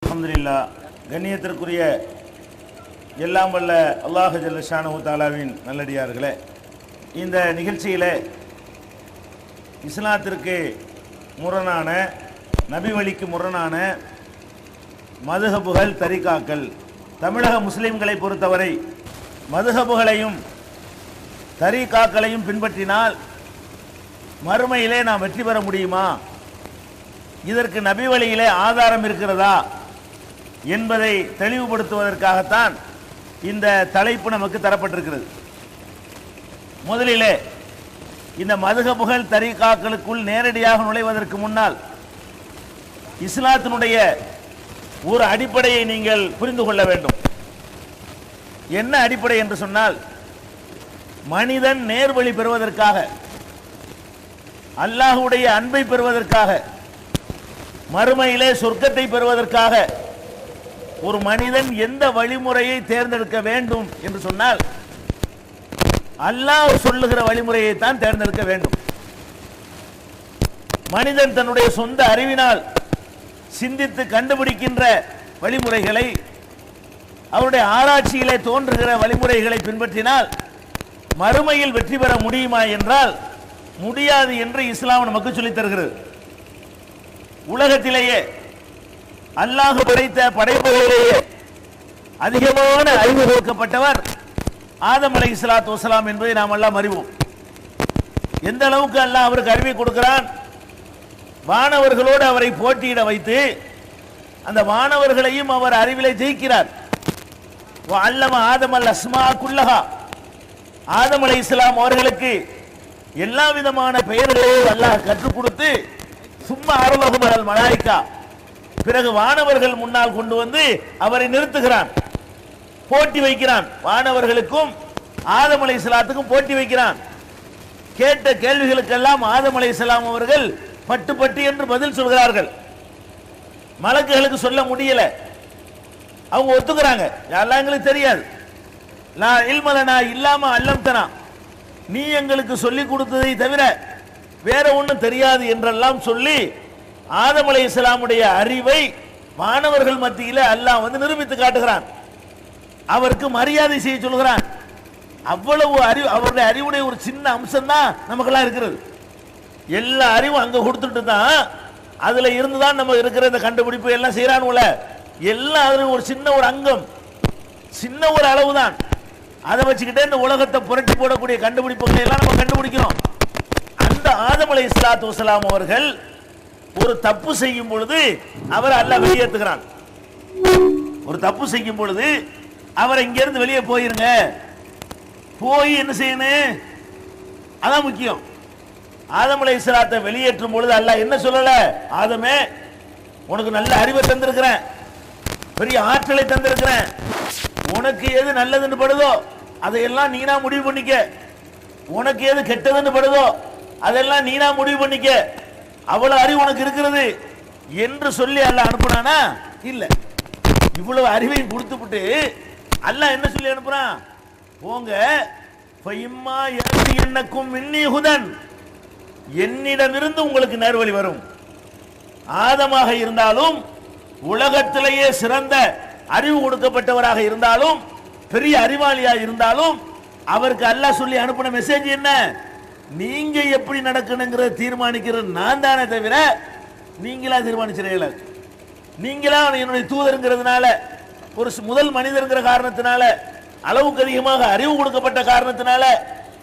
அல்ஹம்துலில்லாஹ். கண்ணியத்திற்குரிய எல்லாம் வல்ல அல்லாஹ் ஜல்ல ஷானஹு தஆலாவின் நல்லடியார்களே, இந்த நிகழ்ச்சியில் இஸ்லாத்திற்கு முரணான, நபி வழிக்கு முரணான மதுஹபுகள், தரிகாக்கள், தமிழக முஸ்லிம்களை பொறுத்தவரை மதுஹபுகளையும் தரிகாக்களையும் பின்பற்றினால் மறுமையிலே நாம் வெற்றி பெற முடியுமா, இதற்கு நபி வழியிலே ஆதாரம் இருக்கிறதா என்பதை தெளிவுபடுத்துவதற்காகத்தான் இந்த தலைப்பு நமக்கு தரப்பட்டிருக்கிறது. முதலிலே இந்த மதுஹபுகள், தரீகாக்களுக்குள் நேரடியாக நுழைவதற்கு முன்னால் இஸ்லாத்தினுடைய ஒரு அடிப்படையை நீங்கள் புரிந்து கொள்ள வேண்டும். என்ன அடிப்படை என்று சொன்னால், மனிதன் நேர்வழி பெறுவதற்காக, அல்லாஹ்வுடைய அன்பை பெறுவதற்காக, மறுமையிலே சொர்க்கத்தை பெறுவதற்காக ஒரு மனிதன் எந்த வழிமுறையை தேர்ந்தெடுக்க வேண்டும் என்று சொன்னால், அல்லாஹ் சொல்லுகிற வழிமுறையை தான் தேர்ந்தெடுக்க வேண்டும். மனிதன் தன்னுடைய சொந்த அறிவினால் சிந்தித்து கண்டுபிடிக்கின்ற வழிமுறைகளை, அவருடைய ஆராய்ச்சியிலே தோன்றுகிற வழிமுறைகளை பின்பற்றினால் மறுமையில் வெற்றி பெற முடியுமா என்றால் முடியாது என்று இஸ்லாம் நமக்கு சொல்லித் தருகிறது. உலகத்திலேயே அல்லாஹ் படைத்த படைப்புகளிலேயே அதிகமான அறிவு கொடுக்கப்பட்டவர் ஆதம் அலைஹிஸ்ஸலாத்து வஸ்ஸலாம் என்பதை நாம் எல்லாம் அறிவோம். எந்த அளவுக்கு அல்லாஹ் அவருக்கு அறிவை கொடுக்கிறான், வானவர்களோடு அவரை போட்டியிட வைத்து அந்த வானவர்களையும் அவர் அறிவிலை ஜெயிக்கிறார். அல்லம ஆதம் அல் அஸ்மா குல்லஹா, ஆதம் அலைஹிஸ்ஸலாம் அவர்களுக்கு எல்லா விதமான பெயர்களையும் அல்லாஹ் கற்றுக் கொடுத்து, சும்மா அரலஹும் அலல் மலாயிகா, பிறகு வானவர்கள் முன்னால் கொண்டு வந்து அவரை நிறுத்துகிறான், போட்டி வைக்கிறான். வானவர்களுக்கும் ஆதம் அலைஹிஸ்ஸலாத்துக்கும் போட்டி வைக்கிறான். கேட்ட கேள்விகளுக்கெல்லாம் ஆதம் அலைஹிஸ்ஸலாம் அவர்கள் பட்டு பட்டு என்று பதில் சொல்கிறார்கள். மலக்குகளுக்கு சொல்ல முடியல, அவங்க ஒத்துக்கிறாங்க, யாரெல்லாம் எங்களுக்கு தெரியாது, லா இல்ம லனா இல்லாம அல்லம்தனா, நீ எங்களுக்கு சொல்லி கொடுத்ததை தவிர வேற ஒன்றும் தெரியாது என்றெல்லாம் சொல்லி ஆதம் அலைஹிஸ்ஸலாமுடைய அறிவை மாணவர்கள் மத்தியில் அல்லாஹ் வந்து நிரூபித்து காட்டுகிறான். அவருக்கு மரியாதை செய்ய சொல்கிறான். அவ்வளவு அறிவு, அவருடைய அறிவுடைய ஒரு சின்ன அம்சம் தான் நமக்கெல்லாம் இருக்கிறது. எல்லா அறிவும் அங்க கொடுத்துட்டு தான் அதுல இருந்து தான் நம்ம இருக்கிற இந்த கண்டுபிடிப்பு எல்லாம் செய்யறானுல, எல்லாம் அதுல ஒரு சின்ன ஒரு அங்கம், சின்ன ஒரு அளவு தான். அதை வச்சுக்கிட்டே இந்த உலகத்தை புரட்டி போடக்கூடிய கண்டுபிடிப்புகளை எல்லாம் நம்ம கண்டுபிடிக்கிறோம். அந்த ஆதம் அலைஹிஸ்ஸலாத்து வஸ்ஸலாம் அவர்கள் ஒரு தப்பு செய்யும் பொழுது அவர் அல்லாஹ் வெளியேற்றுகிறான். ஒரு தப்பு செய்யும் பொழுது அவர் இங்கிருந்து வெளியே போயிருங்க, போய் என்ன செய்யணும், அதான் முக்கியம். ஆதம் அலைஹிஸ்ஸலாத்தை வெளியேற்றும் பொழுது அல்லாஹ் என்ன சொல்லல, ஆதமே உனக்கு நல்ல அறிவை தந்திருக்கிறேன், பெரிய ஆற்றலை தந்திருக்கிறேன், உனக்கு எது நல்லதுன்னு படுதோ அதையெல்லாம் நீனா முடிவு பண்ணிக்க, உனக்கு எது கெட்டதுன்னு படுதோ அதெல்லாம் நீனா முடிவு பண்ணிக்க, அவ்வளவு அறிவு உனக்கு இருக்கிறது என்று சொல்லி அல்லாஹ் அனுப்புனானா? இல்ல. இவ்வளவு அறிவையும் கொடுத்துவிட்டு அல்லாஹ் என்ன சொல்லி அனுப்புறான், போங்க, ஃபைம்மா யஅதியன்னக்கும் மின்னி ஹுதன், என்னிடமிருந்து உங்களுக்கு நேர்வழி வரும். ஆதமாக இருந்தாலும், உலகத்திலேயே சிறந்த அறிவு கொடுக்கப்பட்டவராக இருந்தாலும், பெரிய அறிவாளியாக இருந்தாலும், அவருக்கு அல்லாஹ் சொல்லி அனுப்பின மெசேஜ் என்ன, நீங்க எப்படி நடக்கணுங்கிறத தீர்மானிக்கிறது நான் தானே தவிர நீங்களா தீர்மானிச்சிடல. நீங்களா என்னுடைய தூதருங்கிறதுனால, ஒரு முதல் மனிதருங்கிற காரணத்தினால, அளவுக்கு அதிகமாக அறிவு கொடுக்கப்பட்ட காரணத்தினால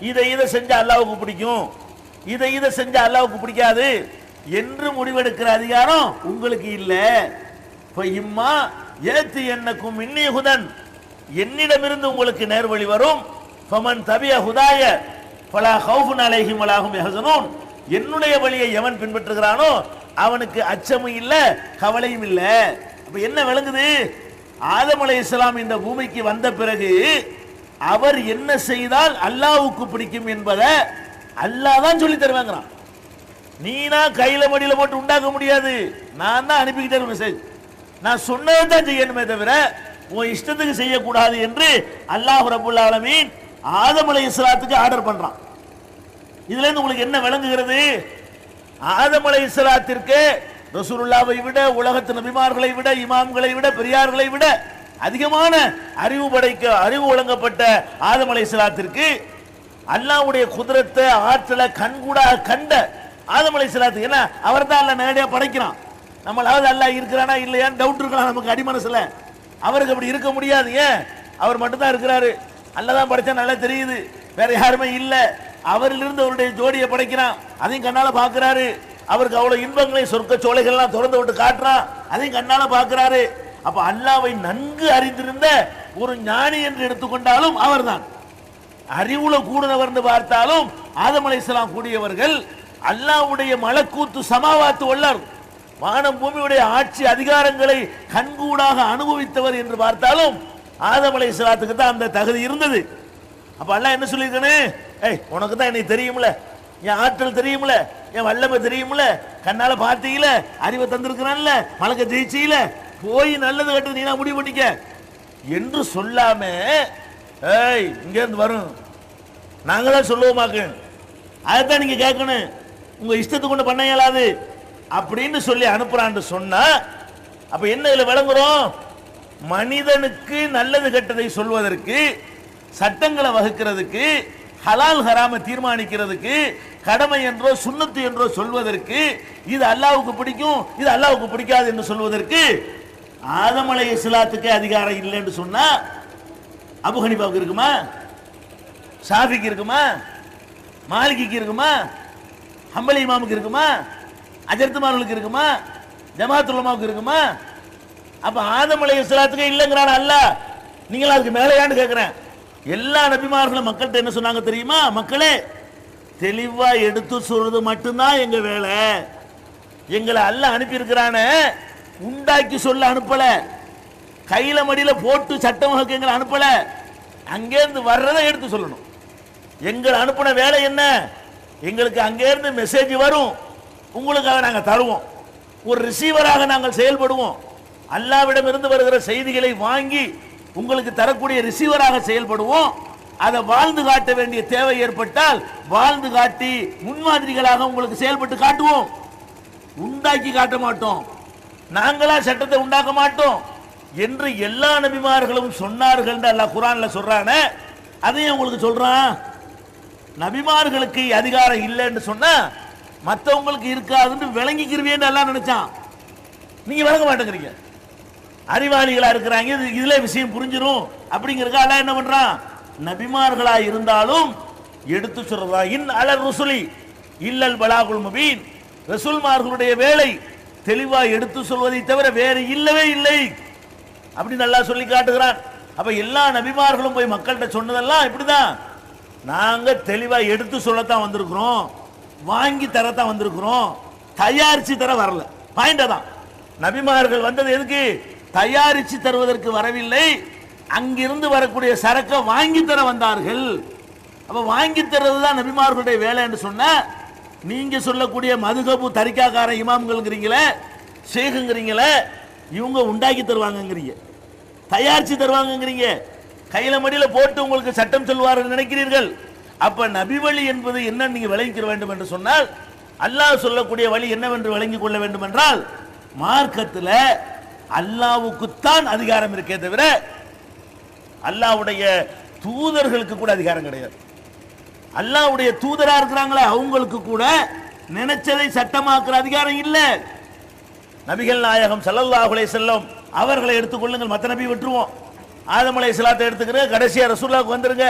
இதை செஞ்சா அல்லாஹ்வுக்கு பிடிக்கும், இதை செஞ்சா அல்லாஹ்வுக்கு பிடிக்காது என்று முடிவெடுக்கிற அதிகாரம் உங்களுக்கு இல்லை. இம்மா ஏத்து என்னக்கும் இன்னி ஹுதன், என்னிடமிருந்து உங்களுக்கு நேர்வழி வரும். ஃபமன் தபிய ஹுதாய ஃபலா ஹவுஃபுன் அலைஹிம் வலா ஹும் யஹ்ஸனூன், என்னுடைய வழியை எவன் பின்பற்றுகிறானோ அவனுக்கு அச்சமும் இல்லை, கவலையும் இல்லை. அப்ப என்ன விளங்குது, ஆதம் அலைஹிஸ்ஸலாம் இந்த பூமிக்கு வந்த பிறகு அவர் என்ன செய்தால் அல்லாஹ்வுக்கு பிடிக்கும் என்பதை அல்லாஹ் தான் சொல்லி தருவாங்கிறான். நீனா கையில மடியில போட்டு உண்டாக்க முடியாது, நான் தான் அனுப்பிக்கிட்டே மெசேஜ், நான் சொன்னதை தான் செய்யணுமே தவிர உன் இஷ்டத்துக்கு செய்யக்கூடாது என்று அல்லாஹ் ரப்புல் ஆலமீன் ஆதம் அலைஹிஸ்ஸலாத்துக்கு ஆர்டர் பண்றான். இதுல இருந்து உங்களுக்கு என்ன விளங்குகிறது, ஆதம் அலைஹிஸ்ஸலாத்திற்கு ரசூலுல்லாவை விட, உலகத்து நபிமார்களை விட, இமாம்களை விட, பெரியார்களை விட அதிகமான அறிவு வழங்கப்பட்ட ஆதம் அலைஹிஸ்ஸலாத்திற்கு அல்லாஹ்வுடைய குதிரத்தை, ஆற்றலை கண்கூடாக கண்ட ஆதம் அலைஹிஸ்ஸலாத்துக்கு, என்ன அவர் தான் அல்லாஹ் நேரடியா படைக்கிறான். நம்மளாவது அல்லாஹ் இருக்கிறானா இல்லையான்னு டவுட் இருக்கலாம் நமக்கு அடிமனசுல. அவருக்கு அப்படி இருக்க முடியாது. ஏன்? அவர் மட்டும்தான் இருக்கிறாரு. அல்லாஹ் தான் படைச்சா நல்லா தெரியுது, வேற யாருமே இல்ல. அவரிலிருந்து அவருடைய ஜோடியை படைக்கிறான், அதையும் கண்ணால பாக்குறாரு. அவருக்கு அவ்வளவு இன்பங்களை, சொர்க்க சோலைகள்லாம் திறந்து விட்டு காட்டுறான், அதையும் கண்ணால பாக்குறாரு. அப்ப அல்லாஹ்வை நன்கு அறிந்திருந்த ஒரு ஞானி என்று எடுத்துக்கொண்டாலும் அவர்தான். அறிவுல கூடுனவர் என்று பார்த்தாலும் ஆதம் அலைஹிஸ்ஸலாம் கூடியவர்கள். அல்லாஹ்வுடைய மலக்கூத்து சமாவாத்து வல்லர், வானம் பூமியுடைய ஆட்சி அதிகாரங்களை கண்கூடாக அனுபவித்தவர் என்று பார்த்தாலும் ஆதம் அலைஹிஸ்ஸலாத்துக்கு தான் அந்த தகுதி இருந்தது. அப்ப அல்லாஹ் என்ன சொல்லியிருக்கானே, உனக்கு தான் என்னை தெரியும்ல, என் ஆற்றல் தெரியும்ல, என் வல்லமை தெரியும்ல, கண்ணால பார்த்தீங்கள, அறிவை தந்திருக்கிறான்ல, மலக்க ஜெயிச்சியில, போய் நல்லது கட்டு நீ முடிவு பண்ணிக்க என்று சொல்லாம, இங்க இருந்து வரும் நாங்களாம் சொல்லுவோமாக்கு, அதைத்தான் நீங்க கேட்கணும், உங்க இஷ்டத்தை கொண்டு பண்ண இயலாது அப்படின்னு சொல்லி அனுப்புறான்னு சொன்னா, அப்ப என்ன இதுல விளங்குறோம்? மனிதனுக்கு நல்லது கெட்டதை சொல்வதற்கு, சட்டங்களை வகுக்கிறதுக்கு, ஹலால் ஹராம தீர்மானிக்கிறதுக்கு, கடமை என்றோ சுன்னத்து என்றோ சொல்வதற்கு, இது அல்லாஹ்வுக்கு பிடிக்கும், இது அல்லாஹ்வுக்கு பிடிக்காது என்று சொல்வதற்கு ஆதம் அலைஹிஸ்ஸலாத்துக்கு அதிகாரம் இல்லை என்று சொன்னா அபு ஹனீஃபாவுக்கு இருக்குமா? ஷாஃபிக்கு இருக்குமா? மாலிகிக்கு இருக்குமா? ஹம்பலி இமாமுக்கு இருக்குமா? அஜர்த்துமார்களுக்கு இருக்குமா? ஜமாத்துல் உலமாவுக்கு இருக்குமா? அப்ப ஆதம் அலைஹிஸ்ஸலாத்துக்கு இல்லைங்கிறான் அல்லாஹ். நீங்களா அதுக்கு மேலையான்னு கேட்கிறேன். எல்லா நபிமார்களும் மக்கள்கிட்ட என்ன சொன்னாங்க தெரியுமா? மக்களே, தெளிவா எடுத்து சொல்றது மட்டும்தான் எங்க வேலை. எங்களை அல்லாஹ் அனுப்பி இருக்கிறான, உண்டாக்கி சொல்ல அனுப்பல, கையில மடியில போட்டு சட்டம் வகுக்க எங்களை அனுப்பல, அங்கேருந்து வர்றதை எடுத்து சொல்லணும். எங்களை அனுப்பின வேலை என்ன? எங்களுக்கு அங்கேருந்து மெசேஜ் வரும், உங்களுக்காக நாங்கள் தருவோம், ஒரு ரிசீவராக நாங்கள் செயல்படுவோம். அல்லாஹ்விடம் இருந்து வருகிற செய்திகளை வாங்கி உங்களுக்கு தரக்கூடிய ரிசீவராக செயல்படுவோம். அதை வாழ்ந்து காட்ட வேண்டிய தேவை ஏற்பட்டால் வாழ்ந்து காட்டி முன்மாதிரிகளாக உங்களுக்கு செயல்பட்டு காட்டுவோம். உண்டாக்கி காட்ட மாட்டோம், நாங்களா சட்டத்தை உண்டாக்க மாட்டோம் என்று எல்லா நபிமார்களும் சொன்னார்கள் என்று அல்லாஹ் குர்ஆன்ல சொல்றானே, அதையும் உங்களுக்கு சொல்றான். நபிமார்களுக்கு அதிகாரம் இல்லைன்னு சொன்னா மற்றவங்களுக்கு இருக்காதுன்னு விளங்கிக்கிறவேன்னு எல்லாம் நினைச்சான். நீங்க விளங்க மாட்டேங்கிறீங்க, அறிவாளிகளா இருக்கிறாங்க, இதுல விஷயம் புரிஞ்சிரும் அப்படிங்கிறதுக்கு அல்லாஹ் என்ன பண்றான்? நபிமார்களா இருந்தாலும் எடுத்து சொல்றதா, இன் அலர் ருசுலி இல்லல் பலாகுல் முபீன், ரசூல்மார்களுடைய வேலை தெளிவா எடுத்து சொல்வதை தவிர வேறு இல்லவே இல்லை அப்படி நல்லா சொல்லி காட்டுகிறான். அப்ப எல்லா நபிமார்களும் போய் மக்கள்கிட்ட சொன்னதெல்லாம் இப்படிதான், நாங்க தெளிவா எடுத்து சொல்லத்தான் வந்திருக்கிறோம், வாங்கி தரத்தான் வந்திருக்கிறோம், தயாரிச்சு தர வரல. பாயிண்ட் தான், நபிமார்கள் வந்தது எதுக்கு? தயாரிச்சு தருவதற்கு வரவில்லை, அங்கிருந்து வரக்கூடிய சரக்கை வாங்கி தர வந்தார்கள். அப்ப வாங்கி தர்றதுதான் நபிமார்களுடைய வேலை என்று சொன்ன, நீங்க சொல்லக்கூடிய மதுகபு தரிக்காக்கார இமாம்கள்ங்கிறீங்களே, ஷேகுங்கிறீங்களே, இவங்க உண்டாக்கி தருவாங்கங்கிறீங்க, தயாரிச்சு தருவாங்கங்கிறீங்க, கையில மடியில போட்டு உங்களுக்கு சட்டம் சொல்வார்கள் நினைக்கிறீர்கள். அப்ப நபி வழி என்பது என்ன நீங்க விளங்கிக்க வேண்டும் என்று சொன்னால், அல்லாஹ் சொல்லக்கூடிய வழி என்னவென்று விளங்கிக் கொள்ள வேண்டும் என்றால், மார்க்கத்தில் அல்லாஹ்வுக்குத்தான் அதிகாரம் இருக்கே தவிர அல்லாஹ்வுடைய தூதர்களுக்கு கூட அதிகாரம் கிடையாது. அல்லாஹ்வுடைய தூதரா இருக்கிறாங்களே அவங்களுக்கு கூட நினைச்சதை சட்டமாக்குற அதிகாரம் இல்லை. நபிகள் நாயகம் ஸல்லல்லாஹு அலைஹி வஸல்லம் அவர்களை எடுத்துக்கொள்ளுங்கள், மற்ற நபி விட்டுருவோம். ஆதம் அலைஹிஸ்ஸலாத்தை எடுத்துக்கிற கடைசியா ரசூலுல்லாஹ்வுக்கு வந்துருங்க.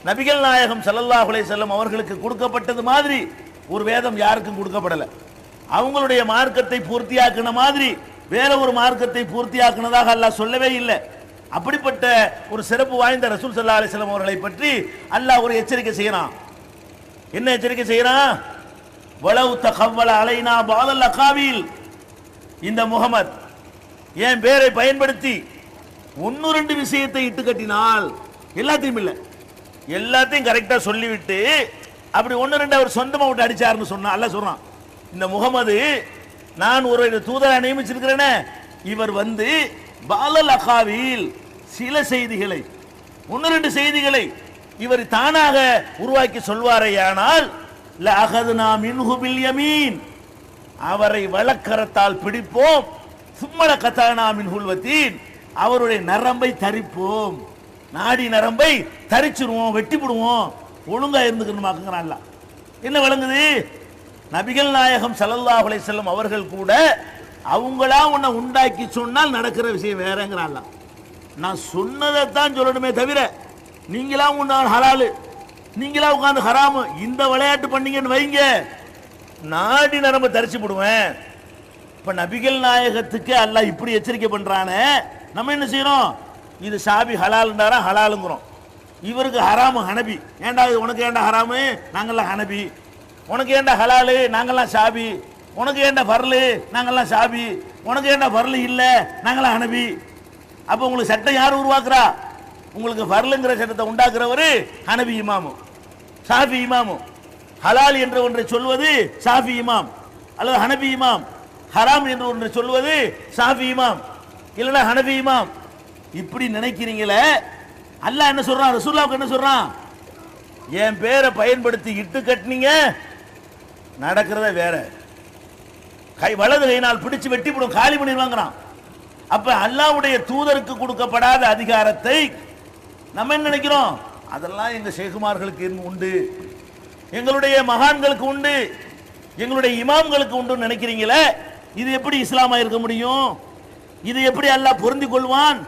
நபிகள் நாயகம் ஸல்லல்லாஹு அலைஹி வஸல்லம் அவர்களுக்கு கொடுக்கப்பட்டது மாதிரி ஒரு வேதம் யாருக்கும் கொடுக்கப்படல. அவங்களுடைய மார்க்கத்தை பூர்த்தியாக்கின மாதிரி வேற ஒரு மார்க்கத்தை பூர்த்தியாக்கினதாக அல்லாஹ் சொல்லவே இல்லை. அப்படிப்பட்ட ஒரு சிறப்பு வாய்ந்த ரசூல் ஸல்லல்லாஹு அலைஹி வஸல்லம் அவர்களை பற்றி அல்லாஹ் ஒரு எச்சரிக்கை செய்யறான். என்ன எச்சரிக்கை செய்யறான்? வலவு தகவல அலைனா பாதல் அகாவில், இந்த முகமது என் பேரை பயன்படுத்தி ஒன்னு ரெண்டு விஷயத்தை இட்டு கட்டினால், எல்லாத்தையும் இல்லை, எல்லாத்தையும் கரெக்டா சொல்லிவிட்டு அப்படி ஒன்னு ரெண்டு அவர் சொந்தமா விட்டு அடிச்சாருன்னு சொன்னா அல்லாஹ் சொல்றான், இந்த முகமது நான் ஒரு தூதரை நியமிச்சிருக்கிறேனே, இவர் வந்து பாலல் அகாவில் சில செய்திகளை, ஒன்னு ரெண்டு செய்திகளை இவர் தானாக உருவாக்கி சொல்வாரேயானால் லஅகதுனா மின்ஹு பில் யமீன், அவரை வலக்கரத்தால் பிடிப்போம், சும்மல கத்தானாமின் ஹுல்வத்தீன், அவருடைய நரம்பை தரிப்போம், நாடி நரம்பை தரிச்சிருவோம், வெட்டி விடுவோம், ஒழுங்கா இருந்துக்கணுமாக்குங்கிறான். என்ன விளங்குது? நபிகள் நாயகம் ஸல்லல்லாஹு அலைஹி வஸல்லம் அவர்கள் கூட அவங்களா உன்னை உண்டாக்கி சொன்னால் நடக்கிற விஷயம் வேறங்கிறான். நான் சொன்னதைத்தான் சொல்லணுமே தவிர நீங்களா உன்ன ஹலாலு, நீங்களா உட்காந்து ஹராமு இந்த விளையாட்டு பண்ணீங்கன்னு வைங்க, நாடி நரம்பை தரிச்சு விடுவேன். இப்ப நபிகள் நாயகத்துக்கு அல்லாஹ் இப்படி எச்சரிக்கை பண்றானே, நம்ம என்ன செய்யறோம்? இது ஷாபி ஹலால்ன்றாரா, ஹலாலுங்கிறோம். இவருக்கு ஹராமு ஹனபி. ஏண்டா இது உனக்கு ஏண்டா ஹராமு, நாங்கெல்லாம் ஹனபி. உனக்கு ஏண்டா ஹலாலு, நாங்கெல்லாம் ஷாபி. உனக்கு ஏண்டா ஃபர்லு, நாங்கெல்லாம் ஷாபி. உனக்கு ஏண்டா ஃபர்லு இல்ல, நாங்கெல்லாம் ஹனபி. அப்ப உங்களுக்கு சட்டம் யார் உருவாக்குறா? உங்களுக்கு ஃபர்லுங்கிற சட்டத்தை உண்டாக்குறவரு ஹனபி இமாமு, ஷாஃபி இமாமு. ஹலால் என்று ஒன்றை சொல்வது ஷாஃபி இமாம் அல்லது ஹனபி இமாம், ஹராம் என்று ஒன்றை சொல்வது ஷாஃபி இமாம் இல்லைன்னா ஹனபி இமாம். இப்படி நினைக்கிறீங்களே, அல்லாஹ் என்ன சொல்றான், ரசூலுல்லாஹ்வுக்கு என்ன சொல்றான்? என் பேரை பயன்படுத்தி இட்டு கட்டினீங்க, நடக்கிறத வேற. வலது கையினால் பிடிச்சு வெட்டி போடும், காலி பண்ணிடுவாங்கிறான். அப்ப அல்லாஹ்வுடைய தூதருக்கு கொடுக்கப்படாத அதிகாரத்தை நம்ம என்ன நினைக்கிறோம்? அதெல்லாம் எங்க ஷேகுமார்களுக்கு உண்டு, எங்களுடைய மகான்களுக்கு உண்டு, எங்களுடைய இமாம்களுக்கு உண்டு நினைக்கிறீங்களே. இது எப்படி இஸ்லாமா இருக்க முடியும்? இது எப்படி அல்லாஹ் பொருந்தி கொள்வான்?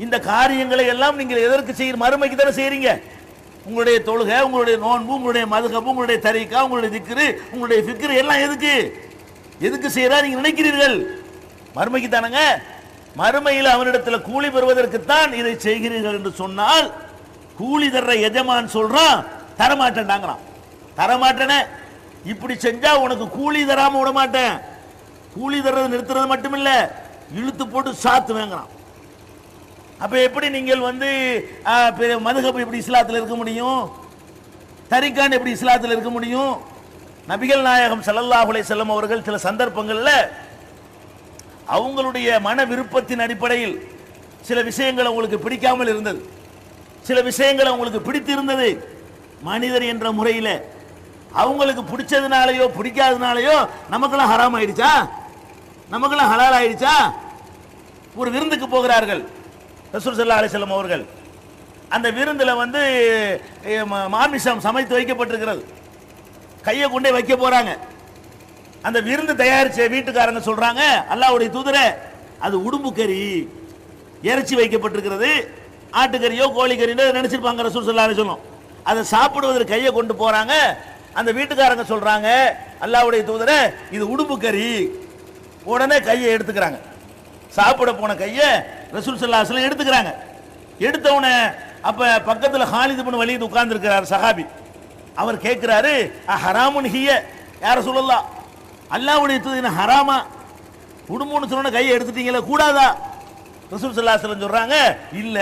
இந்த காரியங்களை எல்லாம் நீங்கள் எதற்கு செய்ய, மறுமைக்கு தானே செய்றீங்க. உங்களுடைய தொழுகை, உங்களுடைய நோன்பு, உங்களுடைய மதுஹப், உங்களுடைய தரீகா, உங்களுடைய திக்ரு, உங்களுடைய ஃபிக்ர் எல்லாம் எதுக்கு எதுக்கு செய்யறா நீங்க நினைக்கிறீர்கள்? மறுமைக்கு தானங்க. மறுமையில் அவனிடத்தில் கூலி பெறுவதற்குத்தான் இதை செய்கிறீர்கள் என்று சொன்னால், கூலி தர்ற எஜமான் சொல்றான் தரமாட்டேன்டாங்கிறான். தரமாட்டேன, இப்படி செஞ்சா உனக்கு கூலி தராம விட மாட்டேன். கூலி தர்றது நிறுத்துறது மட்டுமில்ல, இழுத்து போட்டு சாத்து வேங்கிறான். அப்ப எப்படி நீங்கள் மதுஹப் எப்படி இஸ்லாத்தில் இருக்க முடியும்? தரிகான் எப்படி இஸ்லாத்தில் இருக்க முடியும்? நபிகள் நாயகம் ஸல்லல்லாஹு அலைஹி வஸல்லம் அவர்கள் சில சந்தர்ப்பங்களில் அவங்களுடைய மன விருப்பத்தின் அடிப்படையில் சில விஷயங்கள் உங்களுக்கு பிடிக்காமல் இருந்தது, சில விஷயங்கள் உங்களுக்கு பிடித்து இருந்தது. மனிதர் என்ற முறையில் அவங்களுக்கு பிடிச்சதுனாலயோ பிடிக்காதனாலயோ நமக்கெல்லாம் ஹராம் ஆயிடுச்சா, நமக்கெல்லாம் ஹலால் ஆயிடுச்சா? ஒரு விருந்துக்கு போகிறார்கள் ரசூல் ஸல்லல்லாஹு அலைஹி வஸல்லம் அவர்கள். அந்த விருந்தில் மாமிசம் சமைத்து வைக்கப்பட்டிருக்கிறது. கையை கொண்டே வைக்க போறாங்க. அந்த விருந்து தயாரிச்ச வீட்டுக்காரங்க சொல்றாங்க, அல்லாஹ்வுடைய தூதரே, அது உடும்பு கறி, இறைச்சி வைக்கப்பட்டிருக்கிறது, ஆட்டுக்கறியோ கோழிக்கறியோ நினைச்சிருப்பாங்க ரசூல் ஸல்லல்லாஹு அலைஹி வஸல்லம். அதை சாப்பிடுவதற்கு கையை கொண்டு போறாங்க. அந்த வீட்டுக்காரங்க சொல்றாங்க, அல்லாஹ்வுடைய தூதரே, இது உடும்பு கறி. உடனே கையை எடுத்துக்கிறாங்க. சாப்பிட போன கையை ரசூல் ஸல்லல்லாஹு அலைஹி வஸல்லம் எடுத்துக்கிறாங்க. எடுத்தவனே அப்ப பக்கத்துல ஹாலித் இப்னு வலீத் உட்கார்ந்து இருக்கிறார் சஹாபி. அவர் கேட்கிறாரு, ஹராமுன் ஹிய யா ரசூலல்லாஹ், அல்லாஹ்வுடைய தூதர் ஹராமா? உடும்புன்னு சொன்ன கையை எடுத்துட்டீங்களே, கூடாதா? ரசூல் ஸல்லல்லாஹு அலைஹி வஸல்லம் சொல்றாங்க, இல்ல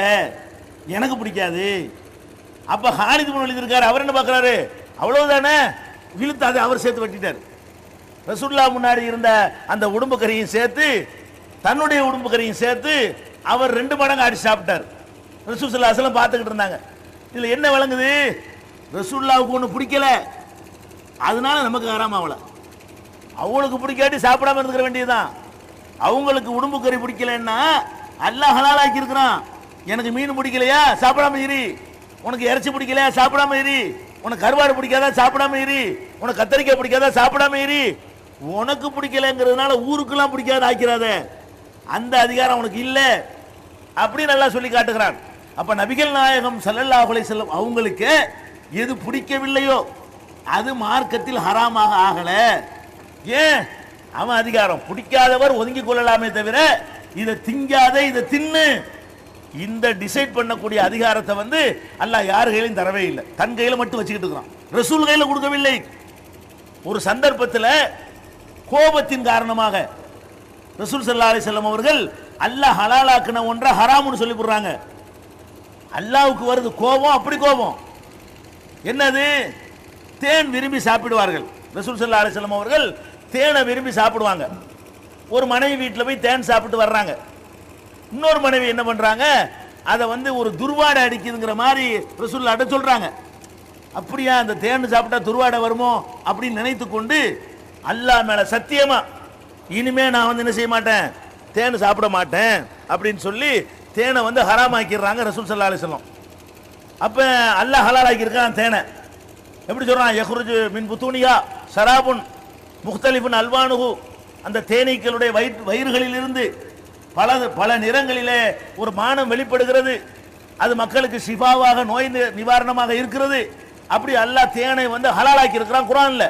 எனக்கு பிடிக்காது. அப்ப ஹாலித் இப்னு வலீத் இருக்காரு, அவர் என்ன பார்க்கறாரு, அவ்வளவுதானே, இழுத்து அதை அவர் சேர்த்து வெட்டிட்டார். ரசூலுல்லாஹ் முன்னாடி இருந்த அந்த உடும்பு கறியும் சேர்த்து தன்னுடைய உடும்பு கறியும் சேர்த்து அவர் 2 மடங்கு அடிச்சு சாப்பிட்டார். ரசூல் ஸல்லல்லாஹு அலைஹி வஸல்லம் பார்த்துக்கிட்டு இருந்தாங்க. இதுல என்ன விளங்குது? ரசூலுல்லாஹ்வுக்கு ஒன்று பிடிக்கல, அதனால நமக்கு ஹராம் ஆகல. அவங்களுக்கு பிடிக்காட்டி சாப்பிடாம இருந்துக்க வேண்டியதுதான். அவங்களுக்கு உடும்பு கறி பிடிக்கலன்னா அல்லாஹ் ஹலாலாக்கி இருக்கிறான். எனக்கு மீன் பிடிக்கலையா, சாப்பிடாம இரு. உனக்கு இறைச்சி பிடிக்கலையா, சாப்பிடாம இரு. உனக்கு கருவாடு பிடிக்காதா, சாப்பிடாம இரு. உனக்கு கத்தரிக்காய் பிடிக்காதா, சாப்பிடாம இரு. உனக்கு பிடிக்கலங்கிறதுனால ஊருக்கெல்லாம் பிடிக்காத ஆக்கிறாத, அந்த அதிகாரம் உனக்கு இல்ல அப்படின்னு நல்லா சொல்லி காட்டுகிறான். அப்ப நபிகள் நாயகம் ஸல்லல்லாஹு அலைஹி வஸல்லம் அவங்களுக்கு எது பிடிக்கவில்லையோ அது மார்க்கத்தில் ஹராமாக ஆகல. ஏன்? அவன் அதிகாரம், பிடிக்காதவர் ஒதுங்கி கொள்ளலாமே தவிர இதை திங்காத, இதை தின்னு, இந்த டிசைட் பண்ணக்கூடிய அதிகாரத்தை அல்லாஹ் யார் கையிலும் தரவே இல்லை, தன் கையில மட்டும் வச்சுக்கிட்டு இருக்கிறான். ரசூல் கையில கொடுக்கவில்லை. ஒரு சந்தர்ப்பத்தில் கோபத்தின் காரணமாக ரசூல் ஸல்லல்லாஹு அலைஹி வஸல்லம் அவர்கள் அல்லாஹ் ஹலாலாக்குன ஒன்றை ஹராம்னு சொல்லி போடுறாங்க. அல்லாஹ்வுக்கு வருது கோபம், அப்படி கோபம். என்னது? தேன் விரும்பி சாப்பிடுவார்கள். ரசூல் ஸல்லல்லாஹு அலைஹி வஸல்லம் அவர்கள் தேனை விரும்பி சாப்பிடுவாங்க. ஒரு மனைவி வீட்டில் போய் தேன் சாப்பிட்டு வர்றாங்க. இன்னொரு மனைவி என்ன பண்றாங்க, அதை ஒரு துர்வாடை அடிக்குதுங்கிற மாதிரி ரசூலுல்லாஹ் அட சொல்றாங்க. அப்படியா, அந்த தேன் சாப்பிட்டா துர்வாடை வருமோ அப்படின்னு நினைத்து கொண்டு அல்லாஹ் மேல சத்தியமா இனிமே நான் வந்து என்ன செய்ய மாட்டேன், தேன் சாப்பிட மாட்டேன் அப்படின்னு சொல்லி தேனை வந்து ஹராமாக்கிடுறாங்க ரசூல் ஸல்லல்லாஹு அலைஹி வஸல்லம். அப்ப அல்லாஹ் ஹலாலாக்கி இருக்கான் தேனை. எப்படி சொல்றான், யஹ்ருஜு மின் புத்தூனியா ஷராபுன் முக்தலிஃபுன் அல்வானுஹு, அந்த தேனீக்களுடைய வயிறுகளில் இருந்து பல நிறங்களிலே ஒரு மானம் வெளிப்படுகிறது, அது மக்களுக்கு ஷிஃபாவாக நோய் நிவாரணமாக இருக்கிறது. அப்படி அல்லாஹ் தேனை வந்து ஹலாலாக்கி இருக்கிறான் குர்ஆன்ல.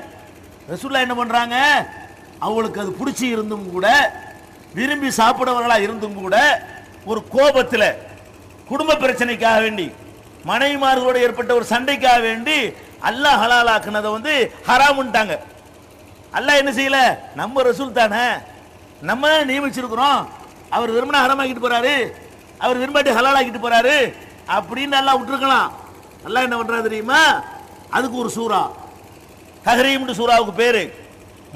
ரசூலுல்லாஹ் என்ன பண்றாங்க, அவங்களுக்கு அது பிடிச்சி இருந்தும் கூட, விரும்பி சாப்பிடுறவர்களா இருந்தும் கூட, ஒரு கோபத்தில் குடும்ப பிரச்சனைக்காக வேண்டி, மனைவிமார்களோடு ஏற்பட்ட ஒரு சண்டைக்காக வேண்டி அல்லாஹ் ஹலாலாக்குனதை வந்து ஹராமுன்ட்டாங்க. அல்லாஹ் என்ன செய்யல, நம்ம ரசூல் தானே, நம்ம நியமிச்சிருக்கிறோம், அவர் விரும்பினா ஹராமாக்கிட்டு போறாரு, அவர் விரும்பாட்டி ஹலாலாக்கிட்டு போறாரு அப்படின்னு அல்லாஹ் விட்டுருக்கலாம். அல்லாஹ் என்ன பண்றா தெரியுமா, அதுக்கு ஒரு சூரா, தஹ்ரீம் சூராவுக்கு பேரு.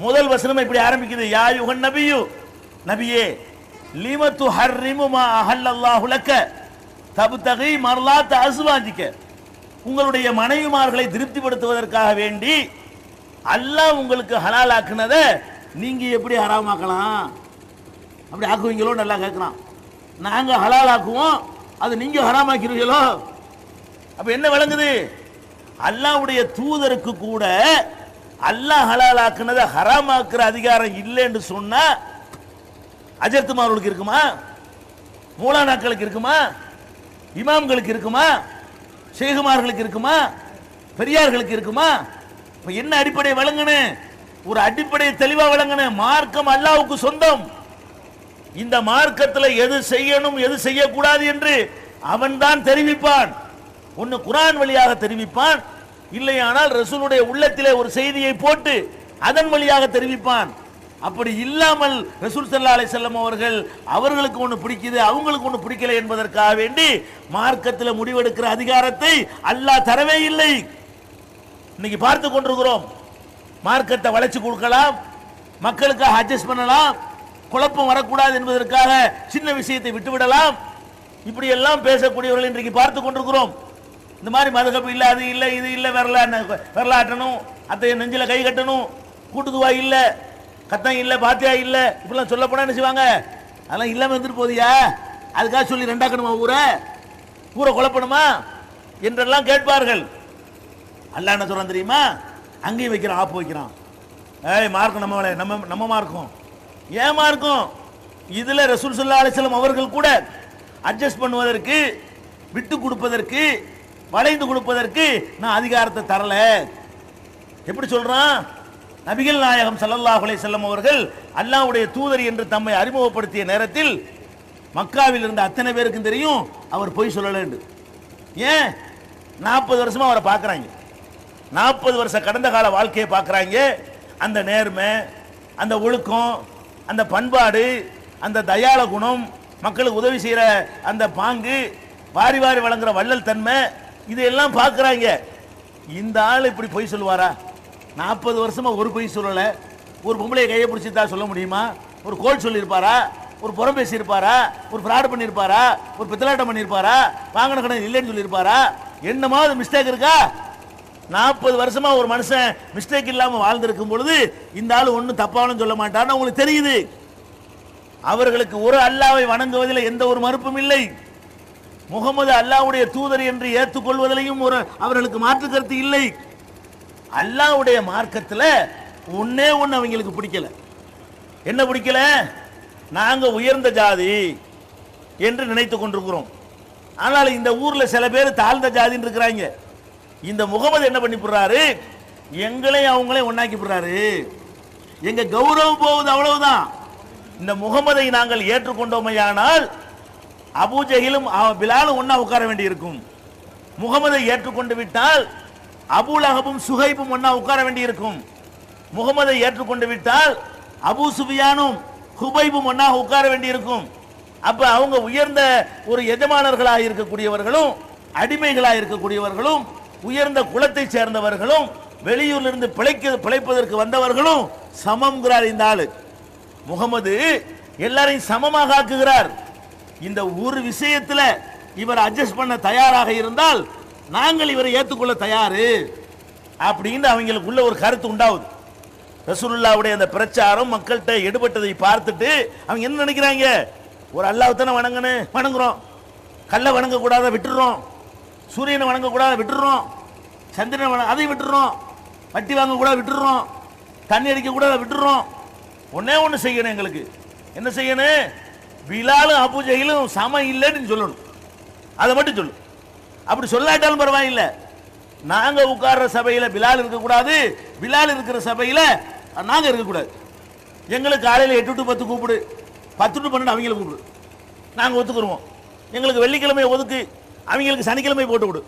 முதல் வசனம் இப்படி ஆரம்பிக்குது, யா யுஹன் நபியு, நபியே லிம துஹர்ரிமு மா அஹல்லல்லாஹு லக்க தப்தகி மர்லாத் அஸ்வாஜிக, உங்களுடைய மனைவிமார்களை திருப்திப்படுத்துவதற்காக வேண்டி அல்லாஹ் உங்களுக்கு ஹலாலாக்குனதை நீங்க எப்படி ஹராமாக்கலாம், அப்படி ஆக்குவீங்களோ நல்லா கேட்கலாம். நாங்க ஹலாலாக்குவோம், அது நீங்க ஹராமாக்கிறீங்களோ? அப்ப என்ன விளங்குது, அல்லாஹ்வுடைய தூதருக்கு கூட அல்லாஹ் ஹலாலாக்குனதை ஹராமாக்குற அதிகாரம் இல்லைன்னு சொன்னா அஜர்த்துமார்களுக்கு இருக்குமா, மூலானாக்களுக்கு இருக்குமா, இமாம்களுக்கு இருக்குமா, ஷேகுமார்களுக்கு இருக்குமா, பெரியார்களுக்கு இருக்குமா? என்ன அடிப்படை விளங்கணும், ஒரு அடிப்படை தெளிவா விளங்கணும். மார்க்கம் அல்லாஹ்வுக்கு சொந்தம். இந்த மார்க்கத்தில் எது செய்யணும் எது செய்யக்கூடாது என்று அவன் தான் தெரிவிப்பான். ஒன்னு குர்ஆன் வழியாக தெரிவிப்பான், இல்லையானால் ரசூலுடைய உள்ளத்திலே ஒரு செய்தியை போட்டு அதன் வழியாக தெரிவிப்பான். அப்படி இல்லாமல் ரசூல் ஸல்லல்லாஹு அலைஹி வஸல்லம் அவர்களுக்கு ஒன்று பிடிக்குது அவங்களுக்கு ஒன்று பிடிக்கல என்பதற்காக வேண்டி மார்க்கத்தில் முடிவெடுக்கிற அதிகாரத்தை அல்லாஹ் தரவே இல்லை. இன்னைக்கு பார்த்து கொண்டிருக்கிறோம், மார்க்கத்தை வளைச்சு கொடுக்கலாம், மக்களுக்காக அட்ஜஸ்ட் பண்ணலாம், குழப்பம் வரக்கூடாது என்பதற்காக சின்ன விஷயத்தை விட்டுவிடலாம், இப்படி எல்லாம் பேசக்கூடியவர்கள் இன்றைக்கு பார்த்து கொண்டிருக்கிறோம். இந்த மாதிரி மதுகப்பு இல்லை, அது இல்லை, இது இல்லை, வரலாற்றணும், அத்தைய நெஞ்சில கை கட்டணும், கூட்டுதுவா இல்லை, கத்தம் இல்லை, பாத்தியா இல்லை, இப்படிலாம் சொல்ல போனா என்ன செய்வாங்க, அதெல்லாம் இல்லாமல் இருந்துட்டு போதியா, அதுக்காக சொல்லி ரெண்டாக்கணுமா, ஊரை குழப்பணுமா என்றெல்லாம் கேட்பார்கள். அல்லாஹ் என்ன சொல்றான் தெரியுமா, அங்கேயும் வைக்கிறான், ஆப்பு வைக்கிறான். மார்க்கம் நம்ம மார்க்கம், ஏன் மார்க்கம்? இதுல ரசூல் ஸல்லல்லாஹு அலைஹி வஸல்லம் அவர்கள் கூட அட்ஜஸ்ட் பண்ணுவதற்கு, விட்டு கொடுப்பதற்கு, வளைந்து கொடுப்பதற்கு நான் அதிகாரத்தை தரல. எப்படி சொல்றான், நபிகள் நாயகம் ஸல்லல்லாஹு அலைஹி வஸல்லம் அவர்கள் அல்லாஹ்வுடைய தூதர் என்று தம்மை அறிமுகப்படுத்திய நேரத்தில் மக்காவில் இருந்த அத்தனை பேருக்கும் தெரியும் அவர் பொய் சொல்லலன்னு. ஏன்? 40 வருஷமா அவரை பார்க்குறாங்க, 40 வருஷ கடந்த கால வாழ்க்கையை பார்க்குறாங்க. அந்த நேர்மை, அந்த ஒழுக்கம், அந்த பண்பாடு, அந்த தயாள குணம், மக்களுக்கு உதவி செய்கிற அந்த பாங்கு, வாரி வாரி வழங்குற வள்ளல் தன்மை, இதையெல்லாம் பார்க்குறாங்க. இந்த ஆள் இப்படி பொய் சொல்லுவாரா? 40 வருஷமா ஒரு பொய் சொல்லலை. ஒரு பொம்பளையை கையை பிடிச்சிருந்தா சொல்ல முடியுமா? ஒரு கோல் சொல்லியிருப்பாரா? ஒரு புறம் பேசியிருப்பாரா? ஒரு ஃப்ராட் பண்ணியிருப்பாரா? ஒரு பித்தலாட்டம் பண்ணியிருப்பாரா? வாங்கின கடன் இல்லைன்னு சொல்லியிருப்பாரா? என்னமாவது மிஸ்டேக் இருக்கா? 40 வருஷமா ஒரு மனுஷன் மிஸ்டேக் இல்லாமல் வாழ்ந்திருக்கும் பொழுது இந்த ஆள் ஒன்றும் தப்பாலும் சொல்ல மாட்டான்னு உங்களுக்கு தெரியுது. அவர்களுக்கு ஒரு அல்லாவை வணங்குவதில் எந்த ஒரு மறுப்பும் இல்லை. முகமது அல்லாஹ்வுடைய தூதர் என்று ஏற்றுக்கொள்வதிலையும் அவர்களுக்கு மாற்று கருத்து இல்லை. அல்லாஹ்வுடைய மார்க்கத்தில் ஒன்னே ஒன்று அவங்களுக்கு பிடிக்கல. என்ன பிடிக்கல? நாங்க உயர்ந்த ஜாதி என்று நினைத்து கொண்டிருக்கிறோம். ஆனால் இந்த ஊர்ல சில பேர் தாழ்ந்த ஜாதின்னு இருக்கிறாங்க. இந்த முகமது என்ன பண்ணி போடுறாரு, எங்களையும் அவங்களையும் ஒன்னாக்கி போடுறாரு. எங்க கௌரவம் போகுது, அவ்வளவுதான். இந்த முகமதை நாங்கள் ஏற்றுக்கொண்டோமையானால் அபூஜஹிலும் பிலாலும் ஒன்னா உட்கார வேண்டி இருக்கும். முகமதை ஏற்றுக்கொண்டு விட்டால் அபூலஹபும் சுஹைபும் ஒன்னா உட்கார வேண்டி இருக்கும். முகமதை ஏற்றுக்கொண்டு விட்டால் அபூ சுஃபியானும் ஹுபைபும் ஒன்னா உட்கார வேண்டி இருக்கும். அப்ப அவங்க உயர்ந்த ஒரு எஜமானர்களாக இருக்கக்கூடியவர்களும் அடிமைகளாக இருக்கக்கூடியவர்களும் உயர்ந்த குலத்தை சேர்ந்தவர்களும் வெளியூர்ல இருந்து பிழைப்பதற்கு வந்தவர்களும் சமம்ங்கிறார் இந்த ஆளு. முகமது எல்லாரையும் சமமாக ஆக்குகிறார். இந்த ஒரு விஷயத்துல இவர் அட்ஜஸ்ட் பண்ண தயாராக இருந்தால் நாங்கள் இவரை ஏற்றுக்கொள்ள தயாரு அப்படின்னு அவங்களுக்குள்ள ஒரு கருத்து உண்டாகுது. ரசூலுல்லாஹ்வுடைய அந்த பிரச்சாரம் மக்கள்கிட்ட எடுபட்டதை பார்த்துட்டு அவங்க என்ன நினைக்கிறாங்க? ஒரு அல்லாஹ் தானே வணங்குறோம், கல்லை வணங்கக்கூடாத விட்டுறோம், சூரியனை வணங்கக்கூடாத விட்டுறோம், சந்திரனை அதை விட்டுறோம், வட்டி வாங்கக்கூடாத விட்டுறோம், தண்ணி அடிக்கக்கூடாத விட்டுறோம். ஒன்னே ஒன்று செய்யணும், எங்களுக்கு என்ன செய்யணும்? பிலாலும் அபூஜையிலும் சம இல்லைன்னு சொல்லணும். அதை மட்டும் சொல்லு. அப்படி சொல்லாட்டாலும் பரவாயில்லை. நாங்க உட்கார்ற சபையில பிலால் இருக்கக்கூடாது, பிலால் இருக்கிற சபையில நாங்க இருக்கக்கூடாது. எங்களுக்கு காலையில் 8 to 10 கூப்பிடு, 10 to 12 அவங்களை கூப்பிடு, நாங்க ஒத்துக்குருவோம். எங்களுக்கு வெள்ளிக்கிழமை ஒதுக்கு, அவங்களுக்கு சனிக்கிழமை போட்டு விடு.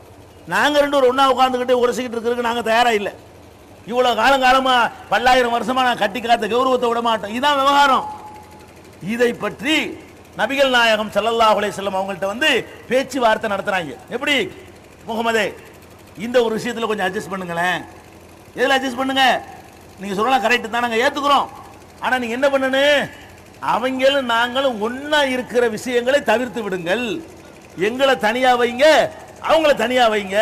நாங்க ரெண்டு ஒரு ஒண்ணா உட்கார்ந்துக்கிட்டு உரசிக்கிட்டு இருக்கிறதுக்கு நாங்க தயாரா இல்லை. இவ்வளவு காலமா பல்லாயிரம் வருஷமா நான் கட்டி காத்த கௌரவத்தை விட மாட்டோம். இதுதான் விவகாரம். இதை பற்றி நபிகள் நாயகம் ஸல்லல்லாஹு அலைஹி வஸல்லம் அவங்கள்ட்ட வந்து பேச்சுவார்த்தை நடத்துறாங்க. எப்படி? முகமதே, இந்த ஒரு விஷயத்துல கொஞ்சம் அட்ஜஸ்ட் பண்ணுங்களேன். எதுல அட்ஜஸ்ட் பண்ணுங்க? நீங்க சொல்லலாம் கரெக்ட் தான், நாங்க ஏத்துக்கிறோம். ஆனா நீங்க என்ன பண்ணணும்? அவங்களும் நாங்களும் ஒன்னா இருக்கிற விஷயங்களை தவிர்த்து விடுங்கள், எங்களை தனியா வைங்க, அவங்கள தனியா வைங்க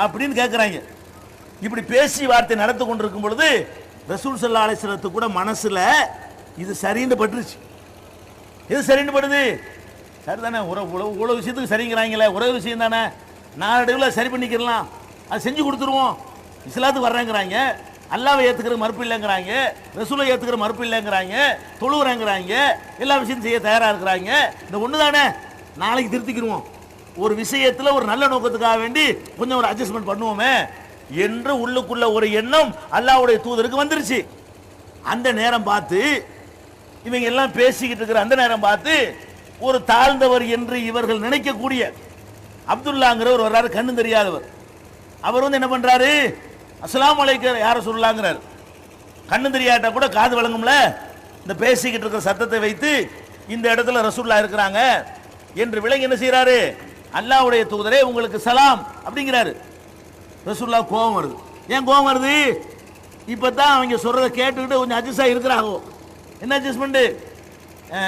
அப்படின்னு கேட்கிறாங்க. இப்படி பேசி வார்த்தை நடந்து கொண்டிருக்கும் பொழுது ரசூல் ஸல்லல்லாஹு அலைஹி வஸல்லம் கூட மனசுல இது சரின்னு பட்டுருச்சு. எது சரின்னு படுது? சரிதானே, உலக விஷயத்துக்கு சரிங்கிறாங்களே, ஒரே விஷயம் தானே, நாளடைவில் சரி பண்ணிக்கிறலாம், அது செஞ்சு கொடுத்துருவோம். இஸ்லாத்துக்கு வர்றேங்கிறாங்க, அல்லாவை ஏற்றுக்கிற மறுப்பு இல்லைங்கிறாங்க, ரசூலை ஏற்றுக்கிற மறுப்பு இல்லைங்கிறாங்க, தொழுவுறாங்கிறாங்க, எல்லா விஷயத்தையும் செய்ய தயாராக இருக்கிறாங்க. இந்த ஒன்று தானே, நாளைக்கு திருத்திக்கிடுவோம், ஒரு விஷயத்தில் ஒரு நல்ல நோக்கத்துக்காக வேண்டி கொஞ்சம் ஒரு அட்ஜஸ்ட்மெண்ட் பண்ணுவோமே என்று உள்ளுக்குள்ள ஒரு எண்ணம் அல்லாஹ்வுடைய தூதருக்கு வந்துருச்சு. அந்த நேரம் பார்த்து இவங்க எல்லாம் பேசிக்கிட்டு இருக்கிற அந்த நேரம் பார்த்து ஒரு தாழ்ந்தவர் என்று இவர்கள் நினைக்கக்கூடிய அப்துல்லாங்கிறவர் வர்றாரு, கண்ணு தெரியாதவர். அவர் வந்து என்ன பண்றாரு? அஸ்ஸலாமு அலைக்கும் யார சொல்லலாங்கிறார். கண்ணு தெரியாட்டா கூட காது வழங்கும்ல, இந்த பேசிக்கிட்டு இருக்கிற சத்தத்தை வைத்து இந்த இடத்துல ரசூலுல்லாஹ் இருக்கிறாங்க என்று விளங்கி என்ன செய்யறாரு? அல்லாஹ்வுடைய தூதரே உங்களுக்கு சலாம் அப்படிங்கிறாரு. ரசூலுல்லாஹ் கோபம் வருது. ஏன் கோபம் வருது? இப்பதான் அவங்க சொல்றதை கேட்டுக்கிட்டு கொஞ்சம் அட்ஜஸ்ட் இருக்கிறாங்க. என்ன அட்ஜஸ்ட்மெண்ட்?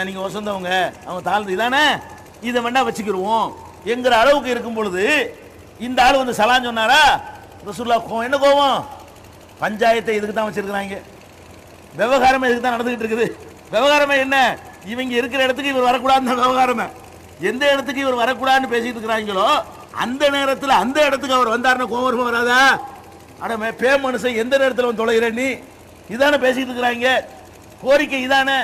நீங்க வசந்தவங்க, அவங்க தாழ்ந்து இதானே, இதை வேணா வச்சுக்கிடுவோம் என்கிற அளவுக்கு இருக்கும் பொழுது இந்த ஆள் வந்து சலாம் சொன்னாரா? ரசூலுல்லாஹ் கோபம். என்ன கோபம்? பஞ்சாயத்தை இதுக்கு தான் வச்சிருக்கிறாங்க, விவகாரமே இதுக்கு தான் நடந்துகிட்டு இருக்குது. விவகாரமே என்ன? இவங்க இருக்கிற இடத்துக்கு இவர் வரக்கூடாதுன்னு விவகாரமே. எந்த இடத்துக்கு இவர் வரக்கூடாதுன்னு பேசிட்டு இருக்கிறாங்களோ அந்த நேரத்தில் அந்த இடத்துக்கு அவர் வந்தாருன்னா கோபம் வருமா வராதா? அட பே மனுஷன், எந்த நேரத்தில் வந்து தொலைகிற நீ, இதானே பேசிட்டு இருக்கிறாங்க, கோரிக்கை இதானே,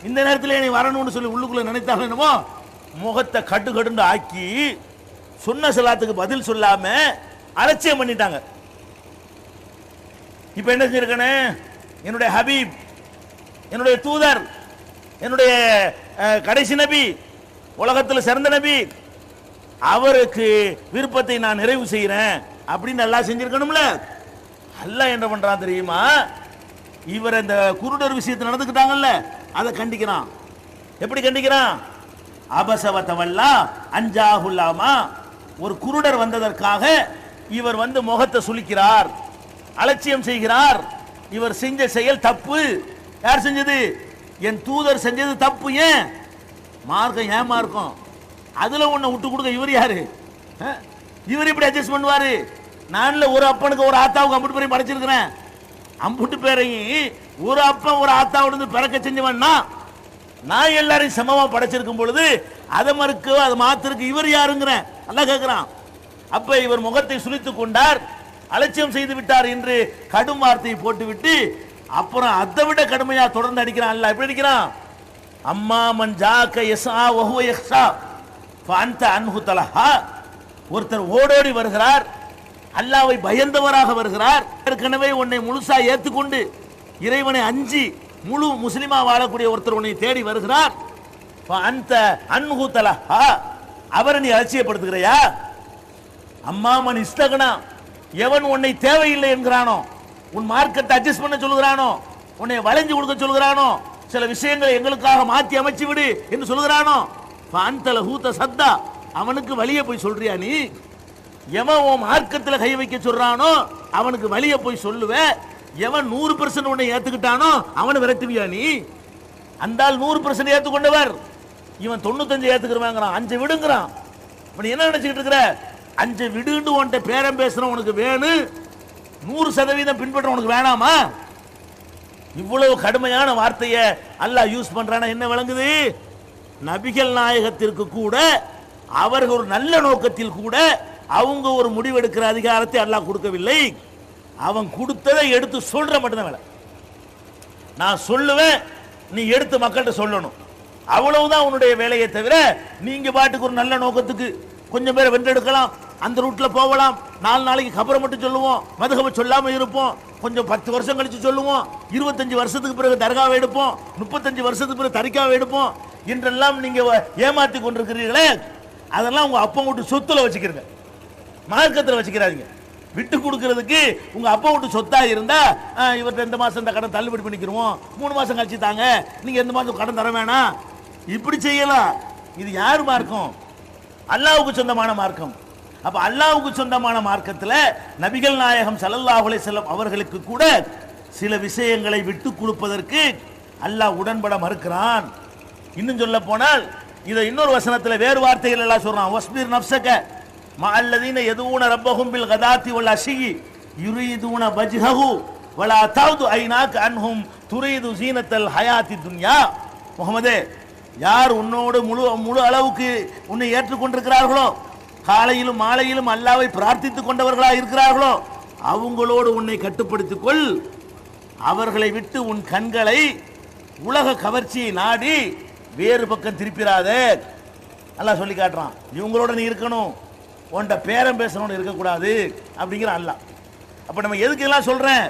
இந்த நேரத்தில் நீ வரணும்னு சொல்லி உள்ளுக்குள்ள நினைத்தாலும் என்னமோ முகத்தை கட்டு கட்டுண்டு ஆக்கி சொன்ன சலாத்துக்கு பதில் சொல்லாம அலட்சியம் பண்ணிட்டாங்க. இப்ப என்ன செஞ்சிருக்கனே? என்னுடைய ஹபீப், என்னுடைய தூதர், என்னுடைய கடைசி நபி, உலகத்தில் சிறந்த நபி, அவருக்கு விருப்பத்தை நான் நிறைவு செய்கிறேன் அப்படின்னு அல்லாஹ் செஞ்சிருக்கணும்ல. அல்லாஹ் என்ன பண்றான் தெரியுமா? இவர் இந்த குருடர் விஷயத்தை நடந்துக்கிட்டாங்கல்ல, அதை கண்டிக்கிறான். எப்படி கண்டிக்கிறான்? அபசவத்தவல்லா அஞ்சாகுல்லாமா, ஒரு குருடர் வந்ததற்காக இவர் வந்து முகத்தை சுளிக்கிறார், அலட்சியம் செய்கிறார், இவர் செஞ்ச செயல் தப்பு. யார் செஞ்சது? என் தூதர் செஞ்சது தப்பு. ஏன் மார்க்கம்? ஏன் மார்க்கம்? அதுல ஒண்ணு விட்டு கொடுக்க இவர் யாரு? இவர் இப்படி அட்ஜஸ்ட் பண்ணுவாரு? நான்ல ஒரு அப்பனுக்கு ஒரு ஆத்தாவுக்கு அம்புட்டு பேரையும் படைச்சிருக்கிறேன், அம்புட்டு பேரையும் ஒரு அப்பன் ஒரு ஆத்தாவோட பிறக்க செஞ்சவன்னா நான் எல்லாரையும் சமமா படைச்சிருக்கும் பொழுது அதை மறுக்க அதை மாத்திருக்கு இவர் யாருங்கிறேன் அல்லாஹ் கேட்கிறான். அப்ப இவர் முகத்தை சுளித்துக் கொண்டார், அலட்சியம் செய்து விட்டார் என்று கடும் வார்த்தையை போட்டுவிட்டு அப்புறம் அதை விட கடுமையா தொடர்ந்து அடிக்கிறான். அல்லாஹ் எப்படி அடிக்கிறான்? அம்மா மன் ஜாக்க யஸா வஹுவ யக்ஷா ஃபஅன்த அன்ஹு தலஹா. ஒருத்தர் ஓடோடி வருகிறார், அல்லாஹ்வை பயந்தவராக வருகிறார், ஏற்கனவே உன்னை முழுசா ஏற்றுக்கொண்டு இறைவனை அஞ்சி முழு முஸ்லிமா வாழக்கூடிய ஒருத்தர் உன்னை தேடி வருகிறார். ஃபஅன்த அன்ஹு தலஹா, அவரை நீ அலட்சியப்படுத்துகிறாயா? அம்மா மன் இஸ்தகனா, எவன் உன்னை தேவையில்லை என்கிறானோ, உன் மார்க்கத்தை அட்ஜஸ்ட் பண்ண சொல்கிறானோ, உன்னை வளைஞ்சு கொடுக்க சொல்கிறானோ, சில விஷயங்களை எங்களுக்காக மாற்றி அமைச்சு விடு என்று சொல்கிறானோ, சத்தா, அவனுக்கு வழியை போய் சொல்றியா நீ? எவன் உன் மார்க்கத்தில் கை வைக்க சொல்றானோ அவனுக்கு வழியை போய் சொல்லுவ. எவன் 100% உன்னை ஏத்துக்கிட்டானோ அவனை விரட்டுவியா நீ? அந்த ஆள் 100% ஏத்துக்கொண்டவர், இவன் 95 ஏத்துக்கிறவாங்கிறான், 5 விடுங்கிறான். இப்படி என்ன நினைச்சுக்கிட்டு இருக்கிற? 5 விடுன்னு உன்ட்ட பேரம் பேசுற உனக்கு வேணும், 100% பின்பற்ற உனக்கு வேணாமா? இவ்வளவு கடுமையான வார்த்தையை அல்லாஹ் யூஸ் பண்றானா என்ன விளங்குது? நபிகள் நாயகத்திற்கு கூட அவர்கள் ஒரு நல்ல நோக்கத்தில் கூட அவங்க ஒரு முடிவெடுக்கிற அதிகாரத்தை அல்லாஹ் கொடுக்கவில்லை. அவன் கொடுத்ததை எடுத்து சொல்ற மட்டும்தான் வேலை. நான் சொல்லுவேன், நீ எடுத்து மக்கள்கிட்ட சொல்லணும், அவ்வளவுதான் உன்னுடைய வேலையை தவிர நீங்க பாட்டுக்கு ஒரு நல்ல நோக்கத்துக்கு கொஞ்சம் பேரை வென்றெடுக்கலாம், அந்த ரூட்ல போகலாம், 4 நாளைக்கு கபரை மட்டும் சொல்லுவோம், மதுகபை சொல்லாம இருப்போம், கொஞ்சம் 10 வருஷம் கழிச்சு சொல்லுவோம், 25 வருஷத்துக்கு பிறகு தர்காவை எடுப்போம், 35 வருஷத்துக்கு பிறகு தரிக்காவை எடுப்போம் என்றெல்லாம் நீங்க ஏமாத்தி கொண்டிருக்கிறீர்களே, அதெல்லாம் உங்க அப்பா வீட்டு சொத்துல வச்சுக்கிறீங்க, மார்க்கத்தில் வச்சுக்கிறாதீங்க. விட்டு கொடுக்கிறதுக்கு உங்க அப்பா வீட்டு சொத்தா இருந்தா இவர்கிட்ட இந்த மாசம் இந்த கடன் தள்ளுபடி பண்ணிக்கிறோம், 3 மாசம் கழிச்சு தாங்க, நீங்க எந்த மாசம் கடன் தர வேணாம், இப்படி செய்யலாம். இது யார் மார்க்கம்? அல்லாஹ்வுக்கு சொந்தமான மார்க்கம். அப்ப அல்லாஹ்வுக்கு சொந்தமான மார்க்கத்தில் நபிகள் நாயகம் ஸல்லல்லாஹு அலைஹி வஸல்லம் அவர்களுக்கு கூட சில விஷயங்களை விட்டு கொடுப்பதற்கு அல்லாஹ் உடன்பட மறுக்கிறான். இன்னும் சொல்ல போனால் இதை இன்னொரு வசனத்தில் வேறு வார்த்தைகள் எல்லாம் சொல்றான். வஸ்பிர் நஃப்ஸக மஅல்லதீன யதுஊன ரப்பஹும் பில் கதாத்தி வல் அஷியி யுரீதுன வஜ்ஹஹு வலா தஅது ஐனாக அன்ஹும் துரீது ஸீனத்தல் ஹயாத்தி துன்யா. முஹம்மதே, யார் உன்னோடு முழு அளவுக்கு உன்னை ஏற்றுக்கொண்டிருக்கிறார்களோ, காலையிலும் மாலையிலும் அல்லாஹ்வை பிரார்த்தித்துக் கொண்டவர்களாக இருக்கிறார்களோ, அவங்களோடு உன்னை கட்டுப்படுத்திக் கொள். அவர்களை விட்டு உன் கண்களை உலக கவர்ச்சியை நாடி வேறு பக்கம் திருப்பிடாதே. அல்லாஹ் சொல்லி காட்டுறான், இவங்களோட நீ இருக்கணும், உன்ட பேரம் பேசணும்னு இருக்கக்கூடாது அப்படிங்கிற அல்லாஹ். அப்ப நம்ம எதுக்கு எல்லாம் சொல்றேன்?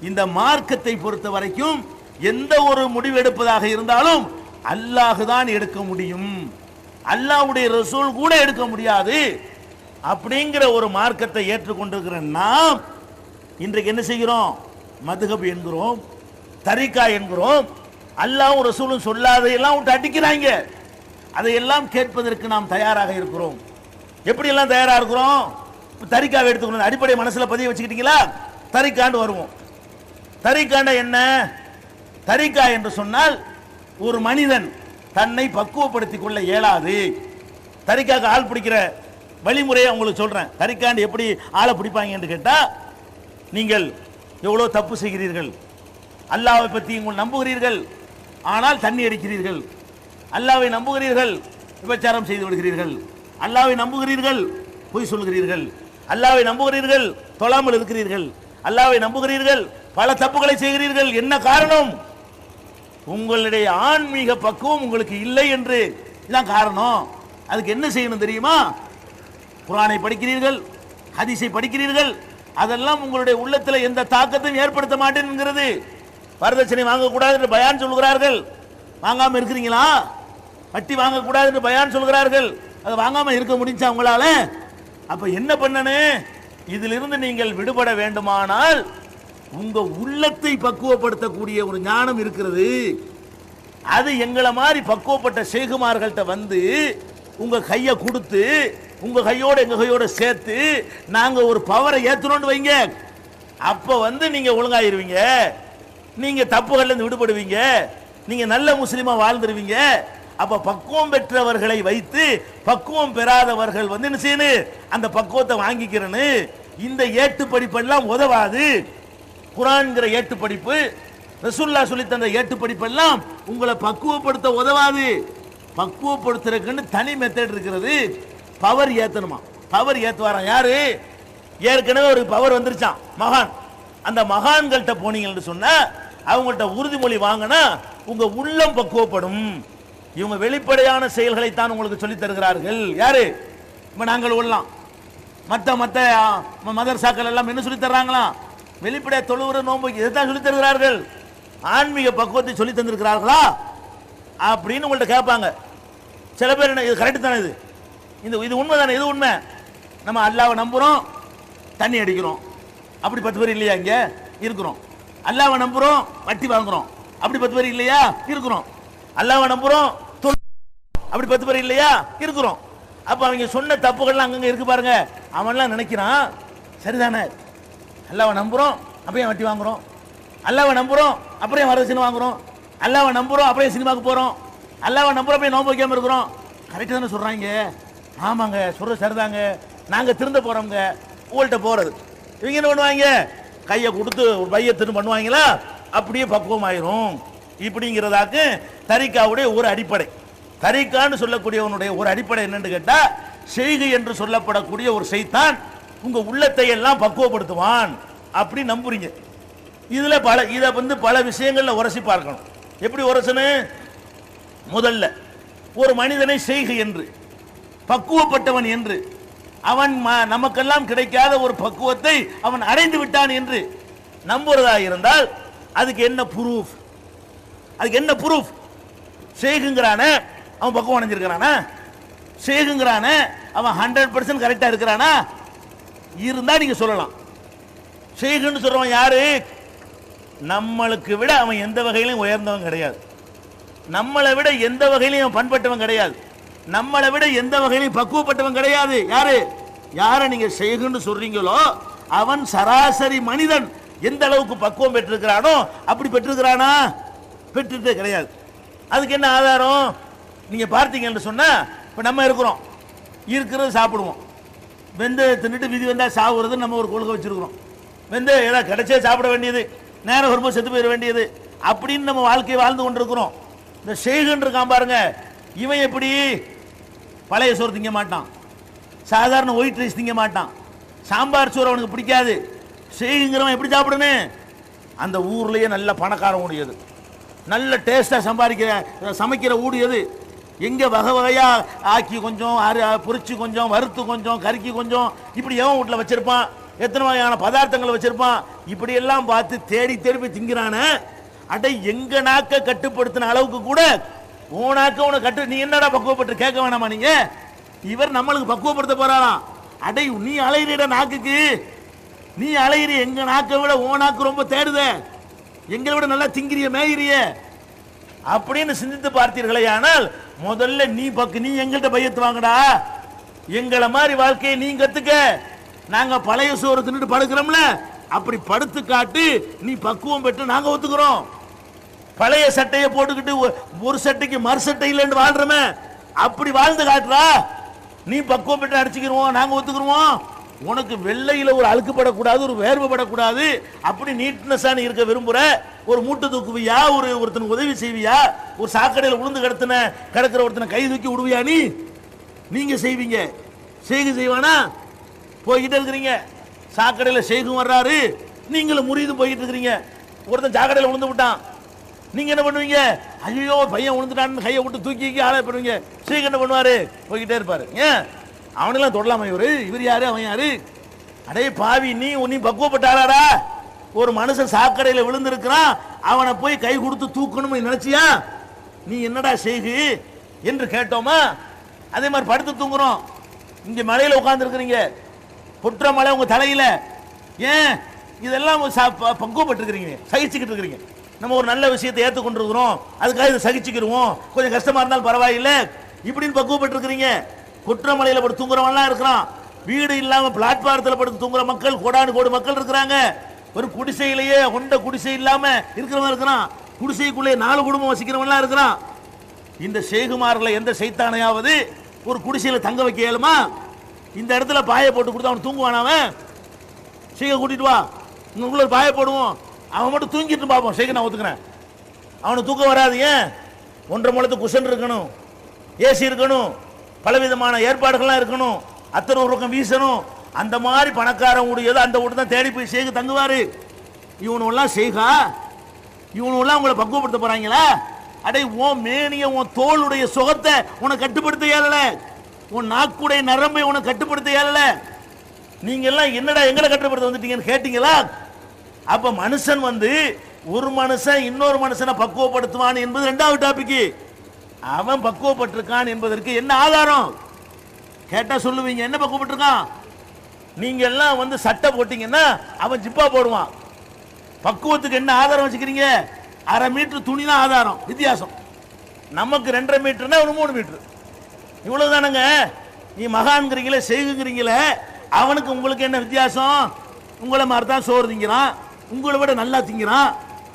இந்த மார்க்கத்தை பொறுத்த வரைக்கும் எந்த ஒரு முடிவு எடுப்பதாக இருந்தாலும் அல்லாஹ் தான் எடுக்க முடியும், அல்லாஹ்வுடைய ரசூல் கூட எடுக்க முடியாது. அப்படிங்கிற ஒரு மார்க்கத்தை ஏற்றுக்கொண்டிருக்கிற நாம் இன்றைக்கு என்ன செய்கிறோம்? மதுஹப் என்கிறோம், தரிகா என்கிறோம். அல்லாஹ்வும் ரசூலும் சொல்லாதையெல்லாம் விட்டு அடிக்கிறாங்க. அதையெல்லாம் கேட்பதற்கு நாம் தயாராக இருக்கிறோம். எப்படி எல்லாம் தயாரா இருக்கிறோம்? தரிகாவை எடுத்துக்கணும், அடிப்படை மனசுல பதிய வச்சுக்கிட்டீங்களா? தரிகாண்டு வருவோம். தரிகாண்ட என்ன? தரிகா என்று சொன்னால் ஒரு மனிதன் தன்னை பக்குவப்படுத்திக் கொள்ள இயலாது. தரிகாக்கு ஆள் பிடிக்கிற வழிமுறையை உங்களுக்கு சொல்றேன். தரிகாண்டு எப்படி ஆளை பிடிப்பாங்க என்று கேட்டா, நீங்கள் எவ்வளவு தப்பு செய்கிறீர்கள், அல்லாஹ்வை பற்றி உங்கள் நம்புகிறீர்கள், ஆனால் தண்ணி அடிக்கிறீர்கள், அல்லாஹ்வை நம்புகிறீர்கள், விபச்சாரம் செய்து விடுகிறீர்கள், அல்லாஹ்வை நம்புகிறீர்கள், பொய் சொல்கிறீர்கள், அல்லாஹ்வை நம்புகிறீர்கள், தொழாமல் இருக்கிறீர்கள், அல்லாஹ்வை நம்புகிறீர்கள், பல தப்புகளை செய்கிறீர்கள். என்ன காரணம்? உங்களுடைய ஆன்மீக பக்குவம் உங்களுக்கு இல்லை என்று இதான் காரணம். அதுக்கு என்ன செய்யணும் தெரியுமா? குர்ஆனை படிக்கிறீர்கள், ஹதீஸை படிக்கிறீர்கள், அதெல்லாம் உங்களுடைய உள்ளத்தில் எந்த தாக்கத்தையும் ஏற்படுத்த மாட்டேன் என்கிறது. வரதட்சணை வாங்கக்கூடாது என்று பயான் சொல்கிறார்கள், வாங்காம இருக்கிறீங்களா? வட்டி வாங்கக்கூடாது என்று பயான் சொல்கிறார்கள், அதை வாங்காம இருக்க முடிஞ்சா உங்களால? அப்ப என்ன பண்ணணும்? இதிலிருந்து நீங்கள் விடுபட வேண்டுமானால் உங்க உள்ளத்தை பக்குவப்படுத்தக்கூடிய ஒரு ஞானம் இருக்கிறது. அது எங்களை மாதிரி பக்குவப்பட்ட ஷேகுமார்கள்ட்ட வந்து உங்க கையை கொடுத்து உங்க கையோட எங்க கையோட சேர்த்து நாங்க ஒரு பவரை ஏத்துறோம்னு வைங்க, அப்ப வந்து நீங்க ஒழுங்காயிருவீங்க, நீங்க தப்புகள்ல இருந்து விடுபடுவீங்க, நீங்க நல்ல முஸ்லிமா வாழ்ந்துருவீங்க. அப்ப பக்குவம் பெற்றவர்களை வைத்து பக்குவம் பெறாதவர்கள் வந்து என்ன செய்யணும்? அந்த பக்குவத்தை வாங்கிக்கிறேன்னு. இந்த ஏட்டு படிப்பெல்லாம் உதவாது. குர்ஆன்ங்கிற ஏட்டு படிப்பு, ரசூலுல்லாஹ் சொல்லி தந்த ஏட்டு படிப்பெல்லாம் உங்களை பக்குவப்படுத்த உதவாது. பக்குவப்படுத்துறதுக்குன்னு தனி மெத்தட் இருக்கிறது. பவர் ஏத்தணுமா? பவர் ஏத்துவாராம் யாரு? ஏற்கனவே ஒரு பவர் வந்துருச்சான், மகான். அந்த மகான்கள்ட்ட போனீங்கன்னு சொன்னா அவங்கள்ட்ட உறுதிமொழி வாங்கினா உங்க உள்ளம் பக்குவப்படும். இவங்க வெளிப்படையான செயல்களை தான் உங்களுக்கு சொல்லி தருகிறார்கள். யாரு? இப்ப நாங்கள் உள்ளலாம் மற்ற மதரசாக்கள் எல்லாம் என்ன சொல்லி தர்றாங்களா? வெளிப்படையா தொழுவுற நோன்பு இதைத்தான் சொல்லி தருகிறார்கள். ஆன்மீக பக்குவத்தை சொல்லி தந்திருக்கிறார்களா அப்படின்னு உங்கள்ட்ட கேட்பாங்க. சில பேர் இது கரெக்ட் தானே, இது உண்மை தானே, இது உண்மை. நம்ம அல்லாஹ்வை நம்புறோம், தண்ணி அடிக்கிறோம், அப்படி 10 பேர் இல்லையா? இங்க இருக்கிறோம். அல்லாஹ்வை நம்புறோம், வட்டி வாங்குறோம், அப்படி 10 பேர் இல்லையா? இருக்கிறோம். அல்லாஹ்வை நம்புறோம், அப்படி 10 பேர் இல்லையா? இருக்கிறோம். அப்ப அவங்க சொன்ன தப்புகள்லாம் அங்கங்க இருக்கு பாருங்க. அவன்லாம் நினைக்கிறான் சரிதானே, அல்லாஹ்வை நம்புறோம் அப்படியே வட்டி வாங்குறோம், அல்லாஹ்வை நம்புறோம் அப்படியே வரதட்சணை வாங்குறோம், அல்லாஹ்வை நம்புறோம் அப்படியே சினிமாக்கு போறோம், அல்லாஹ்வை நம்புறோம் அப்படியே நோன்பு வைக்காம இருக்கிறோம். கரெக்ட் தானே சொல்றாங்க? ஆமாங்க, சொல்றது சரிதாங்க, நாங்க திருந்த போறோம்ங்க. உங்கள்கிட்ட போறது இவங்க என்ன பண்ணுவாங்க? கையை கொடுத்து ஒரு பையத்துன்னு பண்ணுவாங்களா? அப்படியே பக்குவமாயிரும் இப்படிங்கிறதாக்கு தரிகாவுடைய ஒரு அடிப்படை. தரிகான்னு சொல்லக்கூடியவனுடைய ஒரு அடிப்படை என்னன்னு கேட்டா, செய்கை என்று சொல்லப்படக்கூடிய ஒரு செய்தான் உங்க உள்ளத்தை எல்லாம் பக்குவப்படுத்துவான் அப்படி நம்புறீங்க. இதுல இதை பல விஷயங்கள்ல உரசி பார்க்கணும். எப்படி உரசணும்? முதல்ல ஒரு மனிதனை செய்கை என்று, பக்குவப்பட்டவன் என்று, அவன் நமக்கெல்லாம் கிடைக்காத ஒரு பக்குவத்தை அவன் அடைந்து விட்டான் என்று நம்புறதா இருந்தால் அதுக்கு என்ன ப்ரூஃப்? அதுக்கு என்ன ப்ரூஃப்? செய்குங்கிறான அவன் பக்குவம் அடைஞ்சிருக்கிறானா? செய்குங்கிறான அவன் 100% கரெக்டா இருக்கிறானா? இருந்தா நீங்க சொல்லலாம். செய்குன்னு சொல்றவன் யாரு? நம்மளுக்கு விட அவன் எந்த வகையிலும் உயர்ந்தவன் கிடையாது. நம்மளை விட எந்த வகையிலும் பண்பட்டவன் கிடையாது. நம்மளை விட எந்த வகையிலும் பக்குவப்பட்டவன் கிடையாது. யாரு? யாரை நீங்க செய்குன்னு சொல்றீங்களோ அவன் சராசரி மனிதன் எந்த அளவுக்கு பக்குவம் பெற்றிருக்கிறானோ அப்படி பெற்றிருக்கிறானா? பெற்றுட்டே கிடையாது. அதுக்கு என்ன ஆதாரம்? நீங்க பார்த்தீங்கன்னு சொன்னா, இப்ப நம்ம இருக்கிறது சாப்பிடுவோம். வெந்தய தின்னுட்டு விதி வந்தா சாவுறது நம்ம ஒரு கொள்கை வச்சிருக்கிறோம். வெந்தயம் ஏதாவது கிடைச்சே சாப்பிட வேண்டியது, நேரம் வரும்போது செத்து போயிட வேண்டியது அப்படின்னு நம்ம வாழ்க்கையை வாழ்ந்து கொண்டிருக்கிறோம். இந்த செய்கன் இருக்கான் பாருங்க, இவன் எப்படி? பழைய சோறு திங்க மாட்டான், சாதாரண ஒயிட் ரைஸ் திங்க மாட்டான், சாம்பார் சோறு அவனுக்கு பிடிக்காது. செய்கிறவன் எப்படி சாப்பிடணும்? அந்த ஊர்லயே நல்ல பணக்காரன் ஊடியது, நல்ல டேஸ்டா சமைக்கிற ஊடியது, எங்க வகை வகையா ஆக்கி கொஞ்சம் பொரிச்சு கொஞ்சம் வறுத்து கொஞ்சம் கறிக்கு கொஞ்சம் இப்படி எவன் வீட்டில் வச்சிருப்பான், எத்தனை வகையான பதார்த்தங்களை வச்சிருப்பான், இப்படி எல்லாம் பார்த்து தேடி தேடி போய் திங்கிறான. அடை எங்க நாக்க கட்டுப்படுத்தின அளவுக்கு கூட உன் நாக்க உனக்கு கட்டு, நீ என்னடா பக்குவப்பட்டு கேட்க வேணாமா? நீங்க இவர் நம்மளுக்கு பக்குவப்படுத்த போறாராம். அடை நீ அலையிற நாக்குக்கு, நீ அலையிற எங்க நாக்கை விட உன் நாக்கு ரொம்ப தேடுத, எங்களை விட நல்லா திங்கிறிய மேயிறிய அப்படின்னு சிந்தித்து பார்த்தீர்களே. ஆனால் முதல்ல நீ எங்கள்கிட்ட பையத்து வாங்கடா, எங்களை மாதிரி வாழ்க்கையை நீ கத்துக்க. நாங்க பழைய சோறு தின்னுட்டு படுக்கிறோம்ல, அப்படி படுத்து காட்டு, நீ பக்குவம் பெற்று நாங்க ஒத்துக்கிறோம். பழைய சட்டையை போட்டுக்கிட்டு ஒரு சட்டைக்கு மறு சட்டை இல்லைன்னு வாழ்றமே, அப்படி வாழ்ந்து காட்டுறா. நீ பக்குவம் பெற்று அடிச்சுக்கிறோம், நாங்க ஒத்துக்கிறோம். உனக்கு வெள்ளையில ஒரு அழுக்குப்படக்கூடாது, ஒரு வேர்வை படக்கூடாது, அப்படி நீட்னஸா நீ இருக்க விரும்புற. ஒரு மூட்டை தூக்குவியா, ஒருத்தனுக்கு உதவி செய்வியா, ஒரு சாக்கடையில் உளுந்து கிடக்கிற ஒருத்தனை கை தூக்கி விடுவியா? நீங்க செய்வீங்க, செய்வானா? போய்கிட்டே இருக்கிறீங்க, சாக்கடையில் செய்கும் வர்றாரு, நீங்களும் முறியது போய்கிட்டு இருக்கிறீங்க. ஒருத்தன் சாக்கடையில் உளுந்து விட்டான், நீங்க என்ன பண்ணுவீங்க? ஐயோ பையன் உளுந்துட்டான்னு கையை விட்டு தூக்கி ஆளை பண்ணுவீங்க. செய்க என்ன பண்ணுவாரு? போய்கிட்டே இருப்பாரு. ஏன் அவனெல்லாம் தொடலாமா? இவர் யாரு, அவன் யாரு? அடே பாவி, நீ பக்குவப்பட்ட ஆளாடா. ஒரு மனுஷன் சாக்கடையில் விழுந்திருக்கிறான், அவனை போய் கை கொடுத்து தூக்கணும்னு நினைச்சியா? நீ என்னடா செய்கு என்று கேட்டோமா? அதே மாதிரி படுத்து தூங்குறோம், இங்க மலையில உட்கார்ந்து இருக்கிறீங்க, புற்ற மலை உங்க தலையில. ஏன் இதெல்லாம் பக்குவப்பட்டிருக்கிறீங்க, சகிச்சுக்கிட்டு இருக்கிறீங்க. நம்ம ஒரு நல்ல விஷயத்தை ஏற்றுக்கொண்டு இருக்கிறோம், அதுக்காக இதை சகிச்சுக்கிடுவோம், கொஞ்சம் கஷ்டமா இருந்தாலும் பரவாயில்லை இப்படின்னு பக்குவப்பட்டிருக்கிறீங்க. குற்றமலையில் படுத்து தூங்குறவன்லாம் இருக்கிறான், வீடு இல்லாம பிளாட்பாரத்தில் படுத்து தூங்குற மக்கள் கோடானு கோடி மக்கள் இருக்கிறாங்க. ஒரு குடிசையிலேயே கொண்ட குடிசை இல்லாம இருக்கிறவன் இருக்கிறான், குடிசைக்குள்ளே 4 குடும்பம் வசிக்கிறவன்லாம் இருக்கிறான். இந்த சேகுமார்களை எந்த சைத்தானையாவது ஒரு குடிசையில தங்க வைக்க இயலுமா? இந்த இடத்துல பாயை போட்டு கொடுத்து அவன் தூங்குவான். அவன் சீக கூட்டிட்டு வா, உங்களுக்குள்ள ஒரு பாயை போடுவோம், அவன் மட்டும் தூங்கிட்டு பார்ப்போம். சீக்க நான் ஒத்துக்கிறேன், அவனுக்கு தூக்கம் வராது. ஏன்? 1.5 முழத்து குஷன் இருக்கணும், ஏசி இருக்கணும், பலவிதமான ஏற்பாடுகள்லாம் இருக்கணும், அத்தனை ஒரு பக்கம் வீசணும். அந்த மாதிரி பணக்காரன் உடையது அந்த வீட்டு தான் தேடி போய் செய்க தங்குவாரு. இவனெல்லாம் செய்கா, இவனெல்லாம் உங்களை பக்குவப்படுத்த போறாங்களா? அடே உன் மேனிய, உன் தோளுடைய சுகத்தை உனக்கு கட்டுப்படுத்த இயலல, உன் நாக்குடைய நரம்பை உனக்கு கட்டுப்படுத்த இயலல. நீங்க எல்லாம் என்னடா எங்களை கட்டுப்படுத்த வந்துட்டீங்கன்னு கேட்டீங்களா? அப்ப மனுஷன் ஒரு மனுஷன் இன்னொரு மனுஷனை பக்குவப்படுத்துவான் என்பது 2வது டாபிக். அவன் பக்குவப்பட்டிருக்கான் என்பதற்கு என்ன ஆதாரம் கேட்டா சொல்லுவீங்க, என்ன பக்குவப்பட்டிருக்கான்? நீங்க எல்லாம் சட்டை போட்டீங்கன்னா அவன் ஜிப்பா போடுவான். பக்குவத்துக்கு என்ன ஆதாரம் வச்சுக்கிறீங்க? 1/2 மீட்டர் துணி தான் ஆதாரம், வித்தியாசம். நமக்கு 2.5 மீட்டர்னா 3 மீட்டர், இவ்வளவுதானங்க. நீ மகான்கிறீங்களே, செய்குங்கிறீங்களே, அவனுக்கு உங்களுக்கு என்ன வித்தியாசம்? உங்களை மாதிரி தான் சோறு திங்கிறான், உங்களை விட நல்லா திங்கிறான்,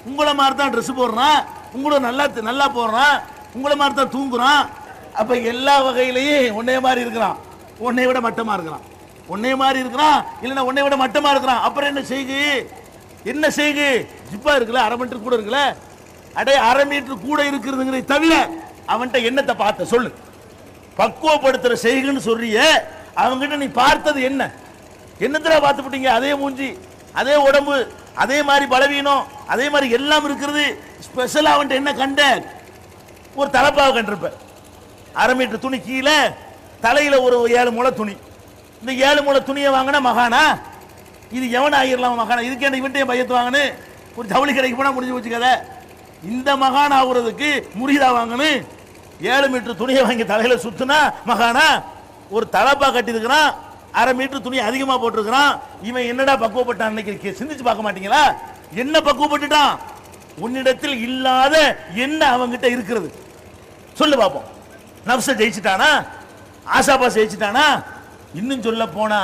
உங்களை மாதிரி தான் ட்ரெஸ் போடுறான், உங்களை நல்லா போடுறான், உங்களை மாதிரி தான் தூங்குறான். அப்ப எல்லா வகையிலையும் உன்னைய மாதிரி இருக்கிறான், உன்னை விட மட்டமா இருக்கிறான், உன்னை மாதிரி இருக்கிறான், இல்லைன்னா உன்னை விட மட்டமா இருக்கிறான். அப்புறம் என்ன செய்கு? என்ன செய்கு ஜிப்பா இருக்குல்ல, 1/2 மீட்டர் கூட இருக்குல்ல, அடே 1/2 மீட்டர் கூட இருக்கிறதுங்கிறத தவிர அவன்கிட்ட என்னத்தை பார்த்த சொல்லு. பக்குவப்படுத்துற செய்குன்னு சொல்றிய, அவங்கிட்ட நீ பார்த்தது என்ன? என்னத்துல பார்த்துட்டீங்க? அதே மூஞ்சி, அதே உடம்பு, அதே மாதிரி பலவீனம், அதே மாதிரி எல்லாம் இருக்கிறது. ஸ்பெஷலா அவன்கிட்ட என்ன கண்ட? ஒரு தலப்பாவை கண்டிருப்ப, 1/2 மீட்டர் துணி கீழே, தலையில ஒரு 7 முழ துணி. இந்த 7 முழ துணியை வாங்கினா மகானா? இது எவன் ஆகிடலாம் மகானா? இதுக்கு என்ன இவன்ட்டே பையத்து வாங்கன்னு ஒரு ஜவுளி கடைக்கு போனா முடிஞ்சு வச்சு கதை. இந்த மகான் ஆகுறதுக்கு முறிதா வாங்கணும். 7 மீட்டர் துணியை வாங்கி தலையில சுத்துனா மகானா? ஒரு தலப்பா கட்டி இருக்கிறான், 1/2 மீட்டர் துணி அதிகமா போட்டிருக்கிறான். இவன் என்னடா பக்குவப்பட்டான்? இன்னைக்கு சிந்திச்சு பார்க்க மாட்டீங்களா? என்ன பக்குவப்பட்டுட்டான்? உன்னிடத்தில் இல்லாத என்ன அவங்கிட்ட இருக்கிறது சொல்லு பாப்போம். நப்ச ஜெயிச்சுட்டானா? ஆசாபா ஜெயிச்சுட்டானா? இன்னும் சொல்ல போனா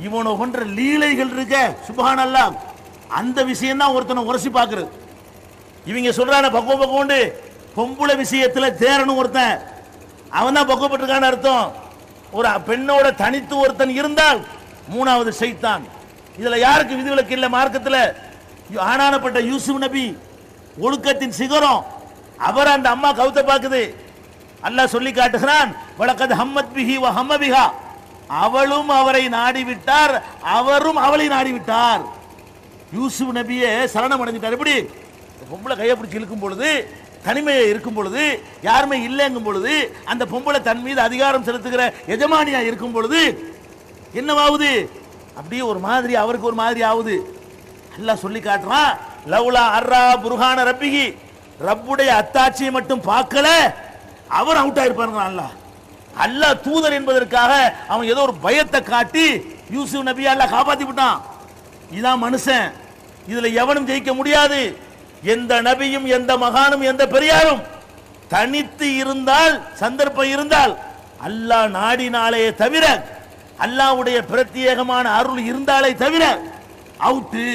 இவனை கொன்ற லீலைகள் இருக்க, சுப்ஹானல்லாஹ், அந்த விஷயம் தான் ஒருத்தனை உரசி பார்க்கிறது. இவங்க சொல்றான பக்குவப்பட்டு பொம்புளை விஷயத்துல தேரணும் ஒருத்தன், அவன் தான் பக்குவப்பட்டிருக்கான்னு அர்த்தம். ஒரு பெண்ணோட தனித்து ஒருத்தன் இருந்தால் 3வது ஷைத்தான். இதுல யாருக்கு விதிவிலக்கு இல்லை மார்க்கத்தில். ஆனானப்பட்ட யூசுப் நபி ஒழுக்கத்தின் சிகரம், அவர் அந்த அம்மா கவுத்த பாக்குது. அல்லாஹ் சொல்லி காட்டுகிறான், வலக்கத் ஹம்மத் பிஹி வ ஹம்ம பிஹா, அவளும் அவரை நாடி விட்டார், அவரும் அவளை நாடி விட்டார். யூசுப் நபியே சரணம் அடைஞ்சிட்டார். எப்படி? பொம்பளை கையை பிடிச்சி இழுக்கும் பொழுது, தனிமையை இருக்கும் பொழுது, யாருமே இல்லைங்கும் பொழுது, அந்த பொம்பளை தன் மீது அதிகாரம் செலுத்துகிற எஜமானியா இருக்கும் பொழுது என்னவாகுது? அப்படியே ஒரு மாதிரி, அவருக்கு ஒரு மாதிரி ஆகுது. அல்லாஹ் சொல்லி காட்டுறான், லவ்லா அர்ரா புர்ஹான ரப்பிஹி, ரப்புடைய அத்தாட்சியை மட்டும் பார்க்கல அவர் அவுட் ஆயிருப்பாருங்க. அல்லாஹ் தூதர் என்பதற்காக அவன் ஏதோ ஒரு பயத்தை காட்டி யூசுப் நபியை அல்லாஹ் காப்பாத்தி விட்டான். இதான் மனுஷன், இதுல எவனும் ஜெயிக்க முடியாது. எந்த நபியும் எந்த மகானும் எந்த பெரியாரும் தனித்து இருந்தால், சந்தர்ப்பம் இருந்தால், அல்லாஹ் நாடினாலே தவிர, அல்லாஹ்வுடைய பிரத்யேகமான அருள் இருந்தாலே தவிர அவுட்டு.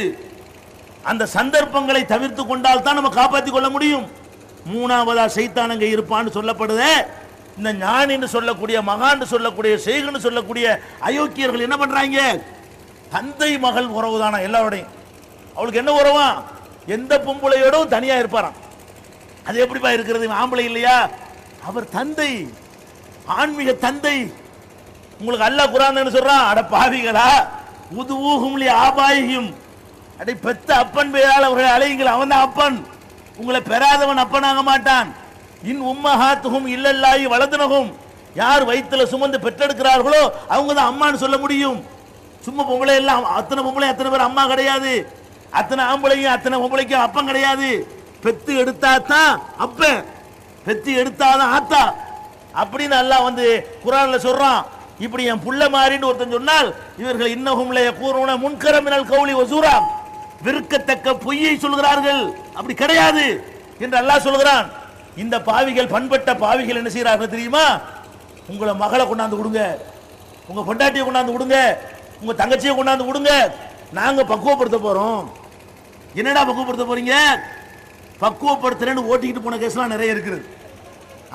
அந்த சந்தர்ப்பங்களை தவிர்த்து கொண்டால் தான் நம்ம காப்பாற்றிக் கொள்ள முடியும். 3வதா சைத்தான் அங்கே இருப்பான்னு சொல்லப்படுது. இந்த ஞானின்னு சொல்லக்கூடிய, மகான்னு சொல்லக்கூடிய, செய்கன்னு சொல்லக்கூடிய அயோக்கியர்கள் என்ன பண்றாங்க? தந்தை மகள் உறவு தானா எல்லாரோடையும். அவளுக்கு என்ன உறவா? எந்த பொம்பளையோடும் தனியா இருப்பாராம். அது எப்படிப்பா இருக்கிறது? ஆம்பளை இல்லையா? அவர் தந்தை, ஆன்மீக தந்தை. உங்களுக்கு அல்லாஹ் குர்ஆன் என்ன சொல்றான்? அட பாவிகளா, உதுஊஹும் லி ஆபாயிஹிம், அடே பெத்த அப்பன் பெயரால் அவர்களை அழையுங்கள், அவன் தான் அப்பன். உங்களை பெறாதவன் அப்பனாக மாட்டான். இன் உம்மஹாத்துஹும் இல்லல்லாஹி வலதுனஹும், யார் வயிற்றுல சுமந்து பெற்றெடுக்கிறார்களோ அவங்க தான் அம்மான்னு சொல்ல முடியும். சும்மா பொம்பளை எல்லாம், அத்தனை பொம்பளை அத்தனை பேர் அம்மா கிடையாது. அத்தனை ஆம்பளையும் அத்தனை பொம்பளைக்கும் அப்பன் கிடையாது. பெத்து எடுத்தா தான் அப்பன், பெத்து எடுத்தாதான் ஆத்தா அப்படின்னு அல்லாஹ் வந்து குர்ஆன்ல சொல்றான். இப்படி என் புள்ள மாறின்னு ஒருத்தன் சொன்னால், இவர்கள் இன்னஹும் ல யகூருன முன்கர மினல் கௌலி வஸூரா, விற்கத்தக்க பொய்யை சொல்கிறார்கள், அப்படி கிடையாது என்று அல்லாஹ் சொல்கிறான். இந்த பாவிகள், பண்பட்ட பாவிகள் என்ன செய்யறார்கள் தெரியுமா? உங்களை மகளை கொண்டாந்து கொடுங்க, உங்க பொண்டாட்டியை கொண்டாந்து கொடுங்க, உங்க தங்கச்சியை கொண்டாந்து கொடுங்க, நாங்க பக்குவப்படுத்த போறோம். என்னடா பக்குவப்படுத்த போறீங்க? பக்குவப்படுத்துறேன்னு ஓட்டிக்கிட்டு போன கேஸ்லாம் நிறைய இருக்குது.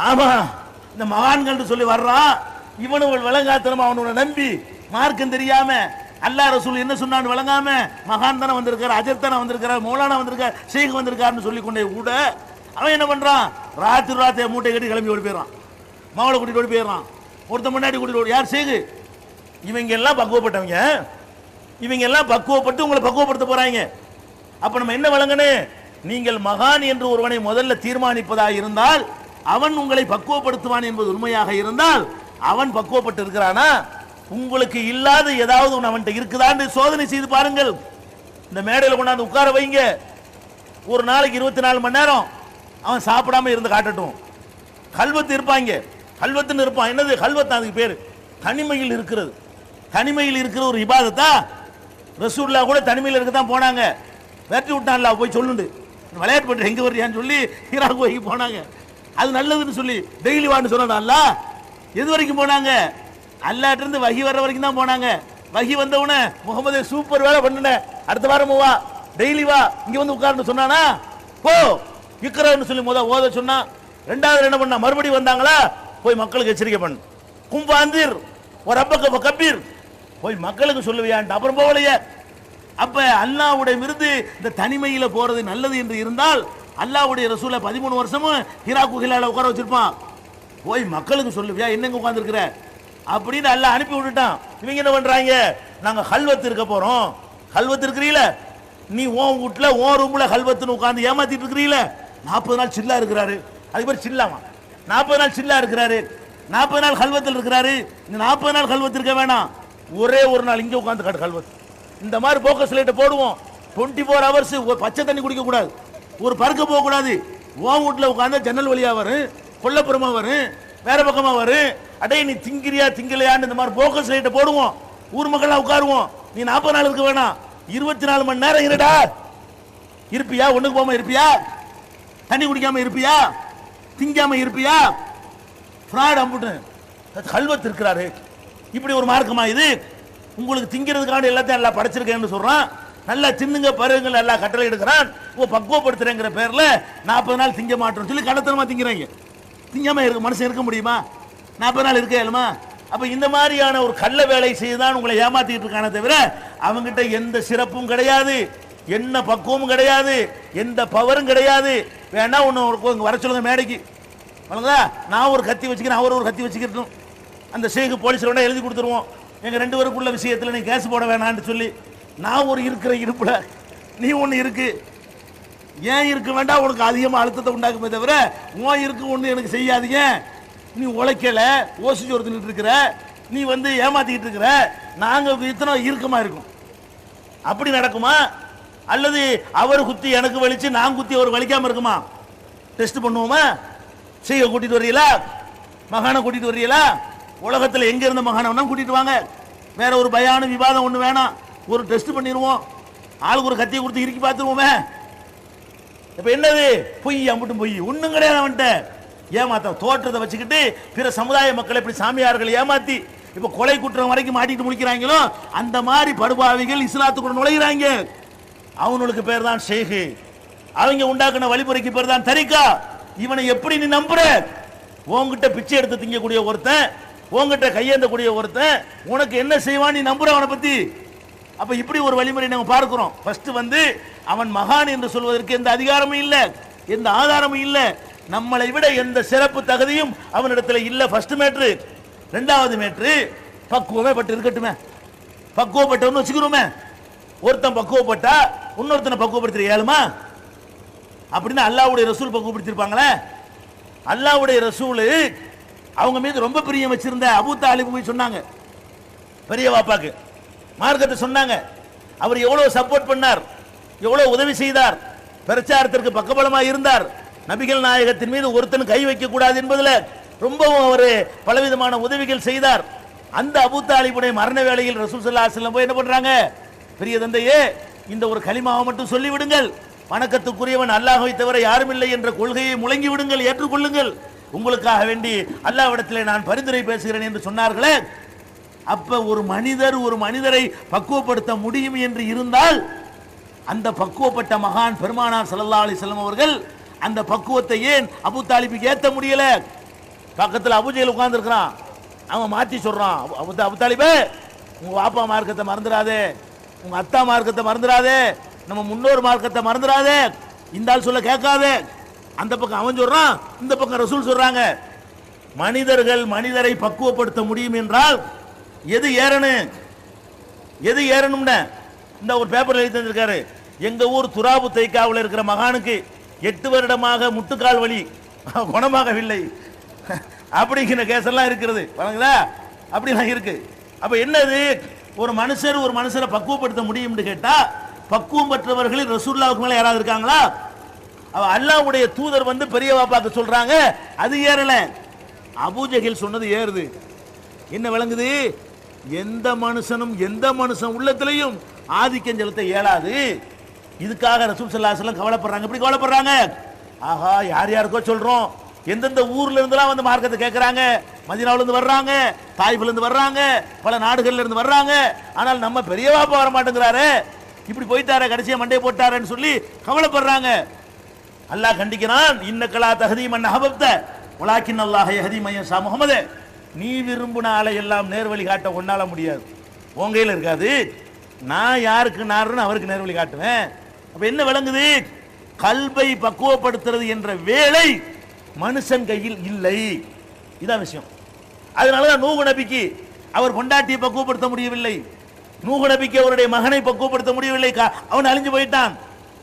ஆமா, இந்த மகான்கள் சொல்லி வர்றான், இவனு விளங்காத்தனமா அவனோட நம்பி மார்க்கம் தெரியாம, அல்லாஹ் ரசூல் என்ன சொன்னான்னு விளங்காம, மகான் தானே வந்திருக்காரு, அஜர் தானே வந்திருக்காரு, மௌலானா வந்திருக்காரு, ஷேக் வந்திருக்காருன்னு சொல்லி கொண்டே கூட அவன் என்ன பண்றான்? ராத்திரி மூட்டை கட்டி கிளம்பி ஓடி போயிடறான், மகளை கூட்டிட்டு ஓடி போயிடறான், ஒருத்த முன்னாடி கூட்டிட்டு ஓடி. யார்? ஷேக். இவங்க எல்லாம் பக்குவப்பட்டவங்க, இவங்க எல்லாம் பக்குவப்பட்டு உங்களை பக்குவப்படுத்த போறாங்க. அப்ப நம்ம என்ன விளங்கணும்? நீங்கள் மகான் என்று ஒருவனை முதல்ல தீர்மானிப்பதாக இருந்தால், அவன் உங்களை பக்குவப்படுத்துவான் என்பது உண்மையாக இருந்தால், அவன் பக்குவப்பட்டு இருக்கிறானா? உங்களுக்கு இல்லாத ஏதாவது ஒன்று அவன்கிட்ட இருக்குதான்னு சோதனை செய்து பாருங்கள். இந்த மேடையில் கொண்டாந்து உட்கார வைங்க, ஒரு நாளைக்கு 24 மணி நேரம் அவன் சாப்பிடாம இருந்து காட்டட்டும். கல்வத்து இருப்பாங்க, கல்வத்துன்னு இருப்பான். என்னது கல்வத்து? அதுக்கு பேரு தனிமையில் இருக்கிறது. தனிமையில் இருக்கிற ஒரு இபாதத்தா? ரசூலுல்லாஹ் கூட தனிமையில் இருக்க தான் போனாங்க. விரட்டி விட்டான்ல, போய் சொல்லுண்டு விளையாட்டு பட்டு எங்க வர்றியான்னு சொல்லி ஈராக் போய் போனாங்க. அது நல்லதுன்னு சொல்லி டெய்லி வான்னு சொன்னதா அல்லாஹ்? எது வரைக்கும் போனாங்க? அல்லாஹ்ட்ட இருந்து வஹி வர்ற வரைக்கும் தான் போனாங்க. வஹி வந்தவுடனே முகமது சூப்பர் வேலை பண்ணுன, அடுத்த வாரம் வா, டெய்லி வா, இங்க வந்து உட்கார்ந்து சொன்னானா? போ இக்ரான்னு சொல்லி ஓத சொன்னா. ரெண்டாவது என்ன பண்ணா? மறுபடியும் வந்தாங்களா? போய் மக்களுக்கு எச்சரிக்கை பண்ணு, கும்பாந்திர் ஒரு அப்பக்க கபீர், போய் மக்களுக்கு சொல்லுவியான்ட்டு. அப்புறம் போகலையே. அப்ப அல்லாஹ்வுடைய விருது இந்த தனிமையில போறது நல்லது என்று இருந்தால் அல்லாஹ்வுடைய ரசூலை 13 வருஷமும் ஹிரா குகையில உட்கார வச்சிருப்பான். போய் மக்களுக்கு சொல்லுவியா என்னங்க உட்கார்ந்துருக்கிற அப்படின்னு அல்லாஹ் அனுப்பி விட்டுட்டான். இவங்க என்ன பண்றாங்க, நாங்க ஹல்வத் இருக்க போறோம். ஹல்வத் இருக்கிறீல, நீ உன் வீட்டுல உன் ரூம்ல ஹல்வத்துன்னு உட்கார்ந்து ஏமாத்திட்டு இருக்கிறீல. 40 நாள் சில்லா இருக்கிறாரு, அதுக்கு பேர் சில்லாமா. 40 நாள் சில்லா இருக்கிறாரு, 40 நாள் ஹல்வத்தில் இருக்கிறாரு. இந்த 40 நாள் ஹல்வத் இருக்க வேணாம், ஒரே ஒரு நாள் இங்க உட்கார்ந்து காட்டு ஹல்வத். இந்த மாதிரி போக்கஸ் லைட்டை போடுவோம். 24 ஹவர்ஸ் பச்சை தண்ணி குடிக்க கூடாது, ஒரு பருக்க போக கூடாது. உன் வீட்டுல உட்கார்ந்து ஜன்னல் வழியா வரும், கொல்லப்புறமா வரும், வேற பக்கமா வரும். அடே நீ திங்கிறியா திங்கலையான்னு இந்த மாதிரி போக்கஸ் லைட்டை போடுவோம். ஊர் மக்கள் உட்காருவோம். நீ 40 நாள் இருக்க வேணாம், 24 மணி நேரம் இருடா. இருப்பியா? ஒண்ணுக்கு போகாம இருப்பியா? தண்ணி குடிக்காம இருப்பியா? திங்காம இருப்பியா? ஃப்ராட் அம்புட்டு ஹல்வத் இருக்கிறாரு. இப்படி ஒரு மார்க்கமா இது? உங்களுக்கு திங்கிறதுக்கான எல்லாத்தையும் எல்லாம் படைச்சிருக்கேன்னு சொல்றான். நல்லா தின்னுங்க பருவங்கள் எல்லாம் கட்டளை எடுக்கிறான். பக்குவப்படுத்துறேங்கிற பேர்ல 40 நாள் திங்க மாட்டோம் சொல்லி கடத்தனமா திங்கிறாங்க. திங்காம இருக்க மனுஷன் இருக்க முடியுமா? 40 நாள் இருக்க இயலுமா? அப்ப இந்த மாதிரியான ஒரு கள்ள வேலை செய்துதான் உங்களை ஏமாத்திட்டு இருக்கானே தவிர அவங்கிட்ட எந்த சிறப்பும் கிடையாது, என்ன பக்குவமும் கிடையாது, எந்த பவரும் கிடையாது. வேணா ஒன்று வர சொல்லுங்க மேடைக்கு, வணங்கா நான் ஒரு கத்தி வச்சுக்கிறேன், அவர் ஒரு கத்தி வச்சுக்கிட்டோம். அந்த ஷேக்கு போலீஸ் வேணா எழுதி கொடுத்துருவோம், எங்க 2 பேருக்குள்ள விஷயத்தில் நீ கேஸ் போட வேணான்னு சொல்லி. நான் ஒரு இருக்கிற இருப்புல நீ ஒன்று இருக்கு, ஏன் இருக்க வேண்டாம், உனக்கு அதிகமாக அழுத்தத்தை உண்டாக்குமே தவிர உன் இருக்கு ஒன்று எனக்கு செய்யாதீங்க. நீ உழைக்கல, ஓசி ஒருத்திட்டு இருக்கிற, நீ வந்து ஏமாத்திக்கிட்டு இருக்கிற, நாங்கள் இத்தனை இறுக்கமா இருக்கும். அப்படி நடக்குமா? அல்லது அவர் குத்தி எனக்கு வலிச்சு நான் குத்தி அவர் வலிக்காம இருக்குமா? டெஸ்ட் பண்ணுவோமா? செய்ய கூட்டிட்டு வரீங்களா? மகானை கூட்டிட்டு வரீங்களா? உலகத்தில் எங்க இருந்த மகானை கூட்டிட்டு வாங்க, வேற ஒரு பயான விவாதம் ஒன்று வேணாம், ஒரு டெஸ்ட் பண்ணிடுவோம், ஆளுக்கு ஒரு கத்தியை கொடுத்து இறுக்கி பார்த்துருவோமே. இப்ப என்னது? பொய், அம்பட்டும் பொய், ஒன்றும் கிடையாது. அவன்கிட்ட ஏமாத்த தோற்றத்தை வச்சுக்கிட்டு பிற சமுதாய மக்களை இப்படி சாமியார்கள் ஏமாத்தி இப்ப கொலை குற்றம் வரைக்கும் மாட்டிட்டு முடிக்கிறாங்களோ அந்த மாதிரி படுபாவிகள் இஸ்லாத்துக்குள்ள நுழைகிறாங்க. அவனுக்கு பேர் தான் ஷேகு, அவங்க உண்டாக்குன வழிமுறைக்கு பேர் தான் தரிகா. இவனை எப்படி நீ நம்புற? உன்கிட்ட பிச்சை எடுத்து திங்கக்கூடிய ஒருத்தன், உன்கிட்ட கையேந்தக்கூடிய ஒருத்தன் உனக்கு என்ன செய்வான் நீ நம்புற அவனை பத்தி? அப்ப இப்படி ஒரு வழிமுறை நாங்க பார்க்கிறோம். ஃபர்ஸ்ட் வந்து அவன் மகான் என்று சொல்வதற்கு எந்த அதிகாரமும் இல்லை, எந்த ஆதாரமும் இல்லை. நம்மளை விட எந்த சிறப்பு தகுதியும் அவனிடத்தில் இல்லை. First matter. ரெண்டாவது மேட்ரு, பக்குவமே பட்டு இருக்கட்டுமே. பக்குவப்பட்டவன்னு வச்சுக்கிறோமே, ஒருத்தன் பக்குவப்பட்டா இன்னொருத்தனை பக்குவப்படுத்த இயலுமா? அப்படின்னு அல்லாஹ்வுடைய ரசூல் பக்குவப்படுத்திருப்பாங்களே. அல்லாஹ்வுடைய ரசூல் அவங்க மீது ரொம்ப பிரியம் வச்சிருந்த அபூ தாலிப் போய் சொன்னாங்க, பெரிய வாப்பாக்கு மார்க்கத்தை சொன்னாங்க. அவர் எவ்வளவு சப்போர்ட் பண்ணார், எவ்வளவு உதவி செய்தார், பிரச்சாரத்திற்கு பக்கபலமாக இருந்தார். நபிகள் நாயகத்தின் மீது ஒருத்தன் கை வைக்க கூடாது என்பதில் ரொம்பவும் அவர் பலவிதமான உதவிகள் செய்தார். அந்த அபூ தாலிபுடைய மரண வேளையில் ரசூல் ஸல்லல்லாஹு அலைஹி வஸல்லம் போய் என்ன பண்றாங்க, பெரிய தந்தையே இந்த ஒரு கலிமாவை மட்டும் சொல்லி விடுங்கள், வணக்கத்துக்குரியவன் அல்லாஹ்வை தவிர யாரும் இல்லை என்ற கொள்கையை முழங்கி விடுங்கள், ஏற்றுக்கொள்ளுங்கள், உங்களுக்காக வேண்டி அல்லாஹ்விடத்திலே நான் பரிந்துரை பேசுகிறேன் என்று சொன்னார்களே. அப்ப ஒரு மனிதர் ஒரு மனிதரை பக்குவப்படுத்த முடியும் என்று இருந்தால் அந்த பக்குவப்பட்ட மகான் பெருமானார் ஸல்லல்லாஹு அலைஹி வஸல்லம் அவர்கள் அந்த பக்குவத்தை ஏன் அபூ தாலிபுக்கு ஏத்த முடியல? பக்கத்தில் அபூஜஹல் உட்கார்ந்து இருக்கிறான், அவன் மாத்தி சொல்றான், அபூ தாலிபே உங்க வாப்பா மார்க்கத்தை மறந்துடாதே, உங்க அத்தா மார்க்கத்தை மறந்துடாதே, நம்ம முன்னோர் மார்க்கத்தை மறந்துடாதே, இந்த ஆள் சொல்ல கேட்காதே. அந்த பக்கம் அவன் சொல்றான், இந்த பக்கம் ரசூல் சொல்றாங்க. மனிதர்கள் மனிதரை பக்குவப்படுத்த முடியும் என்றால் எது ஏறணும், எது ஏறணும்னு இந்த ஒரு பேப்பர் எழுதி தந்திருக்காரு. எங்க ஊர் துராபு தைக்காவில் இருக்கிற மகானுக்கு 8 வருடமாக முட்டுக்கால் வலி குணமாகவில்லை அப்படிங்கிற கேஸெல்லாம் இருக்கிறது, அப்படிலாம் இருக்கு. அப்ப என்னது, ஒரு மனுஷர் ஒரு மனுஷரை பக்குவப்படுத்த முடியும் கேட்டா பக்குவம் பெற்றவர்களில் ரசூலுல்லாஹ்வுக்கு மேல யாராவது இருக்காங்களா? அல்லாஹ்வுடைய தூதர் வந்து பெரிய வாப்பாக்கு சொல்றாங்க, அது ஏறல. அபூஜஹல் சொன்னது ஏறுது. என்ன விளங்குது? எந்த மனுஷனும் எந்த மனுஷன் உள்ளத்திலையும் ஆதிக்கம் செலுத்த இயலாது. இதுக்காக ரசூல் ஸல்லல்லாஹு அலைஹி வஸல்லம் கவலைப்படுறாங்க. எப்படி கவலைப்படுறாங்க? ஆஹா, யார் யாருக்கோ சொல்றோம், எந்தெந்த ஊர்ல இருந்தெல்லாம் வந்து மார்க்கத்தை கேட்கறாங்க, மதீனாவுல இருந்து வர்றாங்க, தாயிஃப்ல இருந்து வர்றாங்க, பல நாடுகள்ல இருந்து வர்றாங்க, ஆனால் நம்ம பெரிய வாப்பா வர மாட்டேங்கிறாரு, இப்படி போயிட்டாரு, கடைசியா மண்டே போட்டாருன்னு சொல்லி கவலைப்படுறாங்க. அல்லாஹ் கண்டிக்கிறான், இன்னக்கலா தஹதி மன் அஹபப்த வலாக்கின் அல்லாஹ் யஹதி மன் யஷா. முஹம்மதே, நீ விரும்பின ஆளை எல்லாம் நேர்வழி காட்ட உன்னால முடியாது, உன் கையில் இருக்காது. நான் யாருக்கு நாருன்னு அவருக்கு நேர்வழி காட்டுவேன். அப்ப என்ன விளங்குது? கல்பை பக்குவப்படுத்துறது என்ற வேலை மனுஷன் கையில் இல்லை. இதான் விஷயம். அதனாலதான் நூஹ் நபிக்கு அவர் பொண்டாட்டியை பக்குவப்படுத்த முடியவில்லை. நூஹ் நபிக்கு அவருடைய மகனை பக்குவப்படுத்த முடியவில்லை, அவன் அழிஞ்சு போயிட்டான்.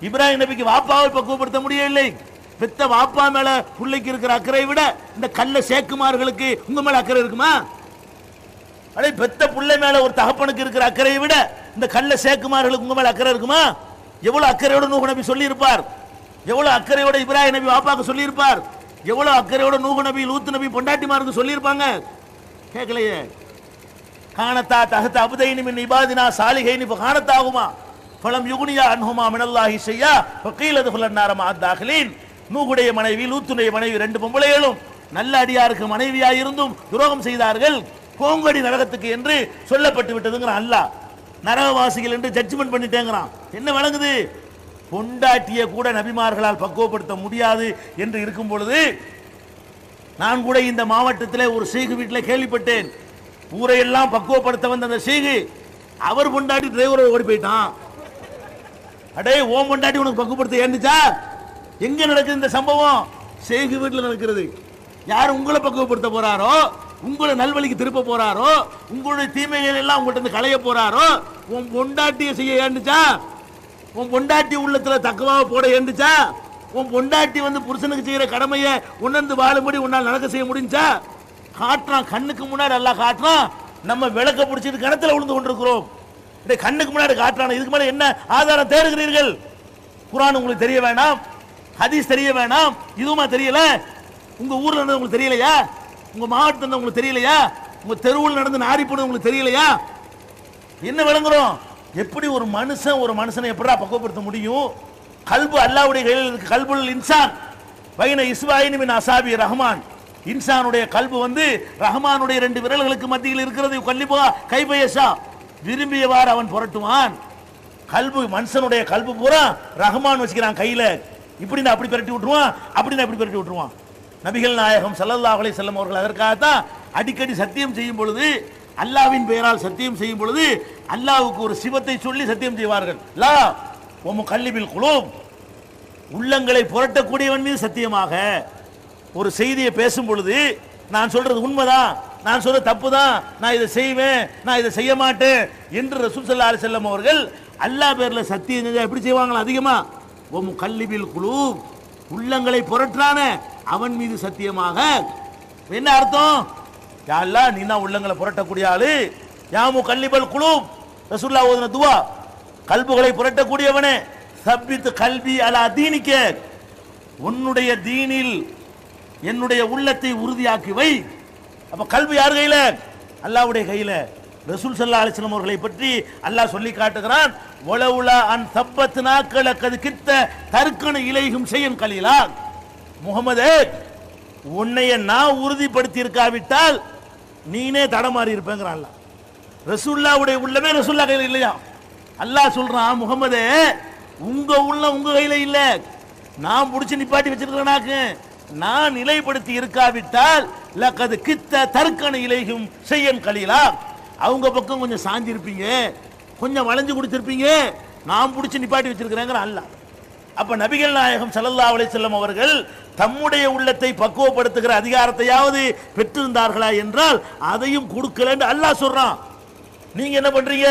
இப்ராஹிம் நபிக்கு வாப்பாவை பக்குவப்படுத்த முடியவில்லை. பெத்த வாப்பா மேல பிள்ளைக்கு இருக்கிற அக்கறை விட இந்த கல்ல சேக்குமார்களுக்கு உங்க மேல அக்கறை இருக்குமா? அடே, பெத்த பிள்ளை மேல ஒரு தகப்பனுக்கு இருக்கிற அக்கறையை விட இந்த கல்ல சேக்குமார்களுக்கு உங்க மேல அக்கறை இருக்குமா? எவ்வளவு அக்கறையோட நூஹ் நபி சொல்லி இருப்பார், எவ்வளவு அக்கறையோட இப்ராஹிம் நபி வாப்பாக்கு சொல்லி இருப்பார், எவ்வளவு அக்கறையோட நூஹ் நபி லூத் நபி பொண்டாட்டிமாருக்கு சொல்லி இருப்பாங்க. கேட்கலையே. கானத்தா தஹத அபதைனி மின் இபாதினா சாலிஹைனி ஃபகானத்தாகுமா ஃபலம் யுக்னியா அன்ஹுமா மினல்லாஹி ஷையா ஃபகீல துஃபுலன் நார மஅத் தாகிலீன். நூஹுடைய மனைவி லூத்துடைய மனைவி ரெண்டு பொம்பளைகளும் நல்ல அடியாருக்கு மனைவியாய் இருந்தும் துரோகம் செய்தார்கள், கோங்கடி நரகத்துக்கு என்று சொல்லப்பட்டு விட்டதுங்கிறான் அல்லாஹ். நரகவாசிகள் என்று ஜட்ஜ்மெண்ட் பண்ணிட்டேங்கிறான். என்ன விளங்குது? பொண்டாட்டிய கூட நபிமார்களால் பக்குவப்படுத்த முடியாது என்று இருக்கும் பொழுது, நான் கூட இந்த மாவட்டத்தில் ஒரு ஷேக் வீட்டில் கேள்விப்பட்டேன். ஊரையெல்லாம் பக்குவப்படுத்த வந்த அந்த ஷேக் அவர் பொண்டாட்டி டிரைவரை ஓடி போயிட்டான். அடே, ஓம் பொண்டாட்டி உனக்கு பக்குவப்படுத்த ஏந்துச்சா? எங்க நடக்குது இந்த சம்பவம்? ஷேக் வீட்டில் நடக்கிறது. யார் உங்களை பக்குவப்படுத்த போறாரோ, உங்களை நல்வழிக்கு திருப்ப போறாரோ, உங்களுடைய தீமைகள் எல்லாம் உங்கள்கிட்ட இருந்து களைய போறாரோ, உன் பொண்டாட்டியை செய்ய ஏந்துச்சா? உன் பொண்டாட்டி உள்ளத்துல தக்கவாக போட ஏந்துச்சா? உன் பொண்டாட்டி புருஷனுக்கு செய்யற கடமையை உணர்ந்து வாழும்படி உன்னால் நடக்க செய்ய முடிஞ்சா? காட்டுறான், கண்ணுக்கு முன்னாடி எல்லாம் காட்டுறான். நம்ம விளக்க பிடிச்சிட்டு கிணத்துல விழுந்து கொண்டிருக்கிறோம். கண்ணுக்கு முன்னாடி காட்டுறான். இதுக்கு மேல என்ன ஆதாரம் தேடுகிறீர்கள்? குர்ஆன் உங்களுக்கு தெரிய வேணாம், ஹதீஸ் தெரிய வேணாம், இதுவுமா தெரியல? உங்க ஊர்ல நடந்து உங்களுக்கு தெரியலையா? உங்க மாவட்டத்தில் உங்களுக்கு தெரியலையா? உங்க தெருவில் நடந்து நாரி போனது உங்களுக்கு தெரியலையா? என்ன விளங்குறோம்? எப்படி ஒரு மனுஷனை எப்படா பக்குவப்படுத்த முடியும்? கல்பு அல்லாஹ்வுடைய கையில் இருக்கு. கல்புல் இன்சான் பைன இஸ்வாயினி மின் அசாபி ரஹ்மான். இன்சானுடைய கல்பு ரஹ்மானுடைய ரெண்டு விரல்களுக்கு மத்தியில் இருக்கிறது. கல்லிபா கைபயசா, விரும்பியவாறு அவன் புரட்டுவான். கல்பு, மனுஷனுடைய கல்பு பூரா ரஹ்மான் வச்சுக்கிறான் கையில. இப்படி அப்படி பிரட்டி விட்டுருவான், அப்படின்னு அப்படி பிரட்டி விட்டுருவான். நபிகள் நாயகம் ஸல்லல்லாஹு அலைஹி வஸல்லம் அவர்கள் அதற்காகத்தான் அடிக்கடி சத்தியம் செய்யும் பொழுது, அல்லாஹ்வின் பெயரால் சத்தியம் செய்யும் பொழுது அல்லாஹ்வுக்கு ஒரு சிவத்தை சொல்லி சத்தியம் செய்வார்கள். லா வ முகல்லிபில் குலூப், உள்ளங்களை புரட்டக்கூடியவன் மீது சத்தியமாக. ஒரு செய்தியை பேசும் பொழுது நான் சொல்றது உண்மைதான், நான் சொல்றது தப்பு தான், நான் இதை செய்வேன், நான் இதை செய்ய மாட்டேன் என்று ரசூல் ஸல்லல்லாஹு அலைஹி வஸல்லம் அவர்கள் அல்லாஹ் பேர்ல சத்தியம் செஞ்சா எப்படி செய்வாங்களா? அதிகமா வ முகல்லிபில் குலூப், உள்ளங்களை புரட்டான அவன் மீது சத்தியமாக. என்ன அர்த்தம்? யா அல்லாஹ், நீ தான் உள்ளங்களை புரட்டக்கூடிய ஆளு. யா முகல்லிபல் குலூப், ரசூலுல்லாஹ் ஓதுன துவா. கல்புகளை புரட்டக்கூடியவனே, சப்பித் கல்பி அலா தீனிக்க, உன்னுடைய தீனில் என்னுடைய உள்ளத்தை உறுதியாக்கி வை. அப்ப கல்பு யார் கையில? அல்லாஹ்வுடைய கையில. ரசூல் ஸல்லல்லாஹு அலைஹி வஸல்லம் அவர்களை பற்றி அல்லாஹ் சொல்லி காட்டுகிறான், வலவுலா அன் தப்பத்னாக லகத் கித்த தர்கன இலைஹும் ஷையன் கலீலா. முஹம்மதே, உன்னைய நான் உறுதிப்படுத்தி இருக்காவிட்டால் நீனே தடமாறி இருப்பேங்கிறான் அல்லாஹ். ரசூலுல்லாஹ்வுடைய உள்ளமே ரசூலுல்லாஹ் கையில இல்லையா? அல்லாஹ் சொல்றான், முஹம்மதே, உங்க உள்ள உங்க கையில இல்ல, நான் புடிச்சு நிப்பாட்டி வச்சிருக்கிறேனாக்கு, நான் நிலைப்படுத்தி இருக்காவிட்டால் லகத் கித்த தர்கன இலைஹும் ஷையன் கலீலா, அவங்க பக்கம் கொஞ்சம் சாஞ்சிருப்பீங்க, கொஞ்சம் வளைஞ்சு கொடுத்திருப்பீங்க, நான் புடிச்சு நிப்பாட்டி வச்சிருக்கிறேங்கிற அல்லாஹ். அப்ப நபிகள் நாயகம் ஸல்லல்லாஹு அலைஹி வஸல்லம் அவர்கள் தம்முடைய உள்ளத்தை பக்குவப்படுத்துகிற அதிகாரத்தையாவது பெற்றிருந்தார்களா என்றால் அதையும் கொடுக்கலன்னு அல்லாஹ் சொல்றான். நீங்க என்ன பண்றீங்க?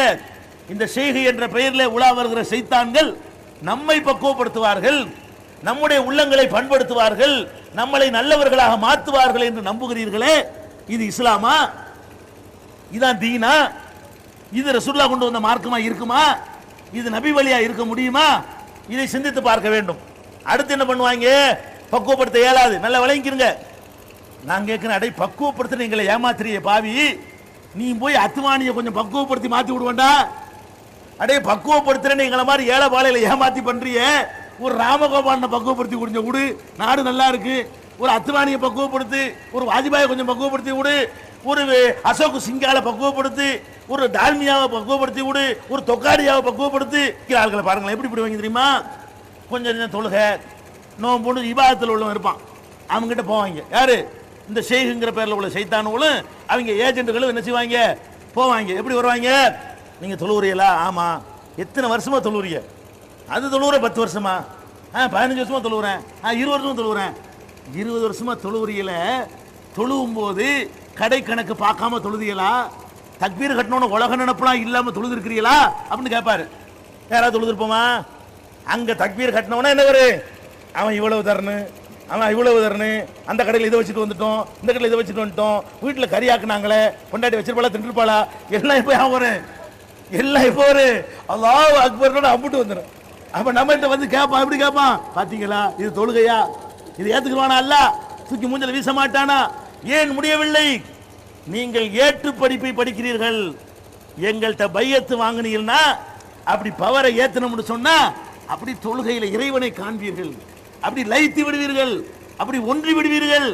இந்த ஷேக் என்ற பெயரில் உலா வருகிற சைத்தான்கள் நம்மை பக்குவப்படுத்துவார்கள், நம்முடைய உள்ளங்களை பண்படுத்துவார்கள், நம்மளை நல்லவர்களாக மாற்றுவார்கள் என்று நம்புகிறீர்களே, இது இஸ்லாமா? இதான் தீனா? இது ரசூலுல்லாஹ் கொண்டு வந்த மார்க்கமா இருக்குமா? இது நபி வழியா இருக்க முடியுமா? இதை சிந்தித்து பார்க்க வேண்டும். அடுத்து என்ன பண்ணுவாங்க? பக்குவப்படுத்த இயலாது. நல்லா விளங்கிக்கிறங்க. நான் கேட்கிறேன், அடை பக்குவப்படுத்த நீங்களை ஏமாத்திரிய பாவி, நீ போய் அத்துவானியை கொஞ்சம் பக்குவப்படுத்தி மாத்தி விடுவேண்டா? அடே, பக்குவப்படுத்துறேன்னு எங்களை மாதிரி ஏழை பாலையில ஏமாத்தி பண்றிய. ஒரு ராமகோபாலனை பக்குவப்படுத்தி கொடுஞ்ச விடு, நாடு நல்லா இருக்கு. ஒரு அத்துவானியை பக்குவப்படுத்து, ஒரு வாஜ்பாயை கொஞ்சம் பக்குவப்படுத்தி விடு, ஒரு அசோக் சிங்கால பக்குவப்படுத்து, ஒரு டால்மியாவை பக்குவப்படுத்தி விடு, ஒரு தொக்காடியாவை பக்குவப்படுத்து. ஆட்களை பாருங்களேன் எப்படி இப்படி வாங்கி தெரியுமா? கொஞ்சம் தொழுகை நோம்புன்னு இபாதத்தில் உள்ளவன் இருப்பான், அவங்ககிட்ட போவாங்க. யாரு? இந்த ஷேக்குங்கிற பேரில் உள்ள சைத்தானுகளும் அவங்க ஏஜென்ட்டுகளும் என்ன செய்வாங்க? போவாங்க. எப்படி வருவாங்க? நீங்க தொழுவுறீங்களா? ஆமா. எத்தனை வருஷமா தொழுவுறீங்க? அது தொழுவுற 10 வருஷமா? 15 வருஷமா தொழுவுறேன். 20 வருஷமா தொழுவுறேன். 20 வருஷமா தொழுவுறீங்கள, தொழுவும் போது கடை கணக்கு பார்க்காம தொழுதீங்களா? தக்பீர் கட்டணும்னு உலக நினைப்பெல்லாம் இல்லாம தொழுது இருக்கிறீங்களா அப்படின்னு கேட்பாரு. யாராவது தொழுதுருப்போமா? அங்க தக்பீர் கட்டினவனா என்ன வரு, அவன் இவ்வளவு தரணும், அவன் இவ்வளவு தரணும், அந்த கடையில் இதை வச்சுட்டு வந்துட்டோம், இந்த கடையில் இதை வச்சுட்டு வந்துட்டோம், வீட்டில் கறி ஆக்குனாங்களே, கொண்டாடி வச்சிருப்பாளா, தின்றுப்பாளா, எல்லாம் இப்போ வரும், எல்லாம் இப்போ ஒரு அல்லாஹ் அக்பர்னு அம்பிட்டு வந்துடும். அப்ப நம்மகிட்ட வந்து கேட்பான், எப்படி கேட்பான்? பாத்தீங்களா இது தொழுகையா? இது ஏத்துக்குவானா? அல்ல தூக்கி மூஞ்சல வீச மாட்டானா? ஏன் முடியவில்லை? நீங்கள் ஏற்று படிப்பை படிக்கிறீர்கள், எங்கள்கிட்ட பையத்து வாங்கினீங்கன்னா அப்படி பவரை ஏத்தணும்னு சொன்னா அப்படி தொழுகையில இறைவனை காண்பீர்கள், அப்படி லயித்து விடுவீர்கள், அப்படி ஒன்றி விடுவீர்கள்,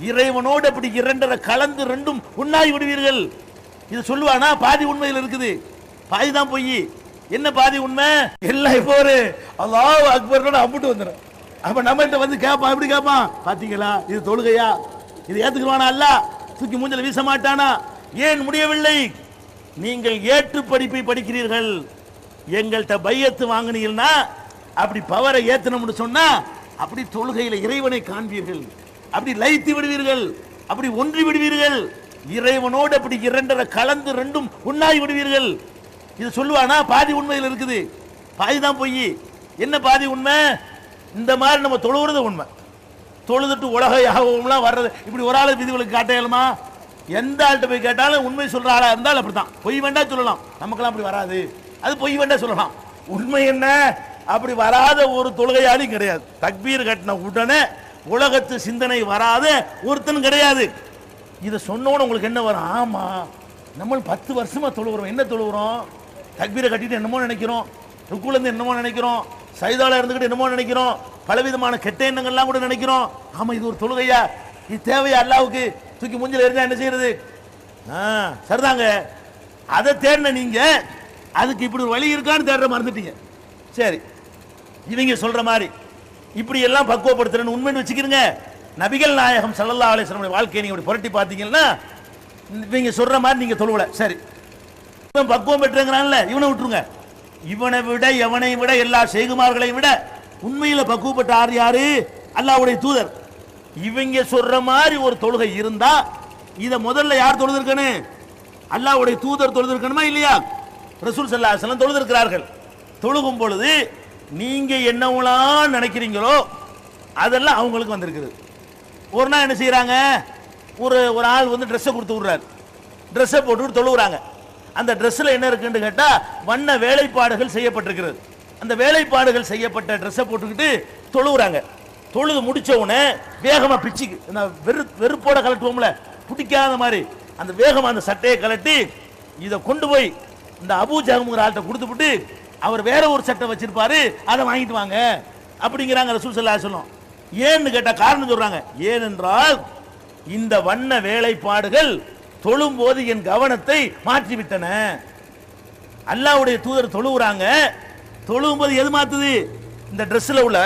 இறைவனோடு அப்படி இரண்டரை கலந்து ரெண்டும் உண்ணாகி விடுவீர்கள். இது சொல்லுவானா? பாதி உண்மையில் இருக்குது, பாதி தான் பொய். என்ன பாதி உண்மை? எல்லாம் இப்போ ஒரு அல்லாஹ் அக்பர்னு அம்பிட்டு வந்துடும். அப்ப நம்மகிட்ட வந்து கேட்பான், எப்படி கேட்பான்? பாத்தீங்களா இது தொழுகையா? இது ஏத்துக்குவானா? அல்ல தூக்கி மூஞ்சல வீச மாட்டானா? ஏன் முடியவில்லை? நீங்கள் ஏற்று படிப்பை படிக்கிறீர்கள், எங்கள்கிட்ட பையத்து வாங்கினீங்கன்னா அப்படி பவரை ஏத்தணும்னு சொன்னா அப்படி தொழுகையில இறைவனை காண்பீர்கள், அப்படி லயித்து விடுவீர்கள், அப்படி ஒன்றி விடுவீர்கள், இறைவனோடு அப்படி இரண்டரை கலந்து ரெண்டும் உண்ணாகி விடுவீர்கள். இது சொல்லுவானா? பாதி உண்மையில் இருக்குது, பாதி தான் பொய். என்ன பாதி உண்மை? இந்த மாதிரி நம்ம தொழுவுறது உண்மை. தொழுதுட்டு உலக யாகம்லாம் வர்றது இப்படி ஒரு ஆளு விதிகளுக்கு காட்டையலுமா? எந்த ஆள்கிட்ட போய் கேட்டாலும் உண்மை சொல்ற ஆளா இருந்தால் அப்படித்தான். பொய் வேண்டா சொல்லலாம், நமக்கெல்லாம் அப்படி வராது, அது பொய் வேண்டா சொல்லலாம். உண்மை என்ன? அப்படி வராத ஒரு தொழுகையாளியும் கிடையாது. தக்பீர் கட்டின உடனே உலகத்து சிந்தனை வராத ஒருத்தனும் கிடையாது. இதை சொன்னோன்னு உங்களுக்கு என்ன வரும்? ஆமா, நம்ம 10 வருஷமா தொழுகிறோம். என்ன தொழுகிறோம்? தக்பீரை கட்டிட்டு என்னமோ நினைக்கிறோம், ருக்குல இருந்து என்னமோ நினைக்கிறோம், சைதால இருந்துகிட்டு என்னமோ நினைக்கிறோம், பலவிதமான கெட்ட எண்ணங்கள்லாம் கூட நினைக்கிறோம். ஆமா, இது ஒரு தொழுகையா? இது தேவையா? அல்லாவுக்கு தூக்கி மூஞ்சில இருந்தா என்ன செய்யறது? சரிதாங்க. அதை தேடின நீங்க அதுக்கு இப்படி ஒரு வழி இருக்கான்னு தேடுற மறந்துட்டீங்க. சரி, இவங்க சொல்ற மாதிரி இப்படி எல்லாம் பக்குவப்படுத்துறேன்னு உண்மைன்னு வச்சுக்கிறீங்க. நபிகள் நாயகம் ஸல்லல்லாஹு அலைஹி வஸல்லம் வாழ்க்கையை நீங்க புரட்டி பார்த்தீங்கன்னா இவங்க சொல்ற மாதிரி நீங்க தொழுவல. சரி, இவன் பக்குவம் பெற்றுங்கிறான்ல, இவனை விட்டுருங்க. இவனை விட எவனை விட எல்லா செய்குமார்களை விட உண்மையில பக்குவப்பட்ட ஆறு யாரு? அல்லாஹ்வுடைய தூதர். இவங்க சொல்ற மாதிரி ஒரு தொழுகை இருந்தா இத முதல்ல யார் தொழுதிருக்கணும்? அல்லாஹ்வுடைய தூதர் தொழுதிருக்கணுமா இல்லையா? ரசூல் ஸல்லல்லாஹு அலைஹி வஸல்லம் தொழுதிருக்கிறார்கள். தொழுகும் பொழுது நீங்க என்னவெல்லாம் நினைக்கிறீங்களோ அதெல்லாம் அவங்களுக்கு வந்திருக்குது. ஒரு நாள் என்ன செய்யறாங்க? ஒரு ஆள் வந்து ட்ரெஸ்ஸை கொடுத்து விடுறாரு, ட்ரெஸ்ஸை போட்டு தொழுகிறாங்க. அந்த ட்ரெஸ்ஸில் என்ன இருக்குன்னு கேட்டா வண்ண வேலைப்பாடுகள் செய்யப்பட்டிருக்கிறது. அந்த வேலைப்பாடுகள் செய்யப்பட்ட ட்ரெஸ்ஸை போட்டுக்கிட்டு தொழுகிறாங்க. தொழுது முடிச்ச உடனே வேகமா பிச்சு வெறுப்போட கலட்டுவோம்ல, பிடிக்காத மாதிரி அந்த வேகமா அந்த சட்டையை கலட்டி இதை கொண்டு போய் இந்த அபூ ஜஹம்ங்கிற ஆள்கிட்ட கொடுத்துவிட்டு அவர் வேற ஒரு சட்டை வச்சிருப்பாரு, அதை வாங்கிட்டு வாங்க அப்படிங்கிறாங்க ரசூல் ஸல்லல்லாஹு அலைஹி வஸல்லம். ஏன்னு கேட்டா காரணம் சொல்றாங்க. ஏனென்றால் இந்த வண்ண வேலைப்பாடுகள் தொழும் போது என் கவனத்தை மாற்றிவிட்டன. அல்லாஹ்வுடைய தூதர் தொழுகிறாங்க, தொழும் போது எது மாத்துது? இந்த ட்ரெஸ்ல உள்ள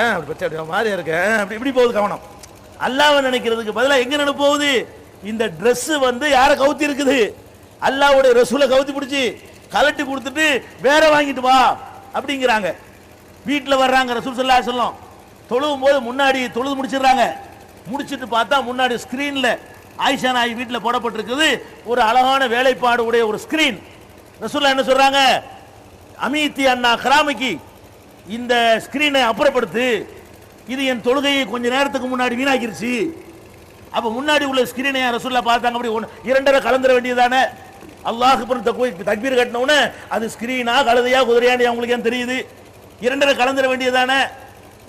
மாதிரி இருக்க அப்படி இப்படி போகுது கவனம். அல்லாஹ்வை நினைக்கிறதுக்கு பதிலாக எங்க நினைப்பு போகுது? இந்த ட்ரெஸ் வந்து யாரை கவுத்தி இருக்குது? அல்லாஹ்வுடைய ரசூலை கவுத்தி பிடிச்சி கலட்டி கொடுத்துட்டு வேற வாங்கிட்டு வா அப்படிங்கிறாங்க. வீட்டில் வர்றாங்க ரசூல் ஸல்லல்லாஹு அலைஹி வஸல்லம். தொழுவும் போது முன்னாடி தொழுது முடிச்சிடுறாங்க. முடிச்சிட்டு பார்த்தா முன்னாடி ஸ்கிரீன்ல ஆயிஷா நாயகி வீட்டில் போடப்பட்டிருக்குது ஒரு அழகான வேலைப்பாடு உடைய ஒரு ஸ்கிரீன். ரசூலுல்லாஹ் என்ன சொல்றாங்க? அமீத்தி அண்ணா கராமிக்கு இந்த ஸ்கிரீனை அப்புறப்படுத்து, இது என் தொழுகையை கொஞ்ச நேரத்துக்கு முன்னாடி வீணாக்கிருச்சு. அப்ப முன்னாடி உள்ள ஸ்கிரீனை ரசூலுல்லாஹ் பார்த்தாங்க, அப்படி இரண்டரை கலந்துட வேண்டியதானே? அல்லாஹ் தக்பீர் கட்டினவுடனே அது ஸ்கிரீனா கழுதையா குதிரையான்னு அவங்களுக்கு ஏன் தெரியுது? இரண்டரை கலந்துட வேண்டியதானே?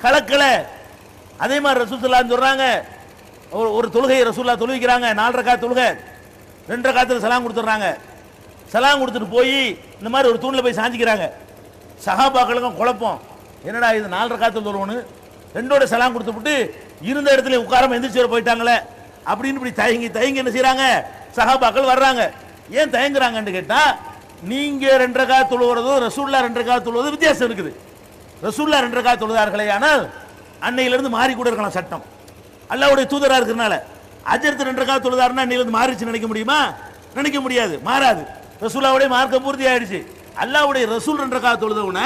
கலக்கல. அதே மாதிரி ரசூல் ஸல்லல்லாஹு அலைஹி வஸல்லம் சொல்றாங்க, ஒரு தொழுகையை ரசூலுல்லாஹ் தொழுவிக்கிறாங்க, 4 ரக்காத் தொழுகை, 2 ரக்காத்துல சலாம் கொடுத்துறாங்க. சலாம் கொடுத்துட்டு போய் இந்த மாதிரி ஒரு தூண்ல போய் சாஞ்சிக்கிறாங்க. சஹாபாக்களுக்கும் குழப்பம், என்னடா இது 4 ரக்காத்துல தொழுவணும், 2ஓட சலாம் கொடுத்துட்டு இருந்த இடத்துல உட்காராம எந்திரிச்சு போயிட்டாங்களே அப்படின்னு இப்படி தயங்கி என்ன செய்யறாங்க? சஹாபாக்கள் வர்றாங்க. ஏன் தயங்குறாங்கன்னு கேட்டா நீங்க 2 ரக்காத் தொழுவதும் ரசூலுல்லாஹ் 2 ரக்காத் தொழுவது வித்தியாசம் இருக்குது. ரசூலுல்லாஹ் 2 ரக்காத் தொழுதார்களே, ஆனால் அன்னையிலிருந்து மாறி கூட இருக்கலாம் சட்டம். அல்லாஹ்வுடைய தூதரா இருக்கிறனால அஜர்த்து 2 ரக்காத் தொழுதாருன்னா அன்னையிலிருந்து மாறிச்சு நினைக்க முடியுமா? நினைக்க முடியாது, மாறாது. ரசூலுல்லாஹ்வுடைய மார்க்கம் பூர்த்தி ஆயிடுச்சு. அல்லாஹ்வுடைய ரசூல் 2 ரக்காத் தொழுதவன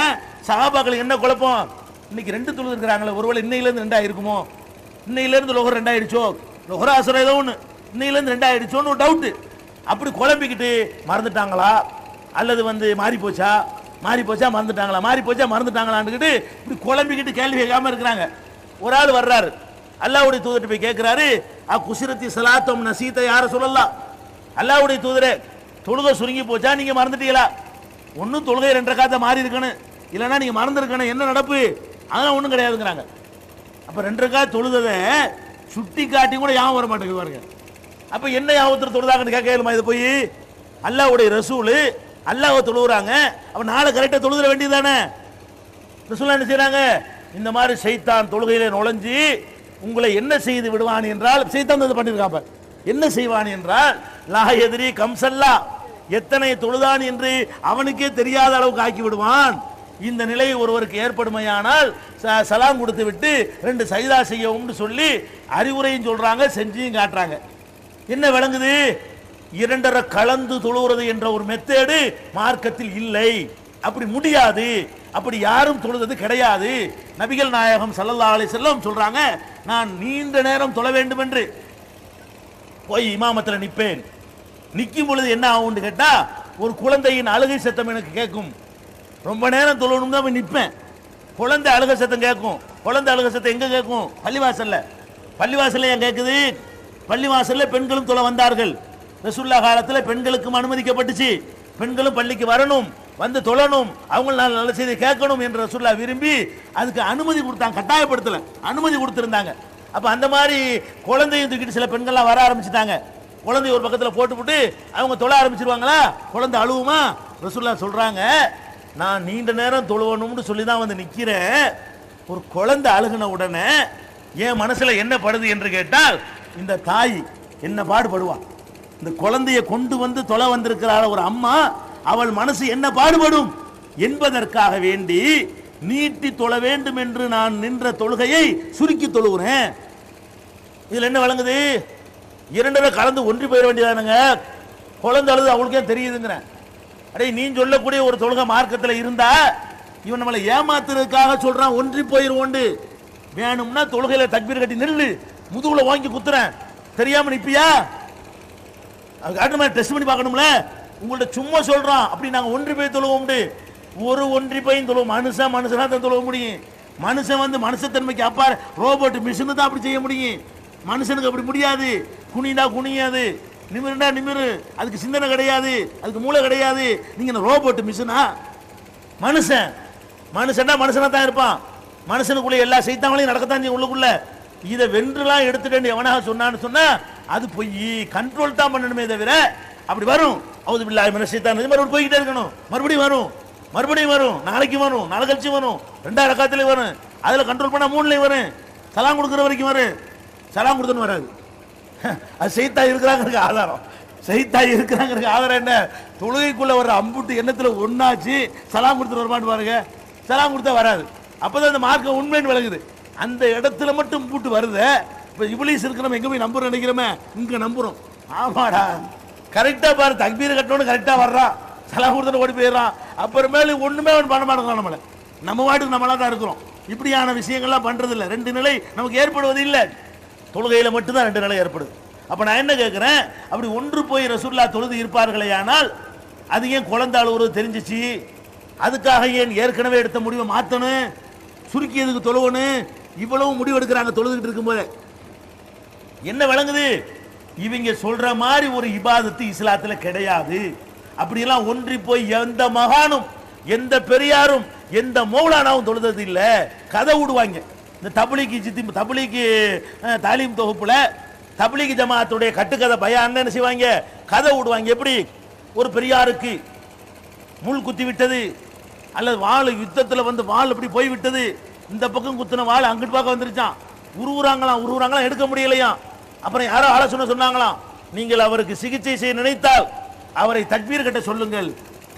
சஹாபாக்களுக்கு என்ன குழப்பம்? இன்னைக்கு 2 தொழுது இருக்கிறாங்களே, ஒருவேளை இன்னையிலேருந்து 2 ஆயிருக்குமோ, இன்னையிலேருந்து லொஹர் 2 ஆயிடுச்சோ, லொஹர் அசர் ஏதோ ஒன்று இன்னையிலேருந்து 2 ஆயிடுச்சோன்னு ஒரு டவுட்டு. அப்படி குழம்பிக்கிட்டு மறந்துட்டாங்களா அல்லது மாறி போச்சா மறந்துட்டாங்களா, மாறி போச்சா மறந்துட்டாங்களான்னுக்கிட்டு இப்படி குழம்பிக்கிட்டு கேள்வி கேட்காம இருக்கிறாங்க. ஒரு ஆள் வர்றாரு, அல்லாஹ்வுடைய தூதர்கிட்ட போய் கேட்கிறாரு, குசிரத்தி சலாத்தம் நசீத்த யார சொல்லலாம், அல்லாஹ்வுடைய தூதரே தொழுகை சுருங்கி போச்சா, நீங்க மறந்துட்டீங்களா? ஒன்றும் தொழுகை 2 ரக்காத்தை மாறி இருக்கணும், இல்லைன்னா நீங்க மறந்துருக்கணும், என்ன நடப்பு? அதெல்லாம் ஒன்றும் கிடையாதுங்கிறாங்க. அப்ப 2 ரக்காத் தொழுததை சுட்டி காட்டி கூட ஞாபகம் வர மாட்டேங்குது பாருங்க. அப்ப என்ன யாவத்தில் தொழுதாங்கன்னு கேட்கலுமா? இது போய் அல்லாஹ்வுடைய ரசூல் அல்லாஹ்வை தொழுகிறாங்க, அப்ப நாளை கரெக்டாக தொழுதுற வேண்டியதானே? ரசூல் என்ன செய்யறாங்க? இந்த மாதிரி சைத்தான் தொழுகையில நுழைஞ்சு உங்களை என்ன செய்து விடுவான் என்றால், சைத்தான் பண்ணிருக்காங்க, என்ன செய்வான் என்றால் லா எதிரி கம்சல்லா, எத்தனை தொழுதான் என்று அவனுக்கே தெரியாத அளவுக்கு ஆக்கி விடுவான். இந்த நிலை ஒருவருக்கு ஏற்படுமையானால் சலாம் கொடுத்து விட்டு 2 சஜ்தா செய்யவும் சொல்லி அறிவுரையும் சொல்றாங்க, செஞ்சியும் காட்டுறாங்க. என்ன விளங்குது? 2 கலந்து தொழுகிறது என்ற ஒரு மெத்தேடு மார்க்கத்தில் இல்லை, அப்படி முடியாது, அப்படி யாரும் தொழுது கிடையாது. நபிகள் நாயகம் ஸல்லல்லாஹு அலைஹி வஸல்லம் சொல்றாங்க, நான் நீண்ட நேரம் தொழ வேண்டும் என்று போய் இமாமத்தில் நிற்பேன். நிற்கும் பொழுது என்ன ஆகும்னு கேட்டா, ஒரு குழந்தையின் அழுகை சத்தம் எனக்கு கேட்கும். ரொம்ப நேரம் தொழணும் தான் போய் நிற்பேன், குழந்தை அழுகை சத்தம் கேட்கும். குழந்தை அழுகை சத்தம் எங்க கேட்கும்? பள்ளிவாசல்ல. பள்ளிவாசல்ல ஏன் கேட்குது? பள்ளிவாசல்ல பெண்களும் தொழ வந்தார்கள். ரசூலுல்லாஹ் காலத்தில் பெண்களுக்கும் அனுமதிக்கப்பட்டுச்சு, பெண்களும் பள்ளிக்கு வரணும், வந்து தொழணும், அவங்க நல்ல செய்தி கேட்கணும் என்று ரசூலுல்லாஹ் விரும்பி அதுக்கு அனுமதி கொடுத்தாங்க, கட்டாயப்படுத்தல, அனுமதி கொடுத்திருந்தாங்க. அப்ப அந்த மாதிரி குழந்தையும் தூக்கிட்டு சில பெண்கள்லாம் வர ஆரம்பிச்சுட்டாங்க. குழந்தை ஒரு பக்கத்தில் போட்டுவிட்டு அவங்க தொழ ஆரம்பிச்சிருவாங்களா? குழந்தை அழுவுமா? ரசூலுல்லாஹ் சொல்றாங்க, நான் நீண்ட நேரம் தொழுவணும்னு சொல்லி தான் வந்து நிற்கிறேன். ஒரு குழந்தை அழுகின உடனே என் மனசுல என்ன படுது என்று கேட்டால், இந்த தாய் என்ன பாடுபடுவான், இந்த குழந்தைய கொண்டு வந்து தொலை வந்திருக்கிறாள் ஒரு அம்மா, அவள் மனசு என்ன பாடுபடும் என்பதற்காக வேண்டி நீட்டி தொழ வேண்டும் என்று நான் நின்ற தொழுகையை சுருக்கி தொழுகிறேன். இதுல என்ன வழங்குது? 2 கலந்து ஒன்றி போயிட வேண்டியதானுங்க. குழந்தை அழுது அவளுக்கே தெரியுதுங்கிறேன். அடே, நீ சொல்லக்கூடிய ஒரு தொழுகை மார்க்கத்தில் இருந்தா இவன் நம்மளை ஏமாத்துறதுக்காக சொல்றான், ஒன்றி போயிருவோண்டு. வேணும்னா தொழுகையில தக்பீர் கட்டி நில்லு, முதுகுல வாங்கி குத்துறேன், தெரியாம நிப்பியா? டெஸ்ட் பண்ணி பார்க்கணும்ல. உங்கள்ட்ட சும்மா சொல்றான், அப்படி நாங்க ஒன்றி போய் தொழுவோம். ஒரு ஒன்றி போய் தொழுவோம். மனுஷனா தான் தொழுவ முடியும். மனுஷன் மனுஷத்தன்மைக்கு அப்பா, ரோபோட் மிஷினு தான் அப்படி செய்ய முடியும். மனுஷனுக்கு அப்படி முடியாது. குனிடா குனியாது, நிமிருண்டா நிமிரு, அதுக்கு சிந்தனை கிடையாது, அதுக்கு மூளை கிடையாது. நீங்க ரோபோட் மிஷினா? மனுஷன்டா மனுஷனா தான் இருப்பான். மனுஷனுக்குள்ள எல்லா சைத்தாங்களையும் நடக்கத்தான் செய்யும் உள்ளுக்குள்ள. இதை வென்றுலாம் எடுத்துட்டு எவனாக சொன்னான்னு சொன்னா அது பொய். கண்ட்ரோல் தான் பண்ணணுமே தவிர அப்படி வரும் அவுது பில்லாஹி மினஷ் ஷைத்தானிர் ரஜீம் மறுபடியும் போய்கிட்டே இருக்கணும். மறுபடியும் வரும், நாளைக்கு வரும், நாளை கழிச்சு வரும், 2 ரக்காத்துல வரும், அதுல கண்ட்ரோல் பண்ணா 3லயும் வரும், சலாம் கொடுக்குற வரைக்கும் வரும். சலாம் கொடுத்துன்னு வராது. அது சைத்தா இருக்கிறாங்க ஆதாரம். சைத்தா இருக்கிறாங்க ஆதாரம் என்ன? தொழுகைக்குள்ள வர்ற அம்புட்டு எண்ணத்துல ஒன்னாச்சு சலாம் கொடுத்துட்டு வரமாட்டு பாருங்க. சலாம் கொடுத்தா வராது. அப்பதான் அந்த மார்க்கம் உண்மைன்னு விளங்குது. அந்த இடத்துல மட்டும் பூட்டு வருது. இப்ப இப்லீஸ் இருக்கிற நம்ம எங்க போய் நம்புறோம் நினைக்கிறோமே, இங்க நம்புறோம். ஆமாடா, கரெக்டா பாரு, தக்பீர் கட்டணும், கரெக்டா வர்றான், சலாம் கொடுத்துட்டு ஓடி போயிடுறான். அப்புறமேலு ஒண்ணுமே அவன் பண்ண மாட்டேங்கிறான். நம்மள நம்ம வாட்டுக்கு நம்மளா தான் இருக்கிறோம். இப்படியான விஷயங்கள்லாம் பண்றது இல்லை. 2 நிலை நமக்கு ஏற்படுவது இல்லை. தொழுகையில மட்டும்தான் 2 நிலை ஏற்படுது. அப்ப நான் என்ன கேட்கிறேன், அப்படி ஒன்று போய் ரசூலுல்லாஹ் தொழுது இருப்பார்களே, ஆனால் அது ஏன் குழந்தை அழுவுறது தெரிஞ்சிச்சு? அதுக்காக ஏன் ஏற்கனவே எடுத்த முடிவை மாற்றணும், சுருக்கியதுக்கு தொழுவணும், இவ்வளவு முடிவு எடுக்கிறாங்க தொழுதுகிட்டு இருக்கும்போது? என்ன விளங்குது? இவங்க சொல்ற மாதிரி ஒரு இபாதத்து இஸ்லாத்துல கிடையாது. அப்படியெல்லாம் ஒன்றி போய் எந்த மகானும் எந்த பெரியாரும் எந்த மௌலானாவும் தொழுதது இல்லை. கதை விடுவாங்க. இந்த தப்லீக் தாலீம் தொகுப்புல தப்லீக் ஜமாத்துடைய கட்டுக்கதை பயான் என்ன செய்வாங்க, கதை விடுவாங்க. எப்படி ஒரு பெரியாருக்கு முள் குத்தி விட்டது, அல்லது வாள் யுத்தத்தில் வாள் இப்படி போய் விட்டது, இந்த பக்கம் குத்தின வாள் அங்கிட்டு பார்க்க வந்துருச்சான், உருவுறாங்களாம், எடுக்க முடியலையாம். அப்புறம் யாரோ ஆலோசனை சொன்னாங்களாம், நீங்கள் அவருக்கு சிகிச்சை செய்ய நினைத்தால் அவரை தக்பீர் கட்ட சொல்லுங்கள்,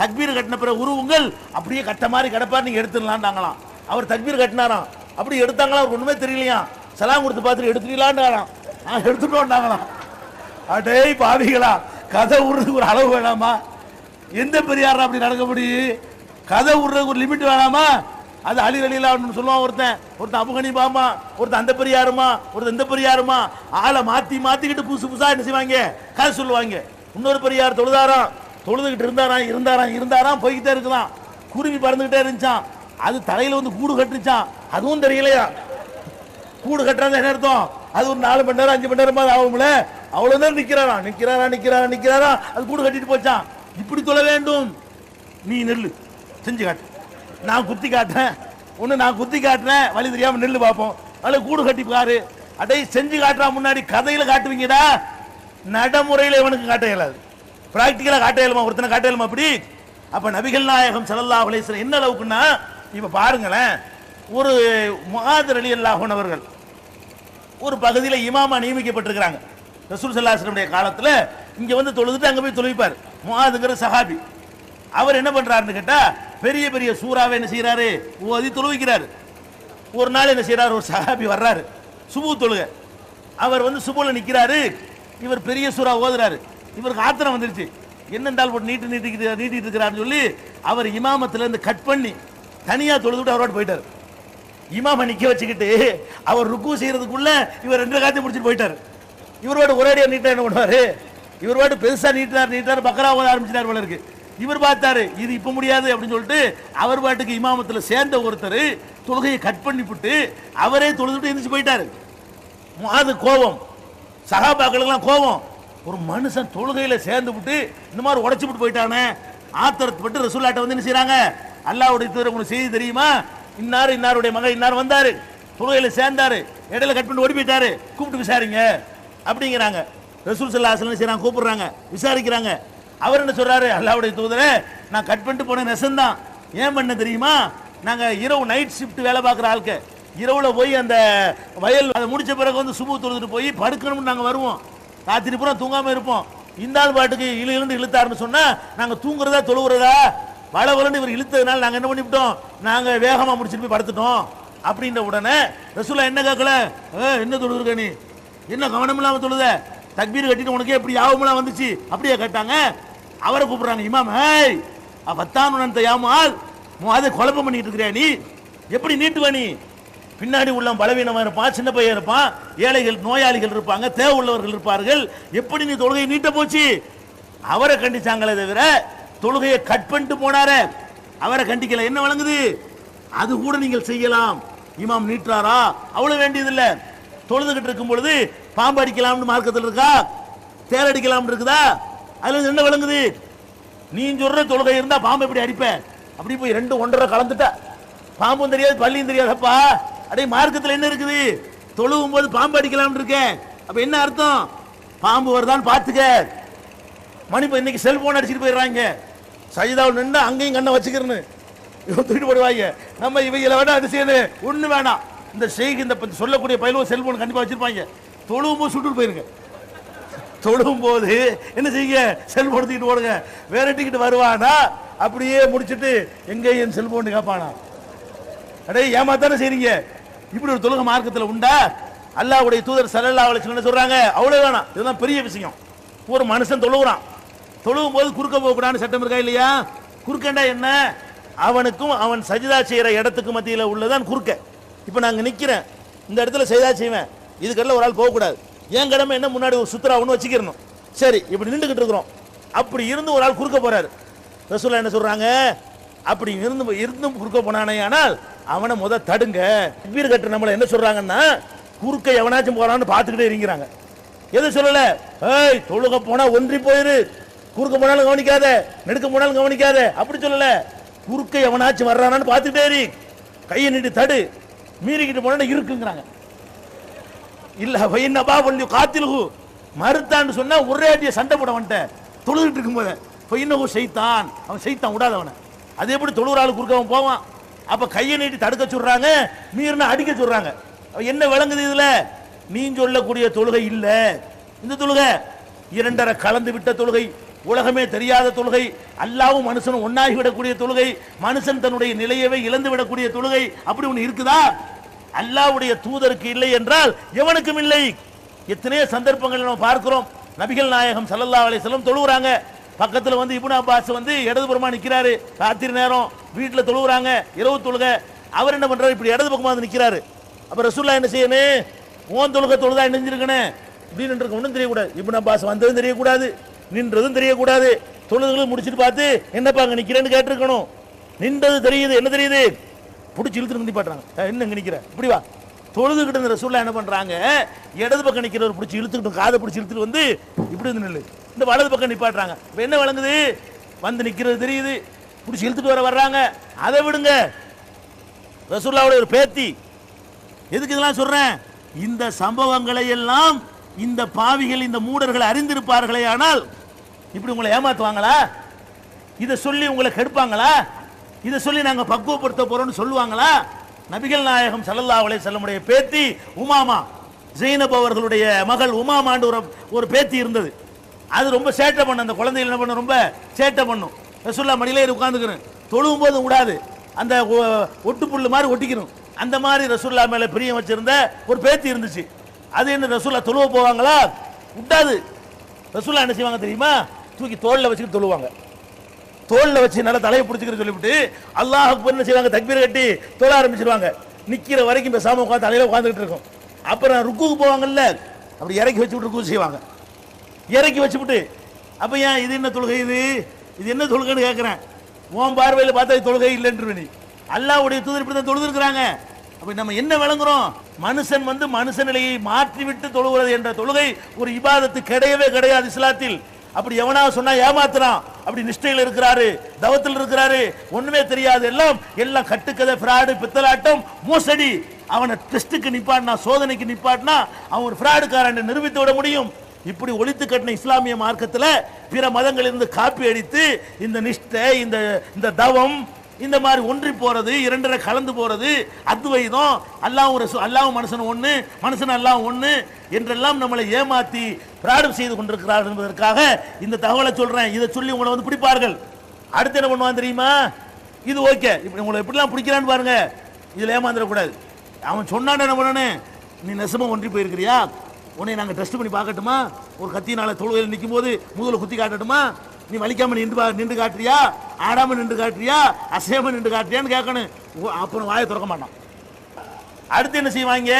தக்பீர் கட்டின பிறகு உருவுங்கள், அப்படியே கட்ட மாதிரி கிடப்பார், நீங்க எடுத்துடலான்டாங்களாம். அவர் தக்பீர் கட்டினாராம், அப்படி எடுத்தாங்களா, அவருக்கு ஒண்ணுமே தெரியலையா, சலாம் கொடுத்து பார்த்துட்டு எடுத்துடலான்டாராம், எடுத்துட்டோம்டாங்களாம். அடே பாவிகளா, கதை விடுறதுக்கு ஒரு அளவு வேணாமா? எந்த பெரியார் அப்படி நடக்க முடியும்? கதை விடுறதுக்கு ஒரு லிமிட் வேணாமா? அது அலி ரலியல்லாஹு சொல்லுவான், ஒருத்தன் அபுகனி பாமா, ஒருத்தன் அந்த பெரியாருமா, ஒருத்தன் இந்த பெரியாருமா, ஆளை மாத்திக்கிட்டு புதுசு புதுசா என்ன செய்வாங்க, கதை சொல்லுவாங்க. இன்னொரு பெரியார் தொழுதுகிட்டு இருந்தாராம் போய்கிட்டே இருக்கலாம், குருவி பறந்துகிட்டே இருந்துச்சான், அது தலையில வந்து கூடு கட்டுச்சான், அதுவும் தெரியலையா. கூடு கட்டுறது என்ன அர்த்தம்? அது ஒரு 4 மணி நேரம் 5 மணி நேரமா ஆகும்ல, அவ்வளவு நேரம் நிக்கிறாரா, அது கூடு கட்டிட்டு போச்சான். இப்படி தொழ வேண்டும். நீ நெல்லு செஞ்சு காட்டு, நான் குத்தி காட்டுறேன், வழி தெரியாம நெல்லு பார்ப்போம், அதுல கூடு கட்டி பாரு. அடை செஞ்சு காட்டுறா, முன்னாடி கதையில காட்டுவீங்கடா, நடைமுறையில இவனுக்கு காட்ட இயலாது, பிராக்டிக்கலா காட்ட இயலுமா? ஒருத்தனை காட்ட இயலுமா? அப்படி அப்ப நபிகள் நாயகம் ஸல்லல்லாஹு அலைஹி வஸல்லம் என்ன அளவுக்குன்னா, இப்ப பாருங்களேன், ஒரு முஆத் ரலியல்லாஹு அன்ஹு அவர்கள் ஒரு பகுதியில் இமாமா நியமிக்கப்பட்டிருக்கிறாங்க. ரசூல் ஸல்லல்லாஹு அலைஹி வஸல்லம் காலத்துல இங்க வந்து தொழுதுட்டு அங்க போய் தொழுவிப்பார். முஆதுங்கிற சஹாபி அவர் என்ன பண்றாருன்னு கேட்டா, பெரிய பெரிய சூறாவை என்ன செய்யறாரு, ஓதி தொழுவிக்கிறாரு. ஒரு நாள் என்ன செய்யறாரு, ஒரு சஹாபி வர்றாரு, சுபு தொழுக, அவர் வந்து சுபுல நிக்கிறாரு, இவர் பெரிய சூறா ஓதுறாரு. இவருக்கு ஆத்திரம் வந்துருச்சு, என்னென்றால் போட்டு நீட்டிட்டு இருக்கிறாருன்னு சொல்லி அவர் இமாமத்துல இருந்து கட் பண்ணி தனியா தொழுதுட்டு அவரோட போயிட்டாரு. இமாம நிக்க வச்சுக்கிட்டு அவர் ருக்கு செய்யறதுக்குள்ள இவர் 2 காத்தி முடிச்சுட்டு போயிட்டாரு. இவரோட ஒரேடியா நீட்டா என்ன பண்ணுவாரு, இவரோட பெருசா நீட்டார் பக்கரா ஓத ஆரம்பிச்சிட்டார் போல இருக்கு. இவர் பார்த்தாரு, இது இப்ப முடியாது அப்படின்னு சொல்லிட்டு அவர் பாட்டுக்கு இமாமத்துல சேர்ந்த ஒருத்தர் தொழுகையை கட் பண்ணி விட்டு அவரே தொழுதுட்டு எந்திரிச்சு போயிட்டாரு. அது கோபம், சகாபாக்களுக்கெல்லாம் கோபம். ஒரு மனுஷன் தொழுகையில சேர்ந்து விட்டு இந்த மாதிரி உடைச்சு விட்டு போயிட்டானே, ஆத்திரப்பட்டு ரசூலுல்லாஹ் வந்து என்ன செய்யறாங்க, அல்லாஹ்வுடைய தூதர் உங்களுக்கு செய்தி தெரியுமா, இன்னாருடைய மகன் இன்னார் வந்தாரு, தொழுகையில சேர்ந்தாரு, இடையில கட் பண்ணி ஓடி போயிட்டாரு, கூப்பிட்டு விசாரிங்க அப்படிங்கிறாங்க. ரசூல் ஸல்லல்லாஹு அலைஹி வஸல்லம் கூப்பிடுறாங்க, விசாரிக்கிறாங்க. அவர் என்ன சொல்றாரு, அல்லாஹ்வுடைய தூதரே, நான் கட் பண்ணிட்டு போன நெசந்தான், ஏன் பண்ண தெரியுமா, நாங்க இரவு நைட் ஷிஃப்ட் வேலை பார்க்குற ஆளுக்க, இரவுல போய் அந்த வயல் அதை முடிச்ச பிறகு வந்து சுபு தொழுதுட்டு போய் படுக்கணும்னு நாங்க வருவோம், ராத்திரி பூரா தூங்காம இருப்போம். இந்த ஆள் பாட்டுக்கு இழுத்தாருன்னு சொன்னா நாங்க தூங்குறதா தொழுகிறதா, வளவலன்னு இவர் இழுத்ததுனால நாங்க என்ன பண்ணிவிட்டோம், நாங்க வேகமா முடிச்சுட்டு போய் படுத்துட்டோம் அப்படின்ற உடனே ரசூலுல்லாஹ் என்ன கேட்கல, என்ன தொழுதுருக்க நீ, என்ன கவனம் இல்லாம தொழுத, தக்பீர் கட்டிட்டு உனக்கு எப்படி யாவமெல்லாம் வந்துச்சு அப்படியே கேட்டாங்க. அவரை கூப்பிடுறாங்க, இமாம் ஹேய் அவத்தானு யாமால் அதை குழப்பம் பண்ணிட்டு இருக்கிறியா நீ, எப்படி நீட்டுவ நீ, பின்னாடி உள்ள பலவீனமா இருப்பான், சின்ன பையன் இருப்பான், ஏழைகள் நோயாளிகள் இருப்பாங்க, தேவை உள்ளவர்கள் இருப்பார்கள், எப்படி நீ தொழுகையை நீட்ட போச்சு. அவரை கண்டிச்சாங்களே தவிர தொழுகையை கட் பண்ணிட்டு போனாரே அவரை கண்டிக்கல. என்ன வழங்குது, அது கூட நீங்கள் செய்யலாம், இமாம் நீட்டுறாரா அவ்வளவு வேண்டியதில்லை. தொழுதுகிட்டு இருக்கும் பொழுது பாம்பு அடிக்கலாம்னு மார்க்கத்தில் இருக்கா, தேர் அடிக்கலாம் இருக்குதா, அதுல என்ன விளங்குது, நீ சொல்ற தொழுகை இருந்தா பாம்பு எப்படி அடிப்ப, அப்படி போய் 2 1.5 கலந்துட்ட, பாம்பும் தெரியாது பள்ளியும் தெரியாதப்பா, அடே மார்க்கத்தில் என்ன இருக்குது, தொழுவும் போது பாம்பு அடிக்கலாம் இருக்க, அப்ப என்ன அர்த்தம், பாம்பு வருதான்னு பாத்துக்க. மணிப்ப இன்னைக்கு செல்போன் அடிச்சுட்டு போயிடுறாங்க, சஜிதாவில் நின்று அங்கேயும் கண்ணை வச்சுக்கிறேன்னு இவன் தூக்கிட்டு போடுவாங்க. நம்ம இவைகளை வேணா அது செய்யணும், ஒண்ணு வேணாம், இந்த செய்கை இந்த சொல்லக்கூடிய பயிலும் செல்போன் கண்டிப்பா வச்சிருப்பாங்க, தொழுவும் போது சுட்டு போயிருங்க, தொழுவும் போது என்ன செய்யுங்க, செல்போன் தூக்கிட்டு போடுங்க, விரட்டிக்கிட்டு வருவானா, அப்படியே முடிச்சுட்டு எங்க என் செல்போன் கேட்பானா, அடே ஏமாத்தானே செய்றீங்க. இப்படி ஒரு தொழுகை மார்க்கத்தில் உண்டா? அல்லாஹ்வுடைய தூதர் ஸல்லல்லாஹு அலைஹி வஸல்லம் சொல்றாங்க, அவ்வளவு வேணாம், இதுதான் பெரிய விஷயம். ஒரு மனுஷன் தொழுகிறான், தொழுவும் போது குறுக்க போகக்கூடாதுன்னு சட்டம் இருக்கா இல்லையா, குறுக்கண்டா என்ன, அவனுக்கும் அவன் சஜிதா செய்யற இடத்துக்கு மத்தியில் உள்ளதான் குறுக்க. இப்ப நாங்க நிக்கிறேன், இந்த இடத்துல சஜிதா செய்வேன், இதுக்கெல்லாம் ஒரு ஆள் போகக்கூடாது, என் கடமை என்ன, முன்னாடி ஒரு சுத்ரா ஒன்று வச்சுக்கிறணும், சரி இப்படி நின்றுகிட்டு இருக்கிறோம், அப்படி இருந்து ஒரு ஆள் குறுக்க போறாரு, ரசூலுல்லாஹ் என்ன சொல்றாங்க, அப்படி இருந்தும் குறுக்க போனானே ஆனால் அவனை தடுங்க. வீர் கட்டு நம்மள என்ன சொல்றாங்கன்னா, குறுக்க எவனாச்சும் போறான்னு பார்த்துக்கிட்டே இருக்கிறாங்க. எது சொல்லல, ஏய் தொழுக போனா ஒன்றி போயிரு, குறுக்க போனாலும் கவனிக்காத, நெடுக்க போனாலும் கவனிக்காத, அப்படி சொல்லல, குறுக்க எவனாச்சும் வர்றானான்னு பார்த்துக்கிட்டே இரு, கையை நீட்டி தடு, மீறிக்கிட்டு போனா இருக்குங்கிறாங்க. இல்ல வைன்னபா வள்ளி காத்திலுகு, மறுத்தான்னு சொன்னா ஒரே அடிய சண்டை போட வந்துட்டேன் தொழுகிட்டு இருக்கும்போது, பொய்னகு சைத்தான், அவன் சைத்தான் விடாதவன, அது எப்படி தொழுகிற ஆளு குறுக்கவன் போவான். அப்ப கையை நீட்டி தடுக்க சொல்றாங்க, மீறினா அடிக்க சொல்றாங்க. என்ன விளங்குது இதுல, நீ சொல்லக்கூடிய தொழுகை இல்ல, இந்த தொழுகை 2.5 கலந்து விட்ட தொழுகை, உலகமே தெரியாத தொழுகை, அல்லாஹ்வும் மனுஷனும் ஒன்னாகி விடக்கூடிய தொழுகை, மனுஷன் தன்னுடைய நிலையவே இழந்து விடக்கூடிய தொழுகை, அப்படி ஒன்று இருக்குதா? அல்லாஹ்வுடைய தூதருக்கு இல்லை என்றால் எவனுக்கும் இல்லை. எத்தனையோ சந்தர்ப்பங்கள் நம்ம பார்க்கிறோம், நபிகள் நாயகம் ஸல்லல்லாஹு அலைஹி வஸல்லம் தொழுகிறாங்க, பக்கத்துல வந்து இப்னு அப்பாஸ் வந்து இடதுபுறமா நிக்கிறாரு, ராத்திரி நேரம் வீட்டுல தொழுகிறாங்க, இரவு தொழுக. அவர் என்ன பண்றாரு, இப்படி இடது பக்கமா வந்து நிக்கிறாரு. அப்ப ரசூலுல்லாஹ் என்ன செய்யணும், ஓன் தொழுதா என்ன செஞ்சிருக்கணும், இப்படி நின்று ஒன்றும் தெரியக்கூடாது. இப்னு அப்பாஸ் வந்ததும் தெரியக்கூடாது, நின்றதும் தெரியக்கூடாது. தொழுதுகளும் முடிச்சுட்டு பார்த்து என்னப்பா அங்க நிக்கிறேன்னு கேட்டிருக்கணும். நின்றது தெரியுது, என்ன தெரியுது, பிடிச்சி இழுத்து நிப்பாட்டுறாங்க. என்ன இங்க நிக்கிற, இப்படி வா. தொழுதுகிட்டு இருந்த ரசூலுல்லாஹ் என்ன பண்றாங்க, இடது பக்கம் நிக்கிறவர் பிடிச்சி இழுத்துக்கிட்டு, காதை பிடிச்சி இழுத்துட்டு வந்து இப்படி வந்து நில்லு, இந்த வலது பக்கம் நிப்பாட்டுறாங்க. இப்ப என்ன வழங்குது, வந்து நிக்கிறது தெரியுது, பிடிச்சி இழுத்துட்டு வர்றாங்க. அதை விடுங்க, ரசூலுல்லாஹ்வுடைய ஒரு பேத்தி. எதுக்கு இதெல்லாம் சொல்றேன், இந்த சம்பவங்களை எல்லாம் இந்த பாவிகள், இந்த மூடர்கள் அறிந்திருப்பார்களே, ஆனால் இப்படி உங்களை ஏமாத்துவாங்களா, இதை சொல்லி உங்களை கெடுப்பாங்களா, இதை சொல்லி நாங்க பக்குவப்படுத்த போறோம்னு சொல்லுவாங்களா? நபிகள் நாயகம் ஸல்லல்லாஹு அலைஹி வஸல்லம் பேத்தி உமாமா, ஜெயினப் அவர்களுடைய மகள் உமாமான்னு ஒரு பேத்தி இருந்தது. அது ரொம்ப சேட்டை பண்ணும், அந்த குழந்தைகள் என்ன பண்ணும், ரொம்ப சேட்டை பண்ணும். ரசூலுல்லாஹ் மடியிலே உட்கார்ந்துக்கணும், தொழுவும் போது விடாது, அந்த ஒட்டு புல்லு மாதிரி ஒட்டிக்கணும். அந்த மாதிரி ரசூலுல்லாஹ் மேல பிரியம் வச்சிருந்த ஒரு பேத்தி இருந்துச்சு. அது என்ன, ரசூலுல்லாஹ் தொழுவ போவாங்களா, விட்டாது. ரசூலுல்லாஹ் என்ன செய்வாங்க தெரியுமா, தூக்கி தோல்ல வச்சுக்கிட்டு தொழுவாங்க. தோல்ல வச்சு நல்லா தலையை பிடிச்சிக்கிற சொல்லிவிட்டு அல்லாஹ் அக்பர் என்ன செய்வாங்க, தக்பீர் கட்டி தொழ ஆரம்பிச்சிருவாங்க. நிக்கிற வரைக்கும் பேசாம உட்காந்து தலையில உட்காந்துக்கிட்டு இருக்கும். அப்புறம் ருக்குக்கு போவாங்கல்ல, அப்படி இறக்கி வச்சு விட்டு ருக்கு செய்வாங்க. இறக்கி வச்சுவிட்டு அப்ப ஏன் இது என்ன தொழுகை, இது என்ன தொழுகைன்னு கேட்கிறேன். உன் பார்வையில் பார்த்தா தொழுகை இல்லைன்னு நீ, அல்லாஹ்வுடைய தூதர் இப்படி தான் தொழுது இருக்கிறாங்க. அப்ப நம்ம என்ன விளங்குறோம், மனுஷன் வந்து மனுஷ நிலையை மாற்றிவிட்டு தொழுகிறது என்ற தொழுகை ஒரு இபாதத்து கிடையவே கிடையாது இஸ்லாத்தில். அப்படி எவனா சொன்னா ஏமாத்துறான், அப்படி நிஷ்டையில் இருக்கிறாரு, தவத்தில் இருக்கிறாரு, ஒண்ணுமே தெரியாது, எல்லாம் கட்டுக்கதை, ஃப்ராடு, பித்தலாட்டம், மோசடி. அவனை டெஸ்ட்டுக்கு நிப்பாட்டினா, சோதனைக்கு நிப்பாட்டினா அவன் ஒரு ஃப்ராடுக்காரன் நிரூபித்து விட முடியும். இப்படி ஒழித்து கட்டின இஸ்லாமிய மார்க்கத்தில் பிற மதங்களிலிருந்து காப்பி அடித்து இந்த நிஷ்டை, இந்த தவம், இந்த மாதிரி ஒன்றி போறது, இரண்டரை கலந்து போறது, அத்வைதம், அல்லாஹ்வும் மனுஷன் ஒண்ணு, மனுஷன் அல்லாஹ் ஒண்ணு என்றெல்லாம் நம்மளை ஏமாத்தி பிராடம் செய்து கொண்டிருக்கிறார்கள் என்பதற்காக இந்த தகவலை சொல்றேன். இதை சொல்லி உங்களை வந்து பிடிப்பார்கள். அடுத்து என்ன பண்ணுவான் தெரியுமா, இது ஓகே, இப்படி உங்களை எப்படிலாம் பிடிக்கிறான்னு பாருங்க, இதுல ஏமாந்துடக்கூடாது. அவன் சொன்னான் என்ன பண்ணணும், நீ நெசமா ஒன்றி போயிருக்கிறியா, உன்னை நாங்கள் டெஸ்ட் பண்ணி பார்க்கட்டுமா, ஒரு கத்தினால தொழுகையில் நிற்கும் போது முதுகுல குத்தி காட்டட்டுமா, நீ வலிக்காம நின்று காட்டுறியா, ஆடாம நின்று காட்டுறியா, அசையாம நின்று காட்டுறியான்னு கேட்கணும். அப்புறம் வாயை திறக்க மாட்டான். அடுத்து என்ன செய்வாங்க,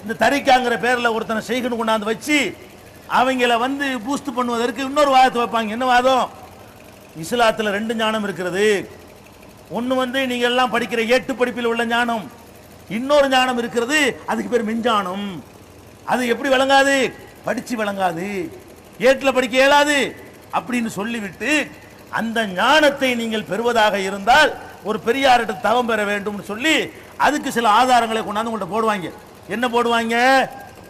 இந்த தரிக்காங்கிற பேர்ல ஒருத்தனை செய்கணும் கொண்டாந்து வச்சு அவங்கள வந்து பூஸ்ட் பண்ணுவதற்கு இன்னொரு வாதத்தை வைப்பாங்க. என்ன வாதம், இஸ்லாத்துல ரெண்டு ஞானம் இருக்கிறது. ஒன்னு வந்து நீங்க எல்லாம் படிக்கிற ஏட்டு படிப்பில் உள்ள ஞானம், இன்னொரு ஞானம் இருக்கிறது, அதுக்கு பேர் மெஞ்ஞானம். அது எப்படி விளங்காது, படிச்சு விளங்காது, ஏட்டுல படிக்க இயலாது அப்படின்னு சொல்லிவிட்டு அந்த ஞானத்தை நீங்கள் பெறுவதாக இருந்தால் ஒரு பெரியார்கிட்ட தவம் பெற வேண்டும் சொல்லி அதுக்கு சில ஆதாரங்களை கொண்டாந்து உங்கள்கிட்ட போடுவாங்க. என்ன போடுவாங்க,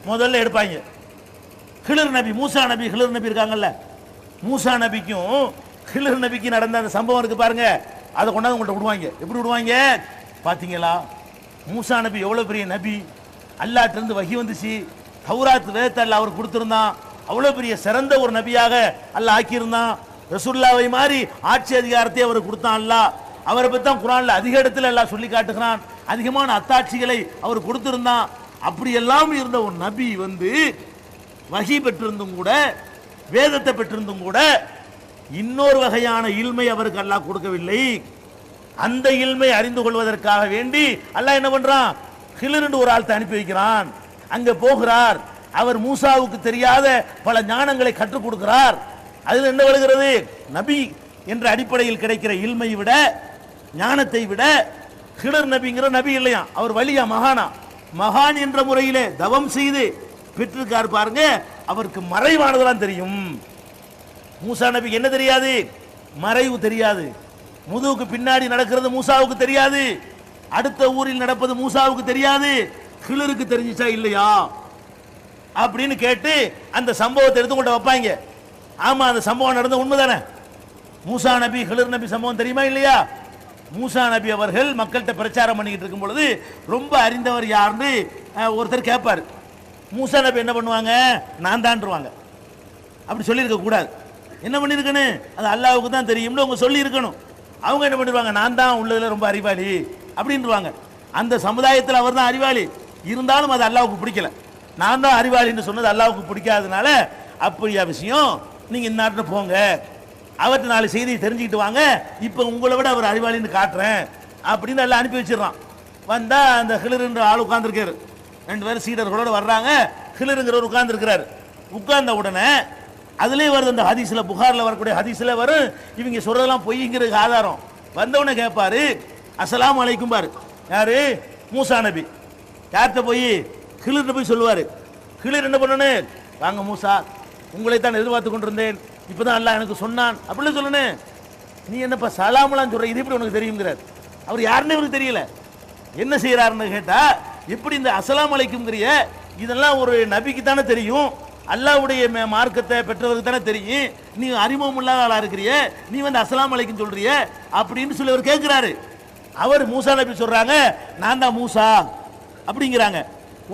முதல்ல எடுப்பாங்க ஹிலர் நபி, மூசா நபி, ஹிலர் நபி இருக்காங்கல்ல, மூசா நபிக்கும் ஹிலர் நபிக்கு நடந்த அந்த சம்பவம் இருக்கு பாருங்க, அதை கொண்டாந்து உங்கள்கிட்ட விடுவாங்க. எப்படி விடுவாங்க பாத்தீங்களா, மூசா நபி எவ்வளவு பெரிய நபி, அல்லாஹ்ட்ட இருந்து வஹி வந்துச்சு, தௌராத் வேதத்தை அல்லாஹ் அவர் கொடுத்திருந்தான், அவ்வளவு பெரிய சிறந்த ஒரு நபியாக அல்லாஹ் ஆக்கியிருந்தான். ரசூலுல்லாஹ்வை மாதிரி ஆட்சி அதிகாரத்தை அவர் கொடுத்தான் அல்லாஹ். அவரை பத்தி தான் குர்ஆன்ல அதிக இடத்துல எல்லாம் சொல்லி காட்டுகிறான், அதிகமான அத்தாட்சிகளை அவர் கொடுத்திருந்தான். அப்படி எல்லாம் இருந்த ஒரு நபி வந்து வஹி பெற்றிருந்தும் கூட, வேதத்தை பெற்றிருந்தும் கூட, இன்னொரு வகையான இல்மை அவருக்கு அல்லாஹ் கொடுக்கவில்லை. அந்த இல்மை அறிந்து கொள்வதற்காக வேண்டி அல்லாஹ் என்ன பண்றான், ஹிலர் ஒரு ஆள்கிட்ட அனுப்பி வைக்கிறான். அங்க போகிறார், அவர் மூசாவுக்கு தெரியாத பல ஞானங்களை கற்றுக் கொடுக்கிறார். அதில் என்ன விழுகிறது, நபி என்ற அடிப்படையில் கிடைக்கிற இல்மை விட, ஞானத்தை விட ஹிலர் நபிங்கிற நபி இல்லையா, அவர் வலியா, மகானா, மகான் என்ற முறையிலே தவம் செய்து பெற்றிருக்கார் பாருங்க. அவருக்கு மறைவானதெல்லாம் தெரியும். மூசா நபிக்கு என்ன தெரியாது, மறைவு தெரியாது. முதுகுக்கு பின்னாடி நடக்கிறது மூசாவுக்கு தெரியாது, அடுத்த ஊரில் நடப்பது மூசாவுக்கு தெரியாது. ஹிலருக்கு தெரிஞ்சிச்சா இல்லையா அப்படின்னு கேட்டு அந்த சம்பவத்தை எடுத்துக்கொண்டு வைப்பாங்க. ஆமா, அந்த சம்பவம் நடந்த உண்மைதானே. மூசா நபி ஹிலர் நபி சம்பவம் தெரியுமா இல்லையா? மூசா நபி அவர்கள் மக்கள்கிட்ட பிரச்சாரம் பண்ணிக்கிட்டு இருக்கும் பொழுது ரொம்ப அறிந்தவர் யாருன்னு ஒருத்தர் கேட்பாரு. மூசா நபி என்ன பண்ணுவாங்க, நான் தான்ருவாங்க. அப்படி சொல்லியிருக்க கூடாது. என்ன பண்ணியிருக்கணும், அது அல்லாஹ்வுக்கு தான் தெரியும்னு அவங்க சொல்லி இருக்கணும். அவங்க என்ன பண்ணிடுவாங்க, நான் தான் உள்ளதுல ரொம்ப அறிவாளி அப்படின்வாங்க. அந்த சமுதாயத்தில் அவர் தான் அறிவாளி, இருந்தாலும் அது அல்லாஹ்வுக்கு பிடிக்கல. நான் தான் அறிவாளின்னு சொன்னது அல்லாஹ்வுக்கு பிடிக்காதனால, அப்படியா விஷயம், நீங்க இந்த நாட்டில் போங்க, அவர்கிட்ட 4 செய்தியை தெரிஞ்சுக்கிட்டு வாங்க, இப்போ உங்களை விட அவர் அறிவாளின்னு காட்டுறேன் அப்படின்னு எல்லாம் அனுப்பி வச்சிடறான். வந்தா அந்த ஹிலருன்ற ஆள் உட்கார்ந்துருக்காரு. 2 பேரும் சீடர்களோட வர்றாங்க. ஹிலருங்கிறவர் உட்கார்ந்துருக்கிறாரு. உட்கார்ந்த உடனே அதுலேயே வருது, அந்த ஹதீஸ்ல, புகாரில் வரக்கூடிய ஹதீஸ்ல வரும், இவங்க சொல்றதெல்லாம் பொய்ங்கிறதுக்கு ஆதாரம். வந்தவனை கேட்பாரு, அஸ்ஸலாமு அலைக்கும் பாரு. யாரு? மூசா நபி. யார்கிட்ட போய்? ஹிலர்கிட்ட போய் சொல்லுவாரு. ஹிலர் என்ன பண்ணணும்? வாங்க மூசா, உங்களை தான் எதிர்பார்த்து கொண்டிருந்தேன், இப்பதான் அல்லாஹ் எனக்கு சொன்னான் அப்படின்னு சொல்லணும். நீ என்னப்பா சலாமலாம் சொல்ற, இது எப்படி உனக்கு தெரியுங்கிறார். அவர் யாருன்னு இவருக்கு தெரியல. என்ன செய்யறாருன்னு கேட்டா, எப்படி இந்த அஸ்ஸலாமு அலைக்கும்ங்கிறிய இதெல்லாம் ஒரு நபிக்கு தானே தெரியும், அல்லாஹ்வுடைய மார்க்கத்தை பெற்றவருக்கு தானே தெரியும், நீ அறிமுகம் இல்லாத ஆளா இருக்கிறிய, நீ வந்து அஸ்ஸலாமு அலைக்கும் சொல்றிய அப்படின்னு சொல்லி அவர் கேட்கிறாரு. அவர் மூசா நபி சொல்றாங்க, நான் தான் மூசா அப்படிங்கிறாங்க.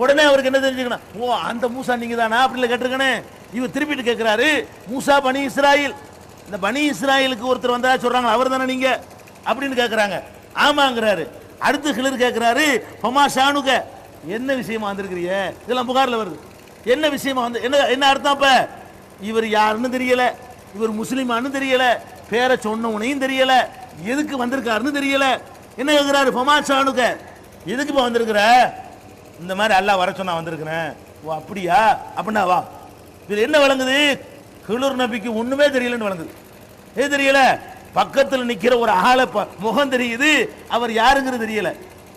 உடனே அவருக்கு என்ன தெரிஞ்சுக்கணும், ஓ அந்த மூசா நீங்க தானா அப்படின்னு கேட்டிருக்கணும். இவர் திருப்பிட்டு கேட்கிறாரு, மூசா பனி இஸ்ராயில், இந்த பனி இஸ்ராயிலுக்கு ஒருத்தர் வந்தா சொல்றாங்க, அவர் தானே நீங்க அப்படின்னு கேட்கிறாங்க. ஆமாங்கிறாரு. அடுத்து ஹிலர் கேட்கிறாரு, ஃபமா ஷானுக, என்ன விஷயமா வந்திருக்கிறீங்க? இதெல்லாம் புகார்ல வருது. என்ன விஷயமா வந்து, என்ன என்ன அர்த்தம்? அப்ப இவர் யாருன்னு தெரியல, இவர் முஸ்லிமான்னு தெரியல, பேரை சொன்னவனையும் தெரியல, எதுக்கு வந்திருக்காருன்னு தெரியல. என்ன கேட்கிறாரு? ஃபமா ஷானுக, எதுக்கு இப்போ வந்திருக்கிற? இந்த மாதிரி அல்லாஹ் வர சொன்னா வந்திருக்கிறேன். ஓ அப்படியா? அப்படின்னா வா. இது என்ன விளங்குது? ஹிலர் நபிக்கு ஒண்ணுமே தெரியலன்னு விளங்குது. எது தெரியல? பக்கத்தில் நிக்கிற ஒரு ஆளை முகம் தெரியுது, அவர் யாருங்கிறது தெரியல.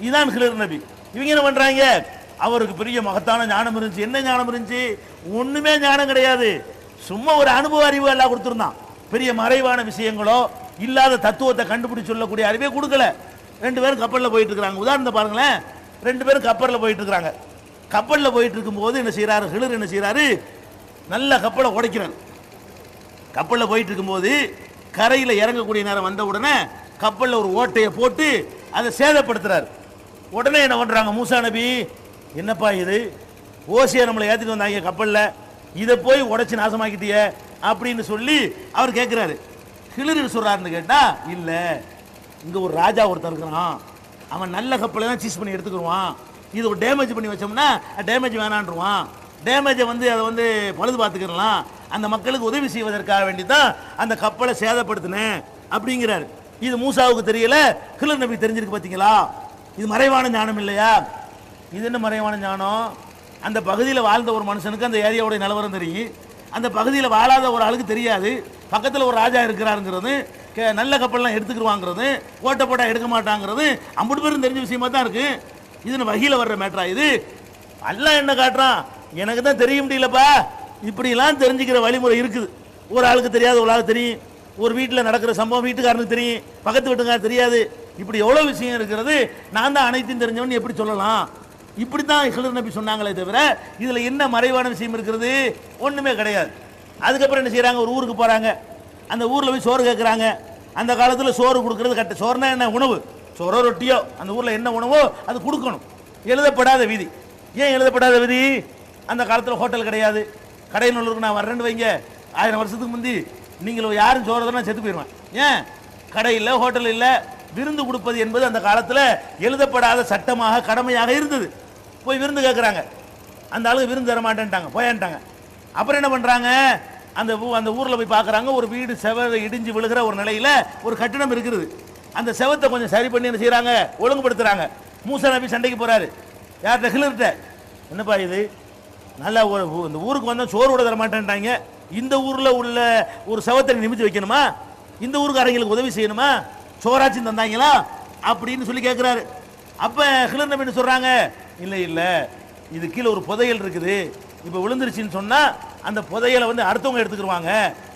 இதுதான் ஹிலர் நபி. இவங்க என்ன பண்றாங்க? அவருக்கு பெரிய மகத்தான ஞானம் இருந்துச்சு. என்ன ஞானம் இருந்துச்சு? ஒண்ணுமே ஞானம் கிடையாது. சும்மா ஒரு அனுபவ அறிவு எல்லாம் கொடுத்துருந்தான். பெரிய மறைவான விஷயங்களோ இல்லாத தத்துவத்தை கண்டுபிடிச்சு சொல்லக்கூடிய அறிவே கொடுக்கல. 2 பேரும் கப்பலில் போயிட்டு இருக்கிறாங்க. உதாரணத்தை பாருங்களேன். 2 பேரும் கப்பலில் போயிட்டு இருக்கிறாங்க. கப்பலில் போயிட்டு இருக்கும்போது என்ன செய்யறாரு? ஹிலர் என்ன செய்யறாரு? நல்ல கப்பலை உடைக்கிறார். கப்பலில் போயிட்டு இருக்கும்போது கரையில் இறங்கக்கூடிய நேரம் வந்த உடனே கப்பலில் ஒரு ஓட்டையை போட்டு அதை சேதப்படுத்துறாரு. உடனே என்ன பண்றாங்க? மூசா நபி, என்னப்பா இது, ஓசியை நம்மளை ஏற்றிட்டு வந்தாங்க கப்பலில், இதை போய் உடைச்சு நாசமாக்கிட்டிய அப்படின்னு சொல்லி அவர் கேட்கிறாரு. ஹிலர் சொல்றாருன்னு கேட்டா, இல்ல இங்க ஒரு ராஜா ஒருத்தர் இருக்கிறான், அவன் நல்ல கப்பலை தான் சீஸ் பண்ணி எடுத்துக்கிடுவான், இது ஒரு டேமேஜ் பண்ணி வச்சோம்னா டேமேஜ் வேணான்றுவான், டேமேஜை வந்து அதை வந்து பழுது பார்த்துக்கலாம், அந்த மக்களுக்கு உதவி செய்வதற்காக வேண்டி தான் அந்த கப்பலை சேதப்படுத்தினேன் அப்படிங்கிறாரு. இது மூசாவுக்கு தெரியல, ஹிலர் நபி தெரிஞ்சிருக்கு. பார்த்தீங்களா, இது மறைவான ஞானம் இல்லையா? இது என்ன மறைவான ஞானம்? அந்த பகுதியில் வாழ்ந்த ஒரு மனுஷனுக்கு அந்த ஏரியாவுடைய நிலவரம் தெரியும், அந்த பகுதியில் வாழாத ஒரு ஆளுக்கு தெரியாது. பக்கத்தில் ஒரு ராஜா இருக்கிறாருங்கிறது, நல்ல கப்பல்லாம் எடுத்துக்கிடுவாங்கிறது, ஓட்ட போட்டா எடுக்க மாட்டாங்கிறது அம்புட்டு பேரும் தெரிஞ்ச விஷயமா தான் இருக்கு. இது வகையில் வர்ற மேட்டரா இது? அல்லாஹ் என்ன காட்டுறான்? எனக்கு தான் தெரிய முடியலப்பா, இப்படிலாம் தெரிஞ்சுக்கிற வழிமுறை இருக்குது. ஒரு ஆளுக்கு தெரியாது, ஒரு ஆளுக்கு தெரியும். ஒரு வீட்டில் நடக்கிற சம்பவம் வீட்டுக்காரனுக்கு தெரியும், பக்கத்து வீட்டுக்காரருக்கு தெரியாது. இப்படி எவ்வளோ விஷயம் இருக்கிறது. நான் தான் அனைத்தையும் தெரிஞ்சவன் எப்படி சொல்லலாம்? இப்படி தான் ஹிலர் நபி சொன்னாங்களே தவிர இதில் என்ன மறைவான விஷயம் இருக்கிறது? ஒன்றுமே கிடையாது. அதுக்கப்புறம் என்ன செய்கிறாங்க? ஒரு ஊருக்கு போகிறாங்க. அந்த ஊரில் போய் சோறு கேட்குறாங்க. அந்த காலத்தில் சோறு கொடுக்கறது சோறுனா என்ன? உணவு, சோறோ ரொட்டியோ, அந்த ஊரில் என்ன உணவோ அது கொடுக்கணும். எழுதப்படாத விதி. ஏன் எழுதப்படாத விதி? அந்த காலத்தில் ஹோட்டல் கிடையாது. கடைநல்லூருக்கு நான் வர்றேன்னு வைங்க, 1000 வருஷத்துக்கு முந்தி நீங்கள் யாரும் சோறதுனா செத்து போயிடுவேன். ஏன்? கடை இல்லை, ஹோட்டல் இல்லை. விருந்து கொடுப்பது என்பது அந்த காலத்தில் எழுதப்படாத சட்டமாக கடமையாக இருந்தது. போய் விருந்து கேட்குறாங்க. அந்த ஆளுக்கு விருந்து தர மாட்டேன்ட்டாங்க, போயான்ட்டாங்க. அப்புறம் என்ன பண்ணுறாங்க? அந்த ஊரில் போய் பார்க்குறாங்க, ஒரு வீடு செவரை இடிஞ்சு விழுகிற ஒரு நிலையில் ஒரு கட்டிடம் இருக்கிறது. அந்த செவத்தை கொஞ்சம் சரி பண்ணி என்ன செய்கிறாங்க? ஒழுங்குபடுத்துகிறாங்க. மூசா நபி சண்டைக்கு போகிறாரு. யார்கிட்ட? ஹிலர்கிட்ட. என்னப்பா இது, நல்லா இந்த ஊருக்கு வந்தால் சோறு கூட தர மாட்டேன்ட்டாங்க, இந்த ஊரில் உள்ள ஒரு செவத்தை நிமித்தி வைக்கணுமா? இந்த ஊருக்காரங்களுக்கு உதவி செய்யணுமா? சோறாச்சும் தந்தாங்களா அப்படின்னு சொல்லி கேட்குறாரு. அப்போ ஹிலர் நபி என்ன சொல்கிறாங்க? இல்லை இல்லை, இது கீழே ஒரு புதையல் இருக்குது, இப்போ விழுந்துருச்சுன்னு சொன்னால் அந்த புதையலை வந்து அடுத்தவங்க எடுத்துக்கிடுவாங்க,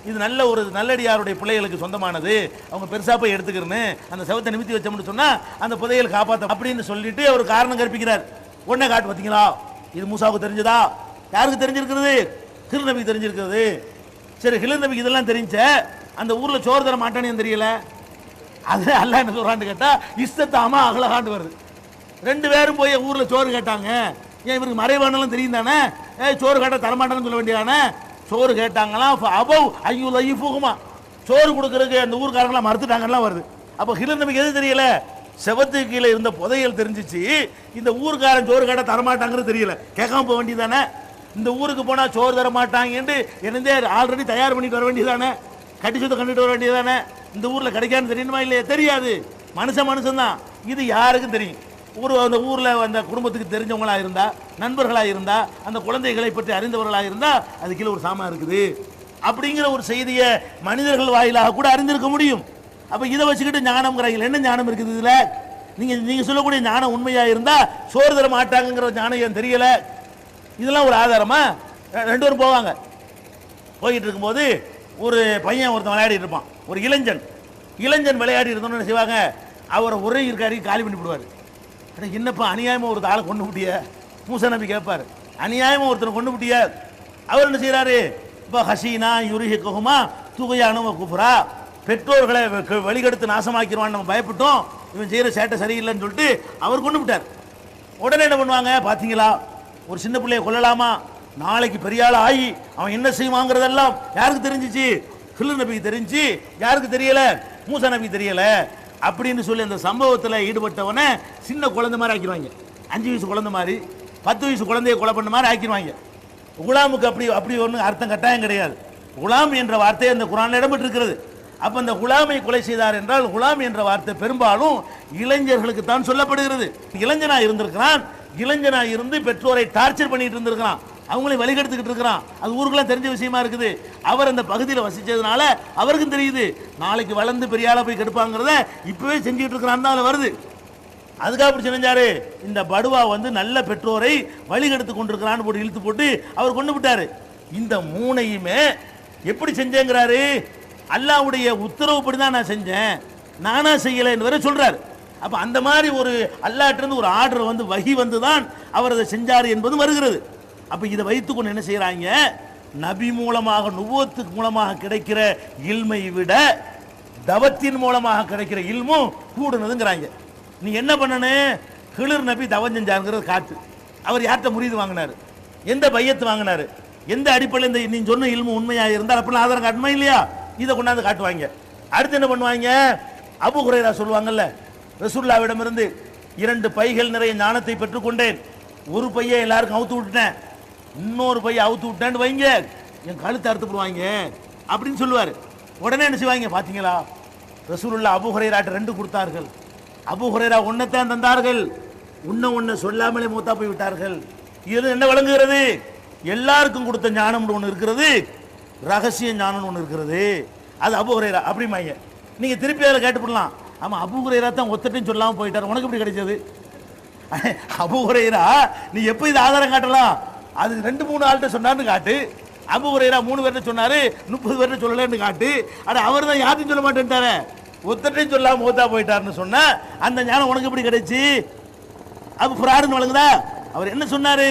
இது நல்ல ஒரு நல்லடியாருடைய பிள்ளைகளுக்கு சொந்தமானது, அவங்க பெருசாக போய் எடுத்துக்கிறேன்னு அந்த செவத்தை நிமித்தி வச்சோம்னு சொன்னால் அந்த புதையல் காப்பாற்ற அப்படின்னு சொல்லிட்டு அவர் காரணம் கற்பிக்கிறார். உடனே காட்டு. பார்த்தீங்களா, இது மூசாவுக்கு தெரிஞ்சதா? யாருக்கு தெரிஞ்சிருக்கிறது? ஹிலர் நபிக்கு தெரிஞ்சிருக்கிறது. சரி, ஹிலர் நபிக்கு இதெல்லாம் தெரிஞ்ச அந்த ஊரில் சோறு தர மாட்டானே தெரியல. அது அல்லாஹ் என்ன சொல்றான்னு கேட்டா, இஸ்தத்தாமா அகலகாண்டு வருது. 2 பேரும் போய் ஊரில் சோறு கேட்டாங்க. ஏன் இவருக்கு மறைவானலாம் தெரியும் தானே? சோறு கேட்டால் தரமாட்டான்னு சொல்ல வேண்டியதானே? சோறு கேட்டாங்களாம். அபவ் ஐயோ லைஃபுகுமா, சோறு கொடுக்கறதுக்கு அந்த ஊருக்காரங்களாம் மறுத்துட்டாங்கலாம் வருது. அப்போ ஹிலர் நபிக்கு எது தெரியல? செவத்துக்கு கீழே இருந்த புதையல் தெரிஞ்சிச்சு. இந்த ஊருக்காரன் சோறு கேட்டால் தரமாட்டாங்கிறது தெரியல. கேட்காம போக வேண்டியதானே? இந்த ஊருக்கு போனால் சோறு தர மாட்டாங்கன்னு என்னதே ஆல்ரெடி தயார் பண்ணிட்டு வர வேண்டியதானே? கட்டி சொத்தை கண்டுட்டு வர வேண்டியதானே. இந்த ஊரில் கிடைக்கான்னு தெரியணுமா இல்லையா? தெரியாது. மனுஷன் தான். இது யாருக்கும் தெரியும். அந்த ஊரில் அந்த குடும்பத்துக்கு தெரிஞ்சவங்களாக இருந்தா, நண்பர்களாக இருந்தா, அந்த குழந்தைகளை பற்றி அறிந்தவர்களாக இருந்தா அது கீழே ஒரு சாமான் இருக்குது அப்படிங்கிற ஒரு செய்தியை மனிதர்கள் வாயிலாக கூட அறிந்திருக்க முடியும். அப்போ இதை வச்சுக்கிட்டு ஞானம்ங்கிறாங்க. என்ன ஞானம் இருக்குது இதில்? நீங்கள் சொல்லக்கூடிய ஞானம் உண்மையாக இருந்தால் சோறு தர மாட்டாங்கிற ஞானம் ஏன் தெரியல? இதெல்லாம் ஒரு ஆதாரமா? ரெண்டு பேரும் போய்கிட்டு இருக்கும்போது ஒரு பையன் ஒருத்தன் விளையாடிட்டு இருப்பான். ஒரு இளைஞன் விளையாடி இருந்தோன்னு என்ன செய்வாங்க, அவரை ஒரே இருக்காரு காலி பண்ணி விடுவார். என்னப்பா அநியாயமாக ஒரு ஆளை கொண்டு விட்டிய? மூசா நபி கேட்பார், அநியாயமாக ஒருத்தனை கொண்டு விட்டிய? அவர் என்ன செய்கிறாரு, இப்போ ஹசீனா யுரிஹிகுமா துகையானும் குஃப்ரா, பெற்றோர்களை வழிகெடுத்து நாசமாக்கிடுவான்னு நம்ம பயப்பட்டோம், இவன் செய்கிற சேட்டை சரியில்லைன்னு சொல்லிட்டு அவர் கொண்டு விட்டார். உடனே என்ன பண்ணுவாங்க, பார்த்தீங்களா ஒரு சின்ன பிள்ளையை கொல்லலாமா, நாளைக்கு பெரிய ஆள் ஆகி அவன் என்ன செய்வாங்கிறதெல்லாம் யாருக்கு தெரிஞ்சிச்சு? ஹில்ர் நபிக்கு தெரிஞ்சு. யாருக்கு தெரியல? மூசா நபிக்கு தெரியல. அப்படின்னு சொல்லி அந்த சம்பவத்தில் ஈடுபட்டவனை சின்ன குழந்தை மாதிரி ஆக்கிடுவாங்க. 5 வயசு குழந்தை மாதிரி, 10 வயசு குழந்தைய கொலை பண்ண மாதிரி ஆக்கிடுவாங்க. குலாமுக்கு அப்படி ஒன்றும் அர்த்தம் கட்டாயம் கிடையாது. குலாம் என்ற வார்த்தை அந்த குரானில் இடம்பெற்றிருக்கிறது. அப்போ அந்த குலாமை கொலை செய்தார் என்றால் குலாம் என்ற வார்த்தை பெரும்பாலும் இளைஞர்களுக்கு தான் சொல்லப்படுகிறது. இளைஞனாக இருந்திருக்கிறான், இளைஞனாக இருந்து பெற்றோரை டார்ச்சர் பண்ணிட்டு இருந்திருக்கிறான், அவங்களே வழிகெடுத்துக்கிட்டு இருக்கிறான். அது ஊருக்குலாம் தெரிஞ்ச விஷயமா இருக்குது. அவர் அந்த பகுதியில் வசிச்சதுனால அவருக்கும் தெரியுது, நாளைக்கு வளர்ந்து பெரிய ஆளா போய் கெடுப்பாங்கிறத இப்பவே செஞ்சுட்டு இருக்கிறான் தான் வருது. அதுக்காக அப்படி செஞ்சாரு. இந்த படுவா நல்ல பெற்றோரை வழிகெடுத்து கொண்டிருக்கிறான்னு போட்டு இழுத்து போட்டு அவர் கொண்டு விட்டாரு. இந்த மூணையுமே எப்படி செஞ்சேங்கிறாரு, அல்லாஹ்வுடைய உத்தரவுப்படி தான் நான் செஞ்சேன், நானா செய்யலை என்று வேற சொல்றாரு. அப்ப அந்த மாதிரி ஒரு அல்லாஹ்ட்டிருந்து ஒரு ஆர்டர் வகி தான் அவர் அதை செஞ்சார் என்பது வருகிறது. அப்ப இதை வைத்துக்கொண்டு என்ன செய்யறாங்க, நபி மூலமாக நுபுவத்துக்கு மூலமாக கிடைக்கிற இல்மை விட தவத்தின் மூலமாக கிடைக்கிற இல்மும் கூடுனதுங்கிறாங்க. நீ என்ன பண்ணனு, ஹில்ர் நபி தவம் செஞ்சாருங்கிறது காட்டு. அவர் யார்கிட்ட முரீது வாங்கினாரு, எந்த பையத்து வாங்கினாரு, எந்த அடிப்படையில் இந்த நீ சொன்ன இல்மு உண்மையாக இருந்தால் அப்படிலாம் ஆதாரம் காட்டுமா இல்லையா? இதை கொண்டாந்து காட்டுவாங்க. அடுத்து என்ன பண்ணுவாங்க, அபூ ஹுரைரா சொல்லுவாங்கல்ல, ரசூலுல்லாஹ்விடமிருந்து 2 பைகள் நிறைய ஞானத்தை பெற்றுக்கொண்டேன், ஒரு பையை எல்லாருக்கும் அவுத்து விட்டுட்டேன், இன்னொரு பையை அவுத்து விட்டேன்னு வைங்க என் கழுத்தை அறுத்து போடுவாங்க அப்படின்னு சொல்லுவார். உடனே என்ன செய்வாங்க, பார்த்தீங்களா ரசூலுல்லாஹ் அபூ ஹுரைராட்ட 2 கொடுத்தார்கள், அபூ ஹுரைரா ஒன்னைத்தான் தந்தார்கள், ஒன்ன சொல்லாமலே மூத்தா போய் விட்டார்கள். இது என்ன விளங்குகிறது, எல்லாருக்கும் கொடுத்த ஞானம் ஒன்று இருக்கிறது, ரகசிய ஞானம் ஒன்று இருக்கிறது, அது அபூ ஹுரைரா அப்படிமாங்க. நீங்க திருப்பி அதில் கேட்டுப்படலாம், ஆமா அபூ ஹுரைரா தான் ஒத்தட்டையும் சொல்லாமல் போயிட்டார், உனக்கு எப்படி கிடைச்சது? அபூ ஹுரைரா நீ எப்போ இது ஆதாரம் காட்டலாம், அது 2-3 ஆள்கிட்ட சொன்னார்னு காட்டு, அபூ ஹுரைரா 3 பேர்கிட்ட சொன்னாரு 30 பேர்கிட்ட சொல்லலன்னு காட்டு, அவர் தான் யார்ட்டையும் சொல்ல மாட்டேன்ட்டாரு, ஒத்தட்டையும் சொல்லாமல் மூத்தா போயிட்டாருன்னு சொன்னா அந்த ஞானம் உனக்கு எப்படி கிடைச்சி? அப்ப ஃப்ராடுன்னு வழங்குதா? அவர் என்ன சொன்னாரு,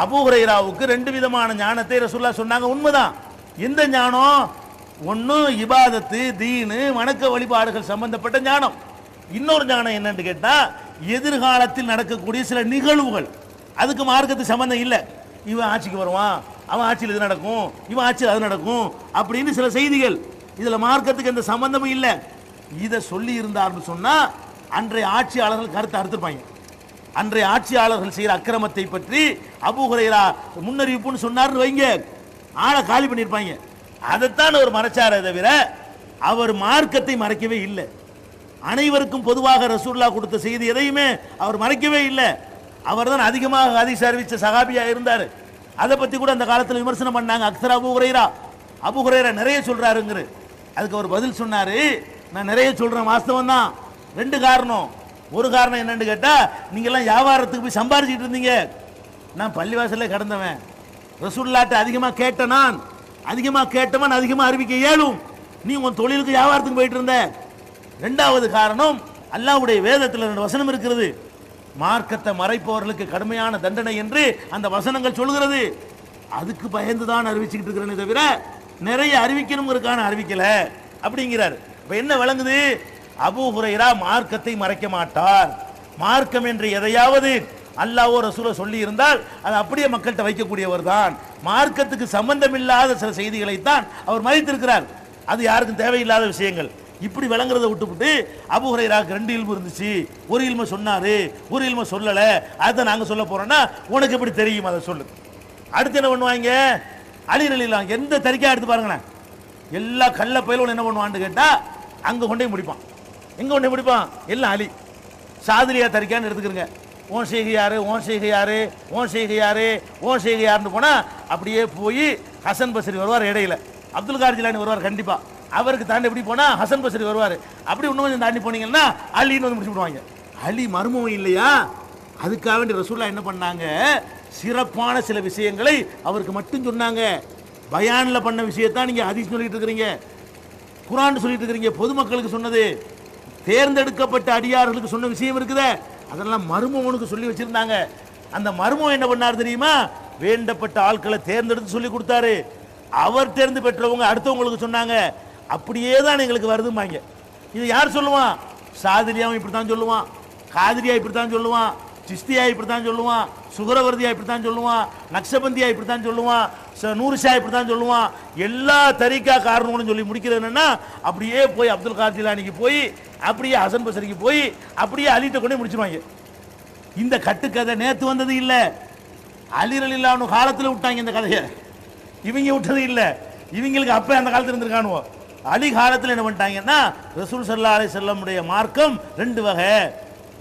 அபூ ஹுரைராவுக்கு 2 விதமான ஞானத்தை ரசூலுல்லாஹ் சொன்னாங்க, உண்மைதான். எந்த ஞானம், ஒன்று இபாதத்து தீனு வணக்க வழிபாடுகள் சம்பந்தப்பட்ட ஞானம், இன்னொரு ஞானம் என்னன்னு கேட்டா எதிர்காலத்தில் நடக்கக்கூடிய சில நிகழ்வுகள், அதுக்கு மார்க்கத்து சம்பந்தம் இல்லை, இவன் ஆட்சிக்கு வருவான், அவன் ஆட்சியில் இது நடக்கும், இவன் ஆட்சியில் அது நடக்கும் அப்படின்னு சில செய்திகள், இதுல மார்க்கத்துக்கு எந்த சம்பந்தமும் இல்லை. இதை சொல்லி இருந்தார்னு சொன்னா அன்றைய ஆட்சியாளர்கள் கருத்தை அறுத்துப்பாங்க. அன்றைய ஆட்சியாளர்கள் செய்கிற அக்கிரமத்தை பற்றி அபூ ஹுரைரா முன்னறிவிப்புன்னு சொன்னார்னு வைங்க, ஆளை காலி பண்ணியிருப்பாங்க. அதைத்தான் அவர் மறைச்சாரே தவிர அவர் மார்க்கத்தை மறைக்கவே இல்லை. அனைவருக்கும் பொதுவாக ரசூலுல்லாஹ் கொடுத்த செய்தி எதையுமே அவர் மறைக்கவே இல்லை. அவர் தான் அதிகமாக ஹதீஸ் அறிவிச்ச சஹாபியா இருந்தார். அதை பற்றி கூட அந்த காலத்தில் விமர்சனம் பண்ணாங்க, அக்ஸர் அபூ ஹுரைரா, அபூ ஹுரைரா நிறைய சொல்றாருங்கிற. அதுக்கு அவர் பதில் சொன்னாரு, நான் நிறைய சொல்றேன், வாஸ்தவம் தான். 2 காரணம். ஒரு காரணம் என்னன்னு கேட்டா, நீங்க எல்லாம் வியாபாரத்துக்கு போய் சம்பாதிச்சுட்டு இருந்தீங்க, நான் பள்ளிவாசல்ல கடந்தவன், ரசூலுல்லாஹ்ட்ட அதிகமாக கேட்டவன் அதிகமாக அறிவிக்க இயலும், நீ உன் தொழிலுக்கு வியாபாரத்துக்கு போயிட்டு இருந்த. 2வது காரணம், அல்லாஹ்வுடைய வேதத்தில் 2 வசனம் இருக்கிறது, மார்க்கத்தை மறைப்பவர்களுக்கு கடுமையான தண்டனை என்று அந்த வசனங்கள் சொல்கிறது, அதுக்கு பயந்து தான் அறிவிச்சுக்கிட்டு இருக்கிறேனே தவிர நிறைய அறிவிக்கணுங்கிறதுக்கான அறிவிக்கல அப்படிங்கிறார். இப்போ என்ன விளங்குது, அபூ ஹுரைரா மார்க்கத்தை மறைக்க மாட்டார், மார்க்கம் என்று எதையாவது அல்லாஹ்வோ ரசூலோ சொல்லி இருந்தால் அது அப்படியே மக்கள்கிட்ட வைக்கக்கூடியவர் தான், மார்க்கத்துக்கு சம்பந்தம் இல்லாத சில செய்திகளை தான் அவர் மறைத்திருக்கிறார், அது யாருக்கும் தேவையில்லாத விஷயங்கள். இப்படி விளங்குறதை விட்டுவிட்டு அபூ ஹுரைராவுக்கு 2 இல்மு இருந்துச்சு, ஒரு இல்மு சொன்னாரு, ஒரு இல்மு சொல்லல, அதை நாங்க சொல்ல போறோம்னா உனக்கு எப்படி தெரியும், அதை சொல்லு. அடுத்து என்ன பண்ணுவாங்க, அலி ரலியல்லாஹு எந்த தரிக்கா எடுத்து பாருங்களேன், எல்லா கள்ள பயிலும் என்ன பண்ணுவான்னு கேட்டா அங்க கொண்டே முடிப்பான். எங்க கொண்டே முடிப்பான்? எல்லாம் அலி. சாதிரியா தரிக்கான்னு எடுத்துக்கிறங்க. ஓன் செய்கை யாரு, ஓன் செய்கை யாரு, ஓன் செய்கை யாரு, ஓன் செய்கை யாருன்னு போனா அப்படியே போய் ஹசன் பஸ்ரி வருவார் இடையில, அப்துல் கார் ஜிலானி வருவார் கண்டிப்பா. அவருக்கு தாண்டி எப்படி போனா ஹசன் பஸ்ரி வருவார். அப்படி இன்னும் கொஞ்சம் தாண்டி போனீங்கன்னா அலின்னு வந்து முடிச்சு விடுவாங்க. அலி மர்மம் இல்லையா? அதுக்காக வேண்டி ரசூலுல்லாஹ் என்ன பண்ணாங்க, சிறப்பான சில விஷயங்களை அவருக்கு மட்டும் சொன்னாங்க. பயான்ல பண்ண விஷயத்தான் நீங்க ஹதீஸ் சொல்லிட்டு இருக்கிறீங்க, குர்ஆன் சொல்லிட்டு இருக்கிறீங்க. பொதுமக்களுக்கு சொன்னது, தேர்ந்தெடுக்கப்பட்ட அடியார்களுக்கு சொன்ன விஷயம் இருக்குதே, அதெல்லாம் மர்மவனுக்கு சொல்லி வச்சிருந்தாங்க. அந்த மர்மம் என்ன பண்ணார் தெரியுமா? வேண்டப்பட்ட ஆட்களை தேர்ந்தெடுத்து சொல்லி கொடுத்தாரு. அவர் தேர்ந்து பெற்றவங்க அடுத்தவங்களுக்கு சொன்னாங்க. அப்படியே தான் எங்களுக்கு வருதுமாங்க. இது யார் சொல்லுவான்? சாதிரியாவும் இப்படித்தான் சொல்லுவான், காதிரியா இப்படித்தான் சொல்லுவான், சிஸ்தியா இப்படித்தான் சொல்லுவான், சுகரவர்தியா இப்படித்தான் சொல்லுவான், நக்ஷபந்தியா இப்படித்தான் சொல்லுவான், நூறுஷா இப்படித்தான் சொல்லுவான். எல்லா தரிகா காரணம்னு சொல்லி முடிக்கிறது என்னன்னா, அப்படியே போய் அப்துல் கார் ஜிலானிக்கு போய், அப்படியே ஹசன் பஸ்ரிக்கு போய், அப்படியே அலிட்ட கொண்டே முடிச்சிருவாங்க. இந்த கட்டுக்கதை நேத்து வந்தது இல்ல, அலி ரலியல்லாஹு அன்ஹு காலத்துல விட்டாங்க இந்த கதையை. இவங்க விட்டது இல்ல, இவங்களுக்கு அப்ப அந்த காலத்துல இருந்திருக்கானுவோ. அலி காலத்தில் என்ன பண்ணிட்டாங்கன்னா, ரசூல் ஸல்லல்லாஹு அலைஹி வஸல்லம் உடைய மார்க்கம் ரெண்டு வகை.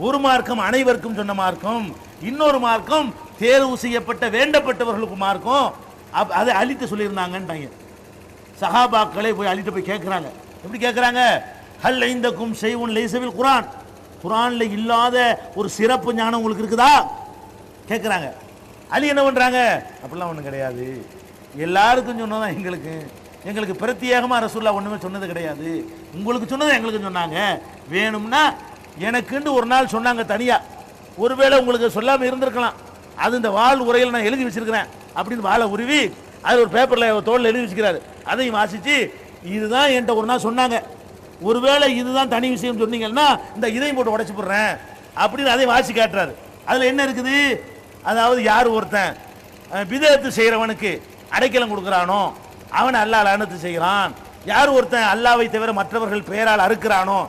ஒரு மார்க்கம் அனைவருக்கும் சொன்ன மார்க்கம், இன்னொரு மார்க்கம் தேர்வு செய்யப்பட்ட வேண்டப்பட்டவர்களுக்கு மார்க்கம். அதை அலிட்ட சொல்லியிருந்தாங்கன்ட்டாங்க. சஹாபாக்களே போய் அலிட்ட போய் கேட்குறாங்க. எப்படி கேட்குறாங்க? ஹல் ஐந்தக்கும் ஷைஉன் லைஸ ஃபில் குர்ஆன், குர்ஆன்ல இல்லாத ஒரு சிறப்பு ஞானம் உங்களுக்கு இருக்குதா கேட்குறாங்க. அலி என்ன பண்றாங்க? அப்படிலாம் ஒன்றும் கிடையாது, எல்லாருக்கும் சொன்னதான் எங்களுக்கு, எங்களுக்கு பிரத்யேகமாக ரசூலுல்லாஹ் ஒன்றுமே சொன்னது கிடையாது, உங்களுக்கு சொன்னதை எங்களுக்கு சொன்னாங்க. வேணும்னா எனக்குன்னு ஒரு நாள் சொன்னாங்க தனியா, ஒருவேளை உங்களுக்கு சொல்லாமல் இருந்திருக்கலாம், அது இந்த வாள் உரையில் நான் எழுதி வச்சிருக்கிறேன் அப்படின்னு வாழை உருவி அது ஒரு பேப்பரில் தோளில் எழுதி வச்சுக்கிறாரு. அதையும் வாசித்து இதுதான் என்கிட்ட ஒரு நாள் சொன்னாங்க, ஒருவேளை இதுதான் தனி விஷயம் சொன்னீங்கன்னா இந்த இதையும் போட்டு உடைச்சு போடுறேன் அப்படின்னு அதையும் வாசி காட்டுறாரு. அதில் என்ன இருக்குது? அதாவது யார் ஒருத்தன் பிதஅத்து செய்கிறவனுக்கு அடைக்கலம் கொடுக்குறானோ அவனை அல்லாஹ் லஅனத்து செய்கிறான், யார் ஒருத்தன் அல்லாஹ்வை தவிர மற்றவர்கள் பெயரால் அறுக்கிறானோ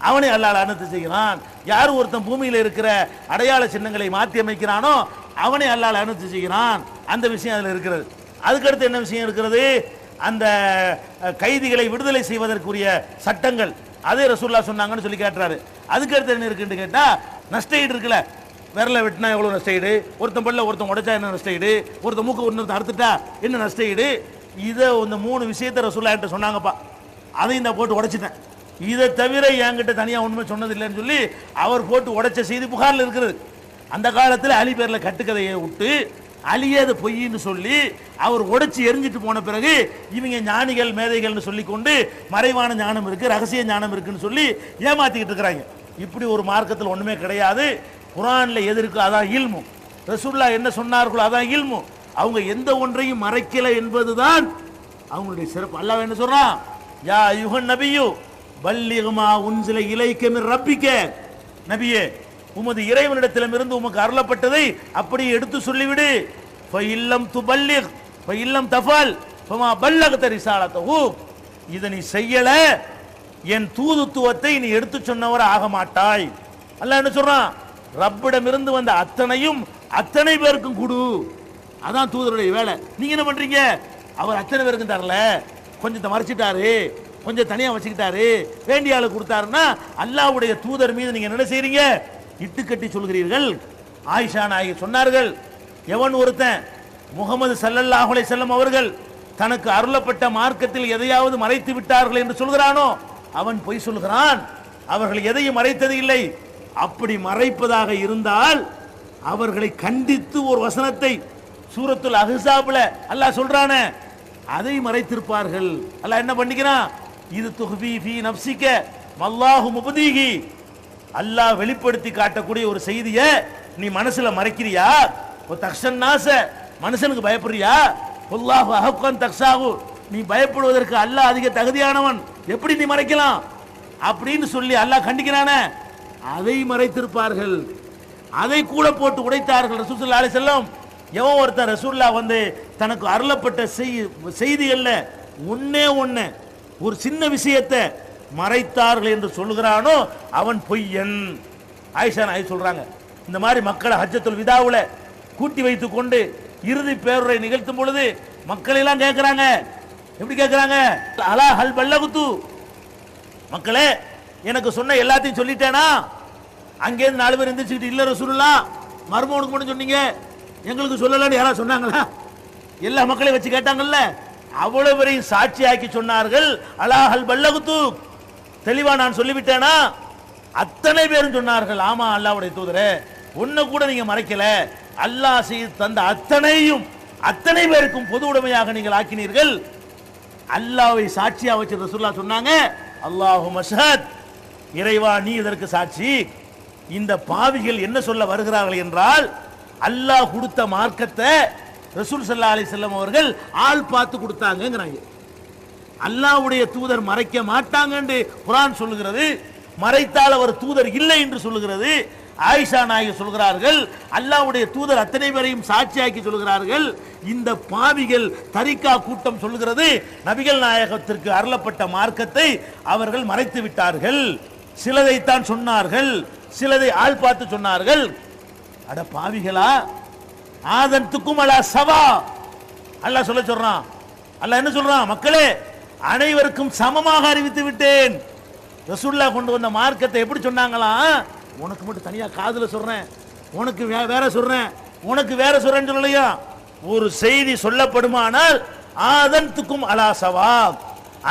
அவனை அல்லாஹ் லஅனத்து செய்கிறான், யார் ஒருத்தன் பூமியில் இருக்கிற அடையாள சின்னங்களை மாற்றி அமைக்கிறானோ அவனை அல்லாஹ் லஅனத்து செய்கிறான். அந்த விஷயம் அதில் இருக்கிறது. அதுக்கடுத்து என்ன விஷயம் இருக்கிறது? அந்த கைதிகளை விடுதலை செய்வதற்குரிய சட்டங்கள், அதே ரசூலுல்லாஹ் சொன்னாங்கன்னு சொல்லி கேட்டுறாரு. அதுக்கடுத்து என்ன இருக்குன்னு கேட்டா, நஷ்டஈடு இருக்குல்ல, விரல வெட்டினா எவ்வளவு நஷ்டஈடு, ஒருத்தன் பல்ல ஒருத்தன் உடைச்சா என்ன நஷ்டஈடு, ஒருத்தன் மூக்க ஒருத்தன் அறுத்துட்டா என்ன நஷ்டஈடு, இதை இந்த மூணு விஷயத்தை ரசூலுல்லாஹ் என்கிட்ட சொன்னாங்கப்பா, அதையும் நான் போட்டு உடைச்சிட்டேன், இதை தவிர என்கிட்ட தனியாக ஒன்றுமே சொன்னது இல்லைன்னு சொல்லி அவர் போட்டு உடைச்ச செய்தி புகாரில் இருக்கிறது. அந்த காலத்தில் அலி பேரில் கட்டுக்கதையை விட்டு அலியே அது பொய்ன்னு சொல்லி அவர் உடைச்சி எரிஞ்சிட்டு போன பிறகு இவங்க ஞானிகள் மேதைகள்னு சொல்லி கொண்டு மறைவான ஞானம் இருக்கு, ரகசிய ஞானம் இருக்குன்னு சொல்லி ஏமாத்திக்கிட்டு இருக்கிறாங்க. இப்படி ஒரு மார்க்கத்தில் ஒன்றுமே கிடையாது. குர்ஆன்ல எது இருக்கோ அதான் இல்மு, ரசூலுல்லாஹ் என்ன சொன்னார்களோ அதான் இல்மு. அவங்க எந்த ஒன்றையும் மறைக்கல என்பதுதான் அவங்களுடைய சிறப்பு. அல்லாஹ் என்ன சொல்றான்? யா அய்யுஹன் நபியு பல்லிக் மா உன்சில இலைக்க மின் ரப்பிக்க, நபியே உமது இறைவனிடத்திலிருந்து உமக்கு அருளப்பட்டதை அப்படியே எடுத்து சொல்லிவிடு. ஃபஇல்லம் துபல்லிக் ஃபஇல்லம் தஃபல் ஃபமா பல்லகத ரிசாலத்தஹு, இதை நீ செய்யல என் தூதுத்துவத்தை நீ எடுத்து சொன்னவர் ஆக மாட்டாய். அல்லாஹ் என்ன சொல்றான்? ரப்பிடமிருந்து வந்த அத்தனையும் அத்தனை பேருக்கும் கொடு, அதான் தூதருடைய வேலை. நீங்க என்ன பண்றீங்க? அவர் அத்தனை பேருக்கும் தரல, கொஞ்சத்தை மறைச்சிட்டாரு, கொஞ்சம் தனியா வச்சுக்கிட்டாரு, வேண்டிய ஆளு கொடுத்தாருன்னா அல்லாஹ்வுடைய தூதர் மீது நீங்க என்ன செய்றீங்க? இட்டு கட்டி சொல்கிறீர்கள். ஆயிஷா நாயகி சொன்னார்கள், எவன் ஒருத்தன் முகமது ஸல்லல்லாஹு அலைஹி வஸல்லம் அவர்கள் தனக்கு அருளப்பட்ட மார்க்கத்தில் எதையாவது மறைத்து விட்டார்கள் என்று சொல்கிறானோ அவன் பொய் சொல்கிறான், அவர்கள் எதையும் மறைத்தது இல்லை. அப்படி மறைப்பதாக இருந்தால் அவர்களை கண்டித்து ஒரு வசனத்தை சூரத்துல் அஹ்ஸாப்ல அல்லாஹ் சொல்றானே அதை மறைத்திருப்பார்கள். அல்லாஹ் என்ன பண்ணிக்கிறான்? இது துஹ்ஃபி ஃபீ நஃப்ஸிக வல்லாஹு முப்தீஹி, அல்லாஹ் வெளிப்படுத்தி காட்டக்கூடிய ஒரு செய்தியை நீ மனசுல மறைக்கிறியா? தக்ஷன் நாஸ, மனுஷனுக்கு பயப்படுறியா? வல்லாஹு அஹக்கன் தக்ஷாஹு, நீ பயப்படுவதற்கு அல்லாஹ் அதிக தகுதியானவன், எப்படி நீ மறைக்கலாம் அப்படின்னு சொல்லி அல்லாஹ் கண்டிக்கிறானே அதை மறைத்திருப்பார்கள். அதை கூட போட்டு உடைத்தார்கள் ரசூல் ஸல்லல்லாஹு அலைஹி வஸல்லம். எவன் ஒருத்தன் ரசூலுல்லாஹ் வந்து தனக்கு அருளப்பட்ட செய்திகள்ல ஒன்னே ஒன்னு ஒரு சின்ன விஷயத்தை மறைத்தார்கள் என்று சொல்லுகிறானோ அவன் பொய்யன். ஆயிஷா நாயகி சொல்றாங்க, இந்த மாதிரி மக்களை ஹஜ்ஜத்துல் விதாவுல கூட்டி வைத்துக் கொண்டு இறுதி பேருரை நிகழ்த்தும் பொழுது மக்கள் எல்லாம் கேட்கிறாங்க, எப்படி கேட்கிறாங்க? அலா ஹல் பல்லகுத்து, மக்களே எனக்கு சொன்ன எல்லாத்தையும் சொல்லிட்டேனா? அங்கேருந்து 4 பேர் எந்திரிச்சுக்கிட்டு இல்ல ரசூலுல்லாஹ் மர்மூனுக்கு மட்டும் சொன்னீங்க, எங்களுக்கு சொல்லலன்னு யாராவது சொன்னாங்களா? எல்லா மக்களையும் வச்சு கேட்டாங்கல்ல, அவ்வளவு பேரையும் சாட்சியாக்கி சொன்னார்கள். அலா ஹல் பல்லகுத்து, தெளிவா நான் சொல்லிவிட்டேனா? அத்தனை பேரும் சொன்னார்கள், ஆமா அல்லாஹ்வுடைய தூதரே, ஒண்ணு கூட நீங்க மறைக்கல, அல்லாஹ் செய்து தந்த அத்தனையும் அத்தனை பேருக்கும் பொது உடைமையாக நீங்கள் ஆக்கினீர்கள். அல்லாஹ்வை சாட்சியா வச்சு ரசூலுல்லாஹ் சொன்னாங்க, அல்லாஹு மஷ்ஹத், இறைவா நீ இதற்கு சாட்சி. இந்த பாவிகள் என்ன சொல்ல வருகிறார்கள் என்றால், அல்லாஹ் கொடுத்த மார்க்கத்தை ரசூல் ஸல்லல்லாஹு அலைஹி வஸல்லம் அவர்கள் ஆள் பார்த்து கொடுத்தாங்கங்கறாங்க. அல்லாஹ்வுடைய தூதர் மறைக்க மாட்டாங்க என்று குர்ஆன் சொல்லுகிறது, மறைத்தால் அவர் தூதர் இல்லை என்று சொல்லுகிறது. ஆயிஷா நாயகி சொல்கிறார்கள், அல்லாஹ்வுடைய தூதர் அத்தனை பேரையும் சாட்சியாக்கி சொல்கிறார்கள். இந்த பாவிகள் தரிகா கூட்டம் சொல்லுகிறது, நபிகள் நாயகத்திற்கு அருளப்பட்ட மார்க்கத்தை அவர்கள் மறைத்து விட்டார்கள், சிலதைத்தான் சொன்னார்கள், சிலதை ஆள் பார்த்து சொன்னார்கள். அட பாவிகளா, ஆதன்துக்கும் அலா சவா, அல்லாஹ் சொல்றான். அல்லாஹ் என்ன சொல்றான்? மக்களே அனைவருக்கும் சமமாக அறிவித்து விட்டேன். ரசூலுல்லாஹ் கொண்டு வந்த மார்க்கத்தை எப்படி சொன்னாங்களாம்? உனக்கு மட்டும் தனியா காதுல சொல்றேன், உனக்கு வேற சொல்றேன், உனக்கு வேற சொல்றேன்னு சொல்லலையா? ஒரு செய்தி சொல்லப்படுமானால் ஆதன்துக்கும் அலா சவா,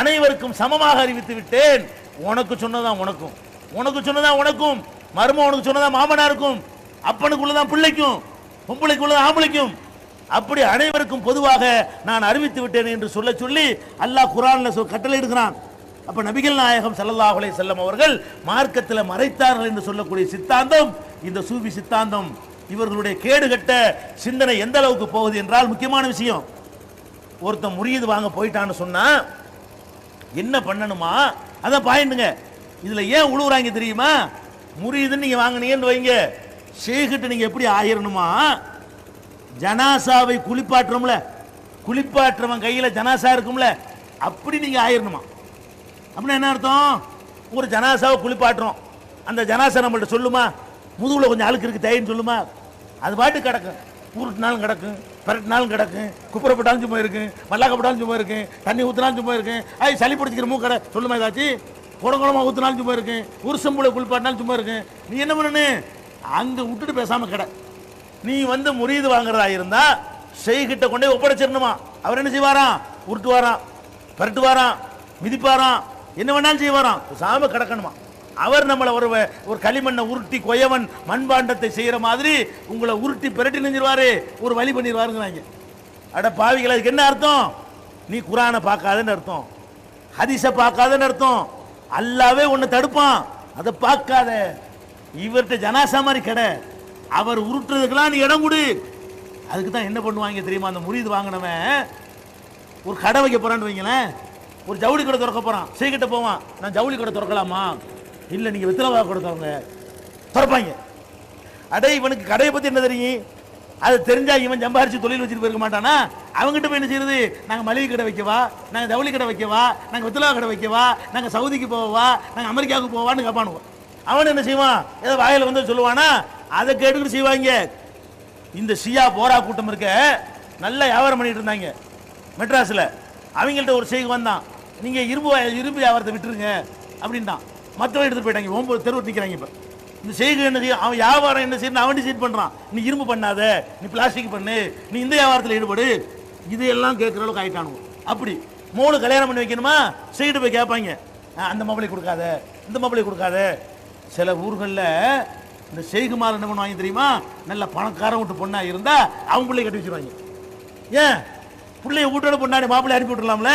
அனைவருக்கும் சமமாக அறிவித்து விட்டேன். உனக்கு சொன்னதான் உனக்கும், உனக்கு சொன்னதான் உனக்கும், மருமகனுக்கு சொன்னதான் மாமனாருக்கும், அப்பனுக்குள்ளதான் பிள்ளைக்கும், பொம்பளைக்குள்ளதான் ஆம்பளைக்கும், அப்படி அனைவருக்கும் பொதுவாக நான் அறிவித்து விட்டேன் என்று சொல்ல சொல்லி அல்லாஹ் குர்ஆன்ல கட்டளை எடுக்கிறான். அப்ப நபிகள் நாயகம் ஸல்லல்லாஹு அலைஹி வஸல்லம் அவர்கள் மார்க்கத்தில் மறைத்தார்கள் என்று சொல்லக்கூடிய சித்தாந்தம், இந்த சூஃபி சித்தாந்தம், இவர்களுடைய கேடுகட்ட சிந்தனை எந்த அளவுக்கு போகுது என்றால், முக்கியமான விஷயம், ஒருத்தன் முரீது வாங்க போயிட்டான்னு சொன்னா என்ன பண்ணணுமா? அதான் பாயிண்ட்டுங்க. இதுல ஏன் உழுவுறாங்க தெரியுமா? முரீதுன்னு நீங்க வாங்கினீங்கன்னு வைங்க, ஷேகிட்ட நீங்க எப்படி ஆயிரணுமா? ஜனாசாவை குளிப்பாட்டுறோம்ல, குளிப்பாட்டுறவன் கையில ஜனாசா இருக்கும்ல, அப்படி நீங்க ஆயிரணுமா? அப்படின்னா என்ன அர்த்தம்? ஒரு ஜனாசாவை குளிப்பாட்டுறோம், அந்த ஜனாசா நம்மள்ட்ட சொல்லுமா? முதுகுல கொஞ்சம் அழுக்கு இருக்கு தேயின்னு சொல்லுமா? அது பாட்டு கிடக்கும், உருட்டினாலும் கிடக்கும், பரட்டினாலும் கிடக்கும், குப்புறப்பட்டாலும் சும்மா இருக்கு, மல்லாக்கப்பட்டாலும் சும்மா இருக்கு, தண்ணி ஊற்றினாலும் சும்மா இருக்கு, அது சளி பிடிச்சிக்கிற மூக்கடை சொல்லுமா? ஏதாச்சும் குடங்குளமா ஊற்றினாலும் சும்மா இருக்கு, ஒரு செம்புல குளிப்பாட்டினாலும் சும்மா இருக்கு. நீ என்ன பண்ணு? அங்க விட்டுட்டு பேசாம கடை. நீ வந்து முரீது வாங்குறதா இருந்தா ஷேகிட்ட கொண்டே ஒப்படைச்சிடணுமா? அவர் என்ன செய்வாராம்? உருட்டுவாராம், பரட்டுவாராம், மிதிப்பாராம், என்ன வேணாலும் செய்வாராம், சாம கிடக்கணுமா? அவர் நம்மளை ஒரு களிமண்ணை உருட்டி கொயவன் மண்பாண்டத்தை செய்யற மாதிரி உங்களை உருட்டி பிரட்டி நெஞ்சிருவாரு, ஒரு வழி பண்ணிடுவாருங்கிறாங்க. அட பாவிகள், அதுக்கு என்ன அர்த்தம்? நீ குர்ஆனை பார்க்காதன்னு அர்த்தம், ஹதீஸை பார்க்காதன்னு அர்த்தம். அல்லாவே உன்னை தடுப்பான், அதை பார்க்காத. இவர்கிட்ட ஜனாசா மாதிரி கடை, அவர் உருட்டுறதுக்கெல்லாம் நீ இடம் கொடு. அதுக்கு தான் என்ன பண்ணுவாங்க தெரியுமா? அந்த முரீது வாங்கினவன் ஒரு கடை வைக்க போறான்னு வைங்களேன், ஒரு ஜவுளி கடை திறக்க போறான், சீக்கிட்ட போவான், நான் ஜவுளி கடை திறக்கலாமா? இல்லை நீங்க வெத்தலை கடை திறப்பாங்க. அடே இவனுக்கு கடையை பத்தி என்ன தெரியும்? அது தெரிஞ்சா இவன் சம்பாரிச்சு தொழில் வச்சுட்டு போயிருக்க மாட்டானா? அவங்ககிட்ட போய் என்ன செய்யுது? நாங்க மளிகை கடை வைக்கவா, நாங்க ஜவுளி கடை வைக்கவா, நாங்க வெத்தலை கடை வைக்கவா, நாங்க சவுதிக்கு போவா, நாங்க அமெரிக்காவுக்கு போவான்னு கேட்பானுவோம். அவன் என்ன செய்வான்? ஏதோ வாயில வந்து சொல்லுவானா? அதை கேட்டுக்கிட்டு செய்வாங்க. இந்த ஷியா போரா கூட்டம் இருக்க நல்ல வியாபாரம் பண்ணிட்டு இருந்தாங்க மெட்ராஸ்ல. அவங்கள்ட்ட ஒரு செய்தி வந்தான், நீங்க இரும்பு வியாபாரத்தை விட்டுருங்க அப்படின்ட்டான். மற்றவங்க எடுத்துட்டு போயிட்டாங்க, 9 தெருவு நிற்கிறாங்க. இப்போ இந்த செய்தி என்ன செய்யும்? அவன் வியாபாரம் என்ன செய்யணும்? அவன் டிசைட் பண்றான், நீ இரும்பு பண்ணாத, நீ பிளாஸ்டிக் பண்ணு, நீ இந்த வியாபாரத்தில் ஈடுபடு. இதையெல்லாம் கேட்குற அளவுக்கு ஆயிட்டானுங்க. அப்படி 3 கல்யாணம் பண்ணி வைக்கணுமா? செய்து போய் கேட்பாங்க, அந்த மாப்பிளை கொடுக்காத, இந்த மாப்பிளை கொடுக்காத. சில ஊர்களில் இந்த செய்குமார் என்ன பண்ணுவாங்க தெரியுமா? நல்ல பணக்காரன் விட்டு பொண்ணா இருந்தா அவங்க பிள்ளைய கட்டி வச்சிருவாங்க. ஏன் பிள்ளைய வீட்டோட பொண்ணாடி மாப்பிள்ளை அனுப்பி விட்டுலாம்ல?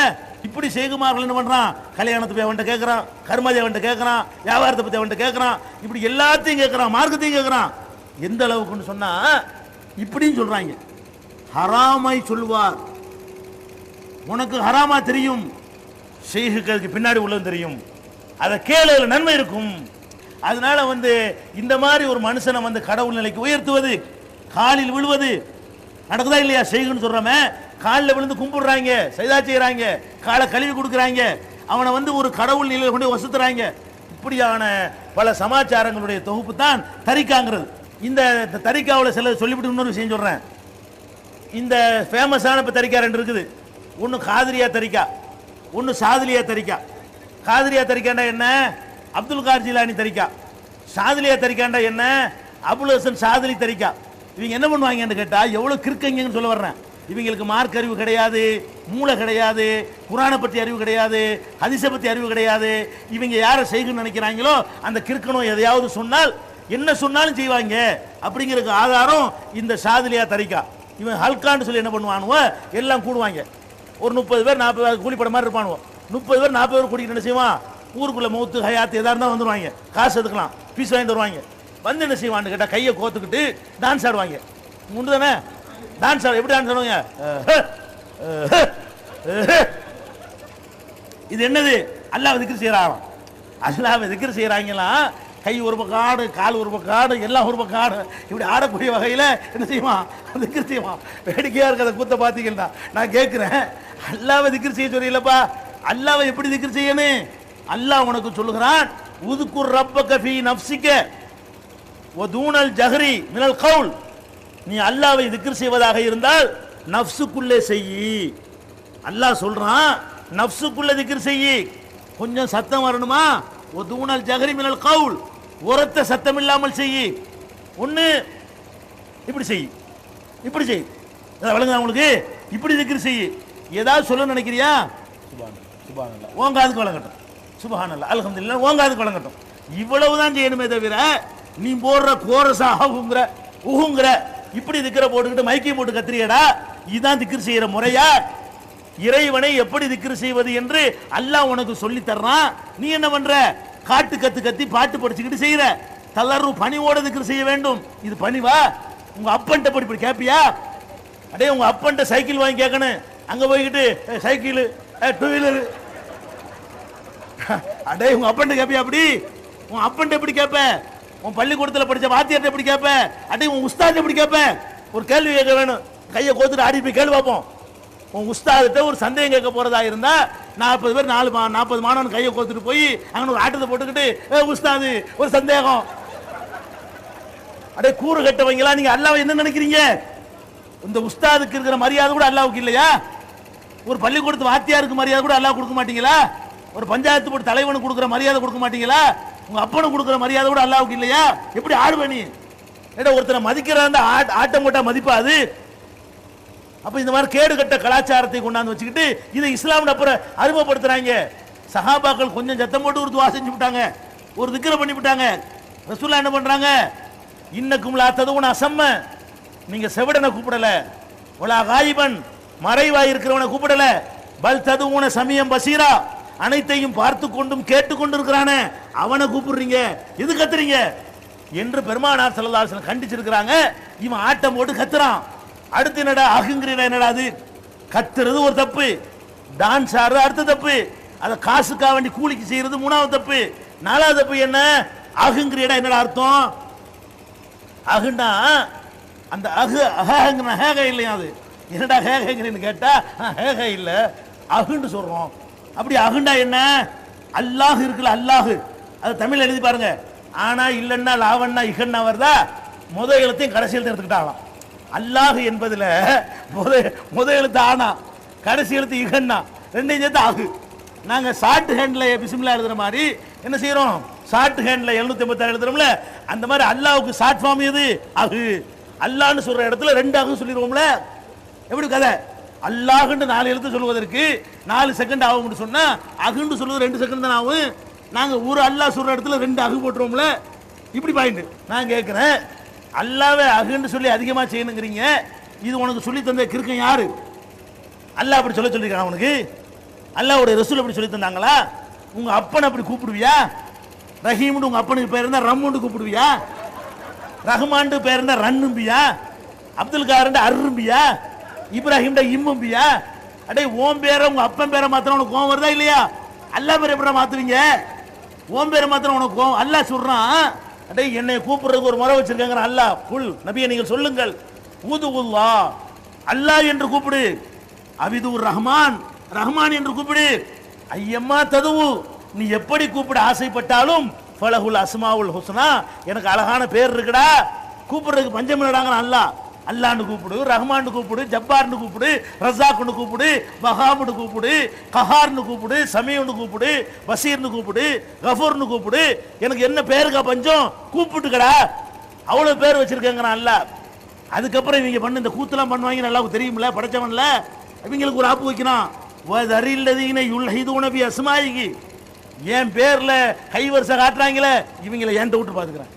இப்படி செய்குமார்கள் என்ன பண்றான்? கல்யாணத்தை போய் அவன்கிட்ட கேட்கறான், கர்மாதி அவன்கிட்ட கேட்கறான், வியாபாரத்தை பத்தி அவன்கிட்ட கேட்கறான், இப்படி எல்லாத்தையும் கேட்கறான், மார்க்கத்தையும் கேட்கறான். எந்த அளவுக்குன்னு சொன்னா இப்படின்னு சொல்றாங்க, ஹராமை சொல்வார், உனக்கு ஹராமா தெரியும், ஷேகுகளுக்கு பின்னாடி உள்ளது தெரியும், அதை கேளு, நன்மை இருக்கும். அதனால இந்த மாதிரி ஒரு மனுஷனை கடவுள் நிலைக்கு உயர்த்துவது, காலில் விழுவது நடக்குதா இல்லையா? ஷேகுன்னு சொல்றமே, காலில் விழுந்து கும்பிடுறாங்க, சைதா செய்யறாங்க, காலை கழுவி கொடுக்குறாங்க, அவனை ஒரு கடவுள் நிலையில கொண்டு வசுத்துறாங்க. இப்படியான பல சமாச்சாரங்களுடைய தொகுப்பு தான் தரிகாங்கிறது. இந்த தரிகாவில் சில சொல்லிவிட்டு இன்னொரு விஷயம் சொல்றேன். இந்த ஃபேமஸான தரிகா 2 இருக்குது. ஒன்று காதிரியா தரிகா, ஒன்னு சாதிலியா தரிக்கா. காதிரியா தரிக்காண்டா என்ன? அப்துல் கார் ஜிலானி தரிக்கா. சாதிலியா தரிக்காண்டா என்ன? அபுல் ஹசன் சாதிலி தரிக்கா. இவங்க என்ன பண்ணுவாங்கன்னு கேட்டா, எவ்வளவு கிறுக்கங்கன்னு சொல்ல வர்றேன். இவங்களுக்கு மார்க் அறிவு கிடையாது, மூளை கிடையாது, குரானை பற்றி அறிவு கிடையாது, ஹதீஸை பற்றி அறிவு கிடையாது. இவங்க யாரை செய்யணும்னு நினைக்கிறாங்களோ அந்த கிறுக்கணும் எதையாவது சொன்னால் என்ன சொன்னாலும் செய்வாங்க. அப்படிங்கிறதுக்கு ஆதாரம் இந்த சாதிலியா தரிக்கா. இவன் ஹல்கான்னு சொல்லி என்ன பண்ணுவானுவோ, எல்லாம் கூடுவாங்க. ஒரு 30 பேர் 40 பேர் கூலிப்பட மாதிரி இருப்பானுவோ. 30 பேர் 40 பேர் கூட்டிகிட்டு என்ன செய்வான், ஊருக்குள்ள மௌத்து ஹயாத்து எதா இருந்தால் வந்துடுவாங்க. காசு எடுக்கலாம், பீஸ் வாங்கிட்டு வருவாங்க. வந்து என்ன செய்வான்னு கேட்டால் கையை கோத்துக்கிட்டு டான்ஸ் ஆடுவாங்க. உண்டு தானே டான்ஸ் ஆடு. எப்படி டான்ஸ் ஆடுவாங்க? இது என்னது? அல்லாஹ் திக்ர் செய்யறாராம். அல்லாஹ் திக்ர் செய்யறாங்களாம். கை ஒரு பக்கம் ஆடு, கால் ஒரு பக்கம் ஆடு, எல்லாம் ஒரு பக்கம் ஆடு. இப்படி ஆடக்கூடிய வகையில் என்ன செய்வான்? திக்ர் செய்வான். வேடிக்கையா இருக்கிறத கூத்த பார்த்தீங்கன்னா நான் கேட்கிறேன், அல்லாஹ்வை திக்ர் செய்ய சொல்லியில்லப்பா, அல்லாஹ்வை எப்படி திக்ர் செய்யணும்? அல்லாஹ் உனக்கு சொல்லுகிறான், உதுகுர் ரப்பக ஃபீ நஃப்ஸிக வ தூனல் ஜஹ்ரி மினல் கவுல். நீ அல்லாஹ்வை திக்ர் செய்வதாக இருந்தால் நஃப்ஸுக்குள்ளே செய். அல்லாஹ் சொல்றான், நஃப்ஸுக்குள்ளே திக்ர் செய். கொஞ்சம் சத்தம் வரணுமா? வ தூனல் ஜஹ்ரி மினல் கவுல், உரத்த சத்தம் இல்லாமல் செய். ஒன்று இப்படி செய், இப்படி செய். வழங்குதா உங்களுக்கு? இப்படி திக்ர் செய். ஏதாவது சொல்ல நினைக்கிறியா? சுப்ஹானல்லாஹ், ஓங்காதுக்கு வழங்கட்டும். சுப்ஹானல்லாஹ், அல்ஹம்துலில்லாஹ், ஓங்காதுக்கு வழங்கட்டும். இவ்வளவுதான் செய்யணுமே தவிர நீ போடுற கோரசா உகுங்கிற இப்படி திக்கிற போட்டுக்கிட்டு மைக்கை போட்டு கத்திரியடா, இதுதான் திக்ர் செய்யற முறையா? இறைவனை எப்படி திக்ர் செய்வது என்று அல்லாஹ் உனக்கு சொல்லி தர்றான். நீ என்ன பண்ற? காட்டு கத்து கத்தி பாட்டு படிச்சுக்கிட்டு செய்யற. தளர்வு பணிவோட திக்ர் செய்ய வேண்டும். இது பணிவா? உங்க அப்பன்ட்ட இப்படி கேப்பியா? அடே, உங்க அப்பன்ட்ட சைக்கிள் வாங்கி கேட்கணும். அங்க போய்கிட்டு சைக்கிள் டூ வீலர், அடே உங்க அப்பன்ட்ட கேப்பியா? அப்படி உன் அப்பன்ட்ட எப்படி கேட்ப? உன் பள்ளிக்கூடத்தில் படிச்ச வாத்தியார்ட்ட எப்படி கேட்ப? அடே உன் உஸ்தாத் எப்படி கேட்ப? ஒரு கேள்வி கேட்க வேணும். கையை கோத்துட்டு ஆடி போய் கேள்வி பார்ப்போம். உன் உஸ்தாதிட்ட ஒரு சந்தேகம் கேட்க போறதா இருந்தா 40 பேர் 40 மாணவன் கையை கோத்துட்டு போய் அங்கே ஒரு ஆட்டத்தை போட்டுக்கிட்டு உஸ்தாது ஒரு சந்தேகம். அடே கூறு கட்டவங்களா, நீங்க அல்லாஹ்வை என்ன நினைக்கிறீங்க? இந்த உஸ்தாதுக்கு இருக்கிற மரியாதை கூட அல்லாஹ்வுக்கு இல்லையா? ஒரு பள்ளிக்கூடத்து வாத்தியாருக்கு மரியாதை கூட அல்லாஹ் கொடுக்க மாட்டீங்களா? ஒரு பஞ்சாயத்து போர்டு தலைவனுக்கு கொடுக்குற மரியாதை கொடுக்க மாட்டீங்களா? உங்க அப்பனுக்கு கொடுக்குற மரியாதை கூட அல்லாஹ்வுக்கு இல்லையா? எப்படி ஆடுவ நீ? ஒருத்தரை மதிக்கிறான் ஆட்டம் போட்டா மதிப்பாது. அப்ப இந்த மாதிரி கேடு கட்ட கலாச்சாரத்தை கொண்டாந்து வச்சுக்கிட்டு இதை இஸ்லாமில் அப்புறம் அறிமுகப்படுத்துறாங்க. சஹாபாக்கள் கொஞ்சம் சத்தம் போட்டு ஒரு துவா செஞ்சு விட்டாங்க, ஒரு திக்ர பண்ணி விட்டாங்க. ரசூலுல்லாஹ் என்ன பண்றாங்க? இன்னக்கும் லா ததுவுன அஸம்ம, நீங்க செவிடனை கூப்பிடல, வலா காயிபன், மறைவாய் இருக்கிறவனை கூப்பிடல, பல் ததுவுன சமியம் பசீரா, அனைத்தையும் பார்த்து கொண்டும் கேட்டுக்கொண்டு இருக்கிறானே அவனை கூப்பிடுறீங்க, எது கத்துறீங்க என்று பெருமானார் ஸல்லல்லாஹு அலைஹி வஸல்லம் கண்டிச்சிருக்கிறாங்க. இவன் ஆட்டம் போட்டு கத்துறான். அடுத்து என்னடா அகுங்கிறீனா? என்னடா அது? கத்துறது ஒரு தப்பு, டான்ஸ் ஆடுறது அடுத்த தப்பு, அதை காசுக்காக வேண்டி கூலிக்கு செய்யறது மூணாவது தப்பு. நாலாவது தப்பு என்ன? அகுங்கிறீடா என்னடா அர்த்தம்? அகுண்டா அந்த அகுங்கிற ஹேக இல்லையா? அது என்னடா ஹேகங்கிறீன்னு கேட்டா ஹேக இல்லை, அகுன்னு சொல்றோம். அப்படி அகுண்டா என்ன? அல்லாஹ் இருக்குல்ல, அல்லாஹ், அது தமிழ் எழுதி பாருங்க. ஆனா இல்லன்னா லாவண்ணா இகன்னா வருதா? முதல் எழுத்தையும் கடைசி எழுத்து எடுத்துக்கிட்டாங்களாம். அல்லாஹ் என்பதுல முத எழுத்து ஆனா, கடைசி எழுத்து இகன்னா, ரெண்டையும் சேர்த்து ஆகு. நாங்க ஷார்ட் ஹேண்ட்ல பிஸ்மில்லா எழுதுற மாதிரி என்ன செய்யறோம்? ஷார்ட் ஹேண்ட்ல 786 எழுதுறோம்ல, அந்த மாதிரி அல்லாஹ்வுக்கு ஷார்ட் ஃபார்ம் எது? அகு. அல்லாஹ்னு சொல்ற இடத்துல 2 அகு சொல்லிடுவோம்ல. எப்படி கதை? அல்லாஹ்னு 4 எழுத்து சொல்வதற்கு 4 செகண்ட் ஆகும்னு சொன்னா அகுன்னு சொல்வது 2 செகண்ட் தான் ஆகும். நாங்க ஒரு அல்லாஹ் சொல்ற இடத்துல 2 அகு போட்டுருவோம்ல. இப்படி பாயிண்ட். நான் கேட்கிறேன், அல்லாஹ்வை அகுன்னு சொல்லி அதிகமா செய்யணுங்கிறீங்க, இது உனக்கு சொல்லி தந்த கிறுக்கன் யாரு? அல்லாஹ் அப்படி சொல்லிருக்கான் உனக்கு? அல்லாஹ்வுடைய ரசூல் அப்படி சொல்லி தந்தாங்களா? உங்க அப்பனை அப்படி கூப்பிடுவியா? ரஹீம்னு உங்க அப்பனுக்கு பேர் இருந்தா ரம்முன்னு கூப்பிடுவியா? ரஹ்மான் பேர் இருந்தா ரன்னும்பியா? அப்துல் காரண்ட அரும்பியா? இப்ராஹிம் இம்மும்பியா? அடே ஓம் பேரை உங்க அப்பன் பேரை மாத்திரம் உனக்கு கோவம் வருதா இல்லையா? அல்லாஹ் பேரை எப்படி மாத்துவீங்க? ஓம் பேரை மாத்திரம் உனக்கு கோவம். அல்லாஹ் சொல்றான், அடே என்னை கூப்பிடுறதுக்கு ஒரு முறை வச்சிருக்காங்க. அல்லாஹ் குல் நபியை நீங்கள் சொல்லுங்கள், ஊதுகுல்லா, அல்லாஹ் என்று கூப்பிடு, அபிதுர் ரஹ்மான், ரஹ்மான் என்று கூப்பிடு, ஐயம்மா ததுவு, நீ எப்படி கூப்பிட ஆசைப்பட்டாலும் ஃபலஹுல் அஸ்மாவுல் ஹுஸ்னா, எனக்கு அழகான பேர் இருக்குடா, கூப்பிடுறதுக்கு பஞ்சம் இல்லடாங்க. அல்லாஹ் அல்லான்னு கூப்பிடு, ரஹ்மான்னு கூப்பிடு, ஜப்பார்னு கூப்பிடு, ரஸாக்னு கூப்பிடு, வஹாப்னு கூப்பிடு, கஹார்னு கூப்பிடு, சமீஉன்னு கூப்பிடு, பசீர்னு கூப்பிடு, கஃபூர்னு கூப்பிடு, எனக்கு என்ன பேருக்கா பஞ்சம், கூப்பிட்டுக்கடா. அவ்வளவு பேர் வச்சிருக்கேங்கிறான் அல்லாஹ். அதுக்கப்புறம் இவங்க பண்ண இந்த கூத்தெல்லாம் பண்ணுவாங்க, நல்லா தெரியுமில்ல, படைச்சவன்ல. இவங்களுக்கு ஒரு ஆப்பு வைக்கணும், வதரில்லதீன யுல்ஹிதூன பி அஸ்மாயிஹி, என் பேர்ல கைவரிசை காட்டுறாங்களே இவங்களை என்கிட்ட விட்டு பாத்துக்கிறேன்.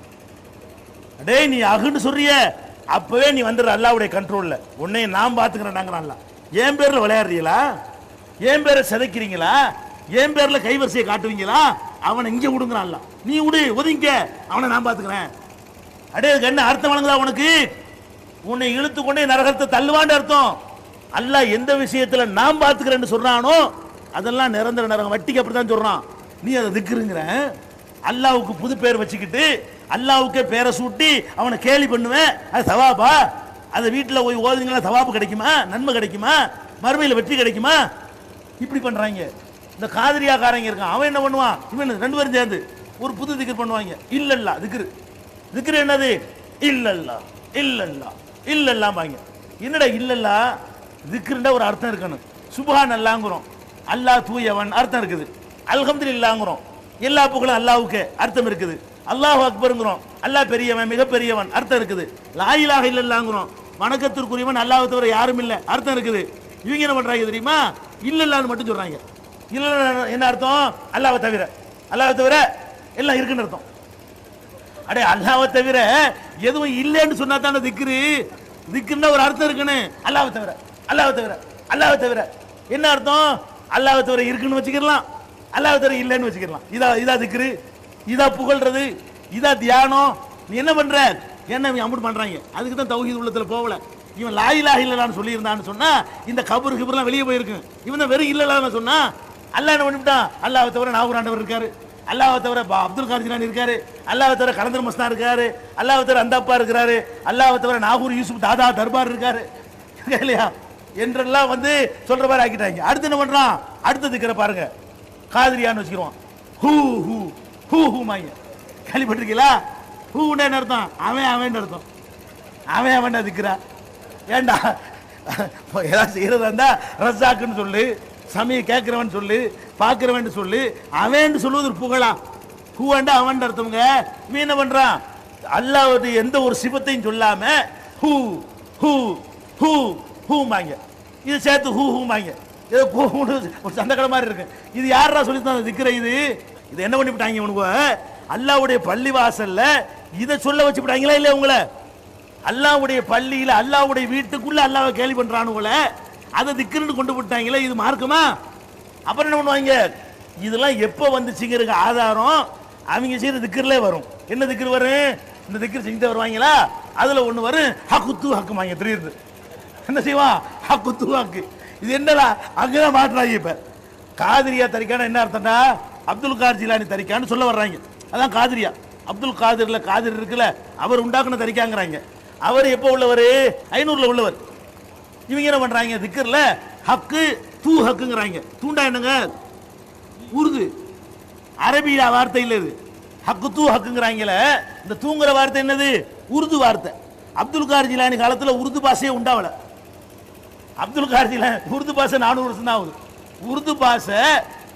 அடே நீ அகுன்னு சொல்றிய, அப்பவே நீ வந்துடுற அல்லாவுடைய கண்ட்ரோல்ல, உன்னைய நான் பாத்துக்கிறேன். என் பேர்ல விளையாடுறீங்களா, என் பேரை சிதைக்கிறீங்களா, என் பேர்ல கைவரிசையை காட்டுவீங்களா, அவனை இங்க விடுங்கிறான் அல்ல, நீ விடு ஒதுங்க, அவனை நான் பாத்துக்கிறேன். அடே அதுக்கு என்ன அர்த்தம் வழங்குதா உனக்கு, உன்னை இழுத்து கொண்டே நரகத்தை தள்ளுவான்னு அர்த்தம். அல்லாஹ் எந்த விஷயத்துல நான் பாத்துக்கிறேன்னு சொல்றானோ அதெல்லாம் நிரந்தர நரகம். வட்டிக்கு அப்படித்தான் சொல்றான். நீ அதை திக்குறீங்கிற, அல்லாவுக்கு புது பேர் வச்சுக்கிட்டு அல்லாவுக்கே பேரை சூட்டி அவனை கேலி பண்ணுவேன், அது தவாபா? அதை வீட்டில் போய் ஓதுங்களா தவாப்பு கிடைக்குமா, நன்மை கிடைக்குமா, மறுமையில் வெற்றி கிடைக்குமா? இப்படி பண்றாங்க. இந்த காதிரியாக்காரங்க இருக்கான், அவன் என்ன பண்ணுவான், இவன் ரெண்டு பேரும் சேர்ந்து ஒரு புது திக்ர் பண்ணுவாங்க. இல்லல்லா திக்ரு. திக்ரு என்னது, இல்லல்லா இல்லல்லா இல்லல்லாம் பாங்க. என்னடா இல்லல்லா, திக்ருண்டா ஒரு அர்த்தம் இருக்கணும். சுப்ஹான் அல்லாஹ்ங்கிறோம், அல்லாஹ் தூயவன் அர்த்தம் இருக்குது. அல்ஹம்துலில்லாஹ்ங்கிறோம், எல்லா புகழும் அல்லாஹ்வுக்கு அர்த்தம் இருக்குது. அல்லாஹ் அக்பர்ங்கிறோம், அல்லாஹ் பெரியவன் மிக பெரியவன் அர்த்தம் இருக்குது. லா இலாஹ இல்லல்லாஹ்ங்கிறோம், வணக்கத்திற்குரியவன் அல்லாஹ்வை தவிர யாரும் இல்லை அர்த்தம் இருக்குது. இவங்க என்ன பண்றாங்க தெரியுமா, இல்லல்லான்னு மட்டும் சொல்றாங்க. இல்ல என்ன அர்த்தம், அல்லாஹ்வை தவிர, அல்லாஹ்வை தவிர எல்லாம் இருக்குன்னு அர்த்தம். அடே அல்லாஹ்வை தவிர எதுவும் இல்லைன்னு சொன்னா தானே திக்ரு. திக்ருன்னா ஒரு அர்த்தம் இருக்குன்னு, அல்லாஹ்வை தவிர, அல்லாஹ்வை தவிர, அல்லாஹ்வை தவிர என்ன அர்த்தம், அல்லாஹ்வை தவிர இருக்குன்னு வச்சுக்கலாம், அல்லாஹ்வை தவிர இல்லைன்னு வச்சுக்கலாம். இதா திக்ரு, இதா புகழ்றது, இதா தியானம். நீ என்ன பண்ற, என்ன அமுட் பண்றாங்க. அதுக்கு தான் தௌஹீத் உள்ளத்துல போகல. இவன் லா இலாஹ இல்லல்லாஹ்னு சொல்லி இருந்தான்னு சொன்னா இந்த கபர் கிபர்லாம் வெளியே போயிருக்கு. இவன் தான் வெறும் இல்லல்லாஹ்னு சொன்னா, அல்லாஹ் என்ன பண்ணிவிட்டான், அல்லாஹ்வை தவிர நாகூர் ஆண்டவர் இருக்காரு, அல்லாஹ்வை தவிர அப்துல் காதிர் ஜிலானி இருக்காரு, அல்லாஹ்வை தவிர கலந்தர் மஸ்தான் இருக்காரு, அல்லாஹ்வை தவிர அந்த அப்பா இருக்கிறாரு, அல்லாஹ்வை தவிர நாகூர் யூசுப் தாதா தர்பார் இருக்காரு இல்லையா என்றெல்லாம் வந்து சொல்ற மாதிரி ஆக்கிட்டாங்க. அடுத்து என்ன பண்றான், அடுத்த திக்கிற பாருங்க, காதிரியான்னு வச்சுக்கிறோம். ஹூ ஹூ ஹூ ஹூ மாங்க, கேள்விப்பட்டிருக்கீங்களா? ஹூன்னு என்ன அர்த்தம், அவன் அவன் அர்த்தம். அவன் அவன் திக்கிறா. ஏண்டா ஏதாவது செய்யறதா இருந்தா ரஸாக்குன்னு சொல்லு, சமய கேட்கிறவன் சொல்லு, பார்க்கிறவன் சொல்லு. அவன் சொல்லுவது ஒரு புகழா, ஹூண்டா அவன் அர்த்தம்ங்க. நீ என்ன பண்றான், அல்லாஹ்வுடைய எந்த ஒரு சிபத்தையும் சொல்லாம ஹூ ஹூ ஹூ ஹூமாங்க, இது சேர்த்து ஹூ ஹூமாங்க. ஏதோ ஒரு சந்தகட மாதிரி இருக்கு. இது யாரா சொல்லி தான் திக்கிற, இது என்ன பண்ணிவிட்டாங்க உனக்கு, அல்லாஹ்வுடைய பள்ளி வாசல்ல இதை சொல்ல வச்சு விட்டாங்களா இல்லையா உங்களை? அல்லாஹ்வுடைய பள்ளியில அல்லாஹ்வுடைய வீட்டுக்குள்ள அல்லாஹ்வை கேலி பண்றானுங்கள, அதை திக்ருன்னு கொண்டு விட்டாங்களே, இது மார்க்கமா? அப்புறம் என்ன பண்ணுவாங்க, இதெல்லாம் எப்ப வந்துச்சுங்கிற ஆதாரம் அவங்க செய்யற திக்ருலே வரும். என்ன திக்ரு வரும், இந்த திக்ரு செஞ்சுட்டு வருவாங்களா, அதுல ஒண்ணு வரும், ஹக்குத்து ஹக்குமாங்க தெரியுது. என்ன செய்வான், ஹக்குத்து ஹக்கு. இது என்னடா அங்கதான் மாட்டுறாங்க. இப்ப காதிரியா தரிக்கான என்ன அர்த்தம்டா, அப்துல் காதிர் ஜிலானி தரிக்கான்னு சொல்ல வர்றாங்க. அதான் காதிரியா. அப்துல் காதிர்ல காதிர் இருக்குல்ல, அவர் உண்டாக்குன தரிக்காங்கிறாங்க. அவர் எப்போ உள்ளவர், 500ல உள்ளவர். இவங்க என்ன பண்றாங்க, திக்கர்ல ஹக்கு தூ ஹக்குங்கிறாங்க. தூண்டா என்னங்க, உருது அரபிய வார்த்தை இல்ல இது, ஹக்கு தூ ஹக்குங்கிறாங்கல. இந்த தூங்குற வார்த்தை என்னது, உருது வார்த்தை. அப்துல் காதிர் ஜிலானி காலத்துல உருது பாஷையே உண்டாவல. அப்துல் காதிர் ஜிலானி உருது பாஷை 400 வருஷம் தான் ஆகுது. உருது பாஷை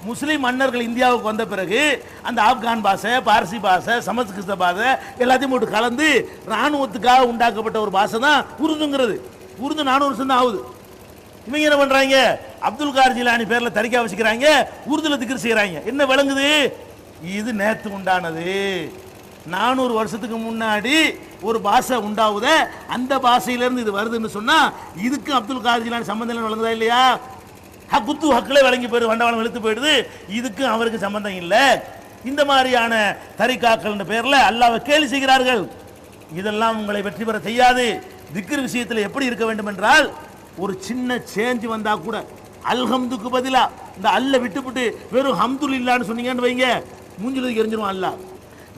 முஸ்லிம் மன்னர்கள் இந்தியாவுக்கு வந்த பிறகு அந்த ஆப்கான் பாஷை, பார்சி பாஷை, சமஸ்கிருத பாஷை எல்லாத்தையும் போட்டு கலந்து ராணுவத்துக்காக உண்டாக்கப்பட்ட ஒரு பாஷை தான் உருதுங்கிறது. உருது 400 வருஷம் தான் ஆகுது. இவங்க என்ன பண்றாங்க, அப்துல் காதிர் ஜிலானி பேர்ல தரிக்கா வச்சுக்கிறாங்க, உருதுல திக்ர் செய்யறாங்க. என்ன விளங்குது, இது நேத்து உண்டானது. 400 வருஷத்துக்கு முன்னாடி ஒரு பாஷை உண்டாவுத, அந்த பாஷையிலிருந்து இது வருதுன்னு சொன்னா இதுக்கு அப்துல் காதிர் ஜிலானி சம்பந்தம் விளங்குதா இல்லையா? ஹக்குத்து ஹக்களே வழங்கி போயிடுது, வண்டவாளம் இழுத்து போயிடுது. இதுக்கு அவருக்கு சம்பந்தம் இல்லை. இந்த மாதிரியான தரிகாக்கள் பேர்ல அல்லாஹ்வை கேலி செய்கிறார்கள். இதெல்லாம் உங்களை வெற்றி பெற செய்யாது. திக்ர் விஷயத்தில் எப்படி இருக்க வேண்டும் என்றால், ஒரு சின்ன சேஞ்ச் வந்தா கூட அல்ஹம்துக்கு பதிலா இந்த அல்ல விட்டுவிட்டு வெறும் ஹம்துலில்லான்னு சொன்னீங்கன்னு வைங்க, மூஞ்சிலுக்கு எரிஞ்சிரும் அல்லாஹ்.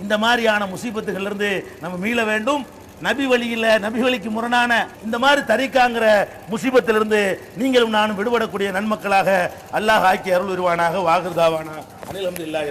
இந்த மாதிரியான முசீபத்துகள் இருந்து நம்ம மீள வேண்டும். நபி வழியில் நபி வழிக்கு முரணான இந்த மாதிரி தரிக்காங்கிற முசீபத்திலிருந்து நீங்களும் நானும் விடுபடக்கூடிய நன்மக்களாக அல்லாஹ் ஆக்கி அருள் வருவானாக. வாகுர்தாவானா அல்ஹம்துலில்லாஹ்.